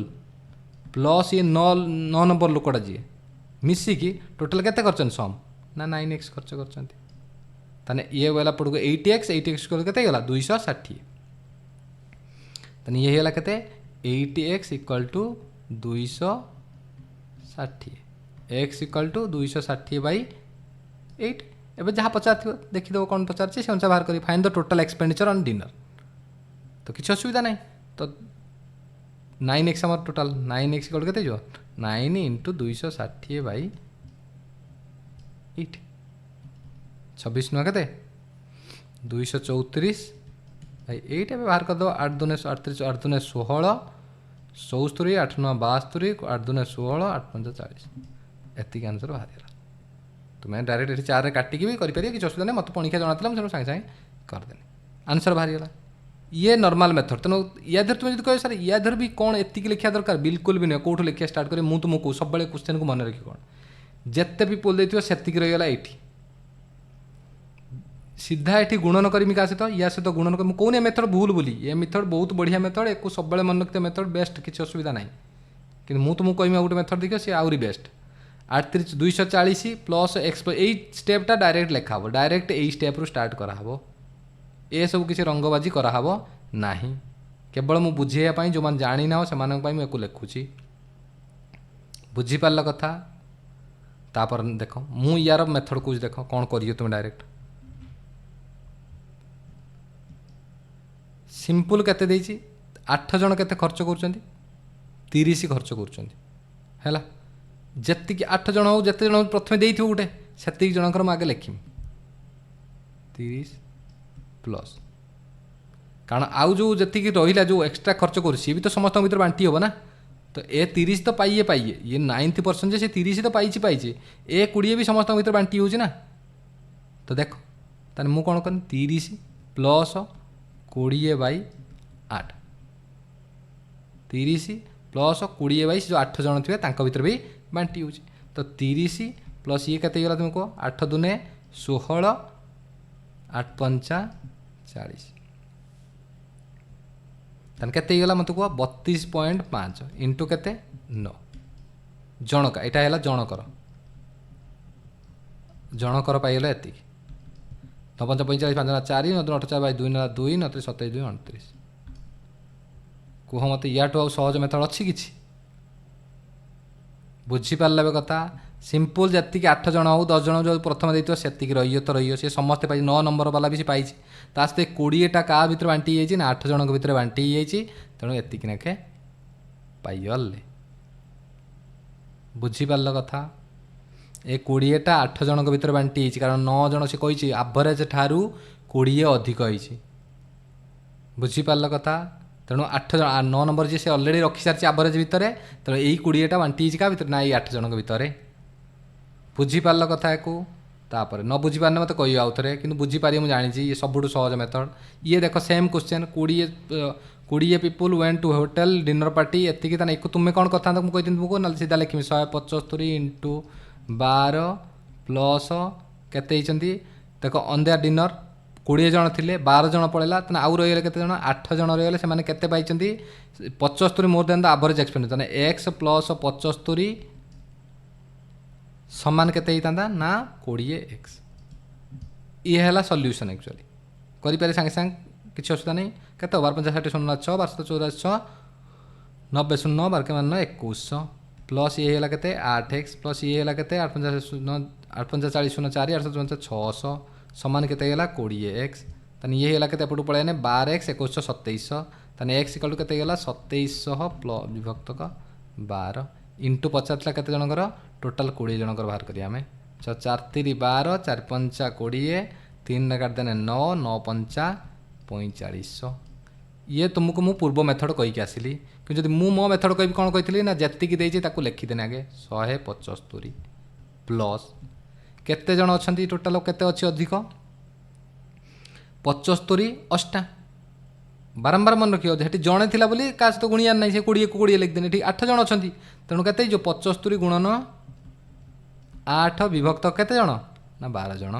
प्लस ये 9 नंबर लोकटा जी मिसिकी टोटल केते करछन सम ना 9x खर्च करछन तने ये वाला पड़ गया 80x को केते गला 260 तने ये होला केते 80x = 260 x = 260/8 एबे जहाँ पचार देखीदेव कौन पचार से अनुसार बाहर करी find the total expenditure on dinner तो किसी असुविधा नहीं तो 9x आम टोटाल 9x के 9 × 260/8 26 नुआ के 234/8 बाहर करदेव 8 दूने 38 8 दूने 16 74 8 9 72 8 दूने 16 8 5 40 एतिक आंसर बाहर तुम्हें डायरेक्ट ये 4 काटिकी भी करें किसी असुविधा नहीं मत पणिका जनाता मुझे सागे सागे करदे आंसर बाहरीगला ये नॉर्मल मेथड तेणु या देर तुम्हें कह सर या देर भी कौन एतिक लिखा दरकार बिल्कुल भी नहीं कौटू लिखा स्टार्ट करें मुझे तुमको सब क्वेश्चन को मन रखी कौन जिते भी पोल देती सेतिक रहीगला ये सीधा ये गुणन करमी क्या सहित या सहित गुणन कर कौन मेथड भूल बोली ये मेथड बहुत बढ़िया मेथड एक सब मन रखते मेथड बेस्ट किसी असुविधा ना कि मुझे तुमको कहमी गोटे मेथड देखिए सी आहरी बेस्ट 38 240 प्लस एक्स यही स्टेपटा डायरेक्ट लिखा हे डायरेक्ट यही स्टेप रु स्टार्ट कराहब ये सब किसी रंगबाजी कराहब ना केवल मुझे बुझेयापाई जो मैंने जानी ना से मुझे लिखुची बुझीपार कथा तापर देख मु यार मेथड को देख कौन करियो तुम डायरेक्ट सिंपल केते देछि 8 जन केते खर्च कर 30 खर्च कर जति 8 जन हो जिते जन प्रथम दे गोटे से जनकर आगे लिखी 30 प्लस कारण आउ जो जी रहा जो एक्सट्रा खर्च कर सी भी तो समस्त भर बांटी हे ना तो ए 30 तो पाइए ये 9th पर्सन से 30 तो पाइए ए 20 भी समस्त भर बांटी हो तो देख ताने मु कौन कर 30 प्लस 20/8 30 प्लस 20 जो 8 जन थे भर भी बांटी हो तो 30 प्लस ये केते गला तुमको 8 दूने 16 8 5 40 तन केते गला मत को 32.5 इंटू केते 9 जनका यहाँ है जनकर पाइगला एति 9 5 45 5 9 4 9 8 4 2 9 2 9 27 2 29 କୁହ ମୋତେ ୟାଠୁ ଆଉ ସହଜ ମେଥଡ଼ ଅଛି କିଛି? ବୁଝିପାରିଲେ ଏବେ କଥା? ସିମ୍ପଲ୍ ଯେତିକି 8 ଜଣ ହେଉ 10 ଜଣ ଯେଉଁ ପ୍ରଥମେ ଦେଇଥିବ ସେତିକି ରହିବ ତ ରହିବ। ସେ ସମସ୍ତେ ପାଇଛି 9 ନମ୍ବର ବାଲା ବି ସେ ପାଇଛି। ତା ସହିତ 20ଟା କାହା ଭିତରେ ବାଣ୍ଟି ହେଇଯାଇଛି ନା 8 ଜଣଙ୍କ ଭିତରେ ବାଣ୍ଟି ହେଇଯାଇଛି। ତେଣୁ ଏତିକି ନାଖେ ପାଇଗଲେ। ବୁଝିପାରିଲ କଥା? ଏ 20ଟା 8 ଜଣଙ୍କ ଭିତରେ ବାଣ୍ଟି ହେଇଛି କାରଣ 9 ଜଣ ସେ କହିଛି ଆଭରେଜ ଠାରୁ 20 ଅଧିକ ହେଇଛି। ବୁଝିପାରିଲ କଥା? ତେଣୁ 8 ଜଣ 9 ନମ୍ବର ଯିଏ ସେ ଅଲରେଡ଼ି ରଖିସାରିଛି ଆଭରେଜ ଭିତରେ। ତେଣୁ ଏଇ 20ଟା ବାଣ୍ଟି ହେଇଛି କାହା ଭିତରେ ନା ଏଇ 8 ଜଣଙ୍କ ଭିତରେ। ବୁଝିପାରିଲ କଥା ୟାକୁ? ତାପରେ ନ ବୁଝିପାରିଲେ ମୋତେ କହିବ ଆଉ ଥରେ, କିନ୍ତୁ ବୁଝିପାରିବେ ମୁଁ ଜାଣିଛି ଇଏ ସବୁଠୁ ସହଜ ମେଥଡ଼। ଇଏ ଦେଖ same question 20 people went to hotel dinner party ଏତିକି ତାହେଲେ ଏକୁ ତୁମେ କ'ଣ କରିଥାନ୍ତ ମୁଁ କହିଥିଲି ତୁମକୁ, ନହେଲେ ସିଧା ଲେଖିବି 175 ଇଣ୍ଟୁ 12 ପ୍ଲସ୍ କେତେ ହେଇଛନ୍ତି ଦେଖ ଅନ୍ ଦେୟାର ଡିନର 20 ଜଣ ଥିଲେ 12 ଜଣ ପଳେଇଲା ତାହେଲେ ଆଉ ରହିଗଲେ କେତେ ଜଣ 8 ଜଣ ରହିଗଲେ। ସେମାନେ କେତେ ପାଇଛନ୍ତି 75 ମୋର୍ ଦେନ୍ ଦ ଆଭରେଜ ଏକ୍ସପେଣ୍ଡିଚର। ତାହେଲେ x ପ୍ଲସ୍ 75 ସମାନ କେତେ ହେଇଥାନ୍ତା ନା 20x। ଇଏ ହେଲା ସଲ୍ୟୁସନ୍। ଆକ୍ଚୁଆଲି କରିପାରେ ସାଙ୍ଗେ ସାଙ୍ଗେ କିଛି ଅସୁବିଧା ନାହିଁ। କେତେ 12 50 60 0 6 12 84 6 90 0 12 ମାନ 2100 ପ୍ଲସ୍ ଇଏ ହେଇଗଲା କେତେ 8x ପ୍ଲସ୍ ଇଏ ହେଇଗଲା କେତେ 8 50 0 8 50 40 0 4 8 50 600 ସମାନ କେତେ ହେଇଗଲା 20x। ତାହେଲେ ଇଏ ହେଇଗଲା କେତେ ଏପଟକୁ ପଳେଇନେ 12x 2100 2700 ତାହେଲେ x ଇକ୍ୱାଲ୍ ଟୁ କେତେ ହେଇଗଲା 2700 ବିଭକ୍ତକ 12 ଇଣ୍ଟୁ ପଚାରିଥିଲା କେତେ ଜଣଙ୍କର ଟୋଟାଲ୍ 20 ଜଣଙ୍କର ବାହାର କରିବା ଆମେ। 4 3 12 4 5 20 3 କାଟିଦେନେ 9 9 5 4500। ଇଏ ତୁମକୁ ମୁଁ ପୂର୍ବ ମେଥଡ଼ କହିକି ଆସିଲି, କିନ୍ତୁ ଯଦି ମୁଁ ମୋ ମେଥଡ଼ କହିବି କ'ଣ କହିଥିଲି ନା ଯେତିକି ଦେଇଛି ତାକୁ ଲେଖିଦେନେ ଆଗେ 175 ପ୍ଲସ୍ କେତେ ଜଣ ଅଛନ୍ତି ଟୋଟାଲ୍ କେତେ ଅଛି ଅଧିକ 75 8 ବାରମ୍ବାର ମନେ ରଖିବ ସେଠି ଜଣେ ଥିଲା ବୋଲି କାହା ସହିତ ଗୁଣିବାର ନାହିଁ ସେ 20 କୁ 20 ଲେଖିଦେନେ। ଏଠି 8 ଜଣ ଅଛନ୍ତି ତେଣୁ କେତେ ହେଇଯିବ 75 ଗୁଣନ 8 ବିଭକ୍ତ କେତେ ଜଣ ନା 12 ଜଣ।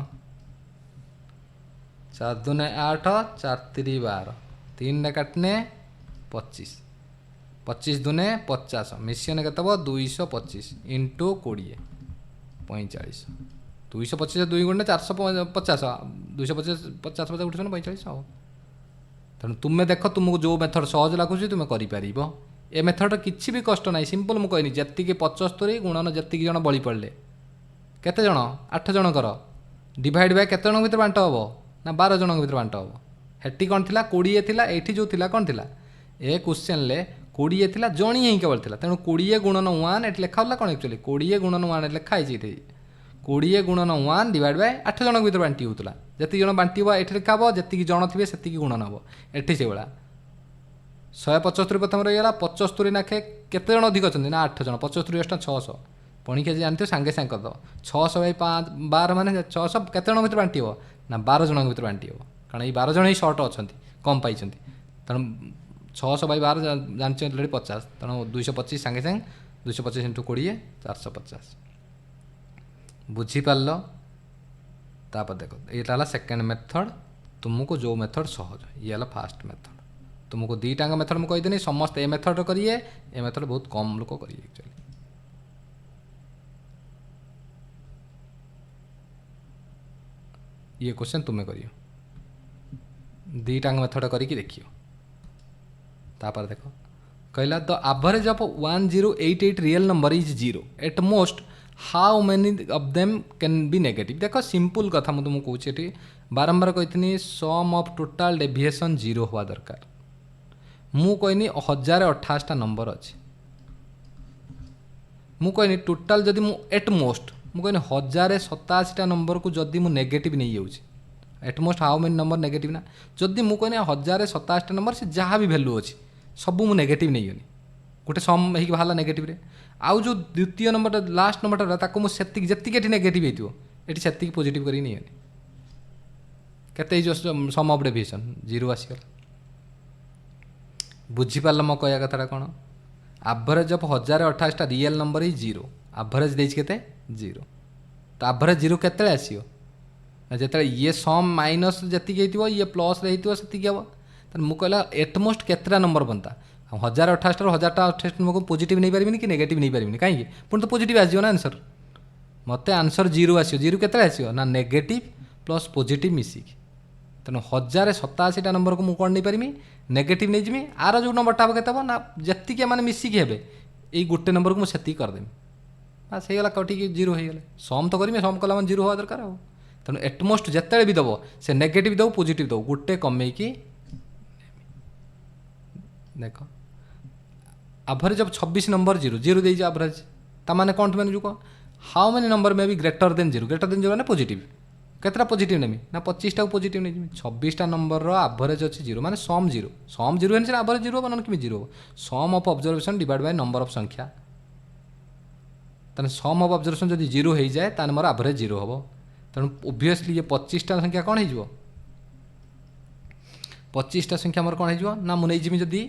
4 2 8 4 3 12 3 କାଟନେ 25 25 2 50 ମିଶିଗନେ କେତେ ହେବ 225 ଇଣ୍ଟୁ 20 45 225 2 ଗୁଣେ 450 250 50 50 ଉଠିଛ 45 ହବ। ତେଣୁ ତୁମେ ଦେଖ ତୁମକୁ ଯେଉଁ ମେଥଡ଼ ସହଜ ଲାଗୁଛି ତୁମେ କରିପାରିବ। ଏ ମେଥଡ଼ କିଛି ବି କଷ୍ଟ ନାହିଁ, ସିମ୍ପଲ୍ ମୁଁ କହିନି ଯେତିକି 75 ଗୁଣନ ଯେତିକି ଜଣ ବଳି ପଡ଼ିଲେ କେତେ ଜଣ 8 ଜଣଙ୍କର ଡିଭାଇଡ଼ ବାଇ କେତେ ଜଣଙ୍କ ଭିତରେ ବାଣ୍ଟ ହେବ ନା 12 ଜଣଙ୍କ ଭିତରେ ବାଣ୍ଟ ହେବ। ହେଠି କ'ଣ ଥିଲା 20 ଥିଲା, ଏଇଠି ଯେଉଁ ଥିଲା କ'ଣ ଥିଲା ଏ କ୍ୱେଶ୍ଚନ୍ରେ 20 ଥିଲା ଜଣିଏ ହିଁ କେବଳ ଥିଲା। ତେଣୁ 20 ଗୁଣନ 1 ଏଠି ଲେଖା ହେଲା କ'ଣ ଆକ୍ଚୁଆଲି 20 ଗୁଣନ 1 ଲେଖା ହେଇଛି ଏଠି 20 ଗୁଣନ 1 ଡିଭାଇଡ଼ ବାଇ 8 ଜଣଙ୍କ ଭିତରେ ବାଣ୍ଟି ହେଉଥିଲା। ଯେତିକି ଜଣ ବାଣ୍ଟିବ ଏଠି ଲେଖା ହେବ, ଯେତିକି ଜଣ ଥିବେ ସେତିକି ଗୁଣନ ହେବ। ଏଠି ସେଇଭଳିଆ 175 ପ୍ରଥମେ ରହିଗଲା 75 ନାଖେ କେତେ ଜଣ ଅଧିକ ଅଛନ୍ତି ନା 8 ଜଣ 75 ଅଷ୍ଟା 600 ପଣିକି ଆଜି ଜାଣିଥିବ ସାଙ୍ଗେ ସାଙ୍ଗେ କରିଦେବ 600 ବାଇ 12 ମାନେ 600 କେତେ ଜଣଙ୍କ ଭିତରେ ବାଣ୍ଟି ହେବ ନା 12 ଜଣଙ୍କ ଭିତରେ ବାଣ୍ଟି ହେବ କାରଣ ଏଇ 12 ଜଣ ହିଁ ସର୍ଟ ଅଛନ୍ତି କମ୍ ପାଇଛନ୍ତି। ତେଣୁ 600 ବାଇ 12 ଜାଣିଛ ଅଲରେଡ଼ି 50 ତେଣୁ 225 ସାଙ୍ଗେ ସାଙ୍ଗେ 225 ଇଣ୍ଟୁ 20 450। ବୁଝିପାରିଲ? ତାପରେ ଦେଖ ଏଇଟା ହେଲା ସେକେଣ୍ଡ ମେଥଡ଼। ତୁମକୁ ଯେଉଁ ମେଥଡ଼ ସହଜ ଇଏ ହେଲା ଫାଷ୍ଟ ମେଥଡ଼। ତୁମକୁ ଦୁଇଟାଙ୍କ ମେଥଡ଼ ମୁଁ କହିଦେନି ସମସ୍ତେ ଏ ମେଥଡ଼ କରିବେ, ଏ ମେଥଡ଼ ବହୁତ କମ୍ ଲୋକ କରିବେ ଆକ୍ଚୁଆଲି। ये क्वेश्चन तुम्हें करियो दुईटा मेथड करके देखियो। तापर देख कहला the average of 1088 real number is 0 at most how many of them can be negative. देख सिंपल कथा मुझे तुमको कहूँ बारंबार कही सम ऑफ टोटाल डेविएशन 0 हवा दरकार। मु कहनी 1028टा नंबर अच्छे मु कहनी टोटाल जदि मु एट मोस्ट मु कहनी 1087टा नंबर को जदि मु नेगेटिव नहीं जाऊँ at most how many number negative ना जदि मु कहनी 1087टा नंबर से जहाँ भी भैल्यू अच्छी सबू मु नेगेटिव नहीं गनी गोटे सम हो बाहर नेगेटिव रे आउ जो द्वितीय नंबर लास्ट नंबरटा ताको मु सेतिक जतिक एठी नेगेटिव हेतियो एठी सेतिक पॉजिटिव करी नहीं गनी केते जो सम ऑफ डेविएशन 0 आसीगला। बुझी पारल मो कहया कथाटा कोन एवरेज ऑफ 1028टा रियल नंबर इज 0 एवरेज देछि केते 0 तो एवरेज 0 केते आसीयो जिते ये सम माइनस जी ये प्लस से हम तो मुझे कहला एटमोस्ट केतटा नंबर बनता 1028 1028 नंबर पॉजिटिव नहीं पारिनी कि नेगेटिव नहीं पारिनी कहीं पुणी तो पॉजिटिव आसो ना आंसर मत आंसर 0 आसो 0 केते आसो ना नेगेटिव प्लस पॉजिटिव मिसिकी तेणु 1087टा नंबर को मुझे कौन नहीं पारिमी नेगेटिव नहीं जिमी आर जो नंबरटा हम के ना जी मैंने मिसिकी हे यही गोटे नंबर को मुझे करदेमी बास हो गला कटिकी जीरो हो गले सम तो करेंगे सम कला जीरो हवा दरकार हो तेणु एटमोस्ट जिते भी दब से नेगेटिव दो पॉजिटिव दो गोटे कमेकी देख average of 26 number zero zero they average ताने कौन मैंने जो हाउ मेनी नंबर में भी ग्रेटर देन जीरो मैंने पॉजिटिव केतटा पॉजिटिव नेमी ना 25टा पॉजिटिव नहीं 26टा नंबर एवरेज अच्छी जीरो माने सम जीरो है एवरेज जीरो बन कि zero sum of observation divide by number of संख्या तेना सम ऑफ ऑब्जर्वेशन जब जीरो हो जाए ताने मोर एवरेज जीरो हम तेणु ओब्वियसली ये 25टा संख्या कौन हो 25टा संख्या मोर कौन हो ना मुझे नहीं जमी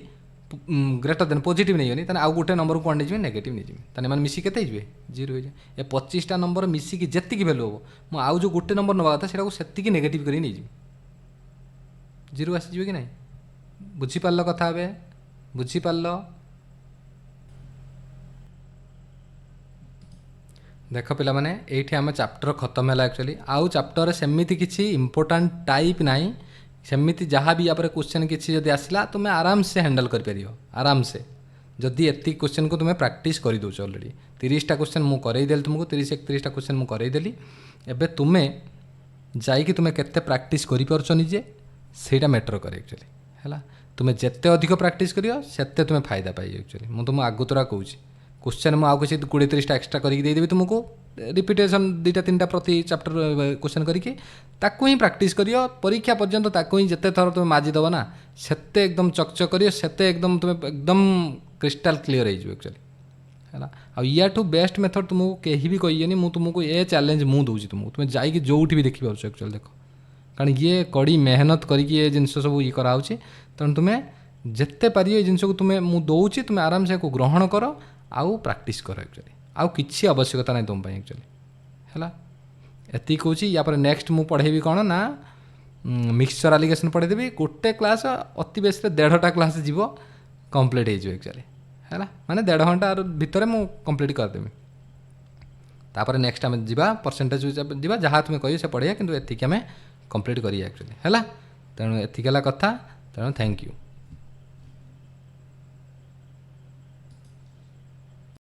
ग्रेटर देन पॉजिटिव नहीं होनी आउ गोटे नंबर को कौन नहीं नेगेटिव नहीं जमी मैंने मिसिक के जीरो हो जाए ये 25टा नंबर मिसिकी जी भैल्यू हम मुझे आउ जो गोटे नंबर नवा था से नेगेटिव कर नहीं जीरो आसीज कि ना बुझीपार कथा हे बुझीपार देख पिला माने एठी आम चैप्टर खत्म है एक्चुअली आउ चैप्टर सेमिति किसी इंपोर्टेंट टाइप नाई सेमिति जहाँ भी यहाँ क्वेश्चन किसी जब आसला तुम आराम से हैंडल कर पार आराम से जदि एति क्वेश्चन को तुम्हें प्रैक्टिस कर दौच अलरेडी 30टा क्वेश्चन मुझे करदेली तुमको 30-31टा क्वेश्चन मुझे करदेली एबे तुम्हें जाइए तुम्हें केते प्रैक्टिस कर निजे सेटा मैटर करे एक्चुअली है तुम्हें जिते अधिक प्रैक्टिस करियो सेते तुम्हें फायदा पाइयो एक्चुअली मुझे तुम आगुतरा कहूँ क्वेश्चन मुझे किसी 20-30टा एक्सट्रा करके देदेवी तुमको रिपिटेशन 2-3टा प्रति चैप्टर क्वेश्चन करके ताकू ही प्रैक्टिस करियो परीक्षा पर्यंत ताकू ही जिते थर तुम माजिदेव ना सेते एकदम चकचक करियो सेते एकदम तुम्हें एकदम क्रिस्टाल क्लीयर हो एक्चुअली है या ठू बेस्ट मेथड तुमको कहीं भी कहिए मुझे तुमको ये चैलेंज मुझे दूसरी तुमको तुम्हें जाइए जो भी देखी पार्छ एक्चुअली देख कारण ये कड़ी मेहनत करके जिनस सब ये कराऊँ तेणु तुम्हें जिते पार ये जिनस को तुम्हें मुझे दूसरी तुम्हें आराम से ग्रहण कर आउ प्रैक्टिस कर एक्चुअली आउ किसी आवश्यकता नहीं तुम एक्चुअली है एति कहूँ या नेक्स्ट मुझे पढ़ेबी कौन ना मिक्सचर एलिगेशन पढ़ेदेवी गोटे क्लास अति बेस 1.5टा क्लास जीव कंप्लीट हो एक्चुअली है माने 1.5 घंटा भितर मुझे कंप्लीट करदेवी तापर नेक्स्ट आम जा परसेंटेज जा जहाँ तुम्हें कह पढ़िया कि एतिक आम कंप्लीट करिए एक्चुअली है तेणु एतिक कथा तेणु थैंक यू।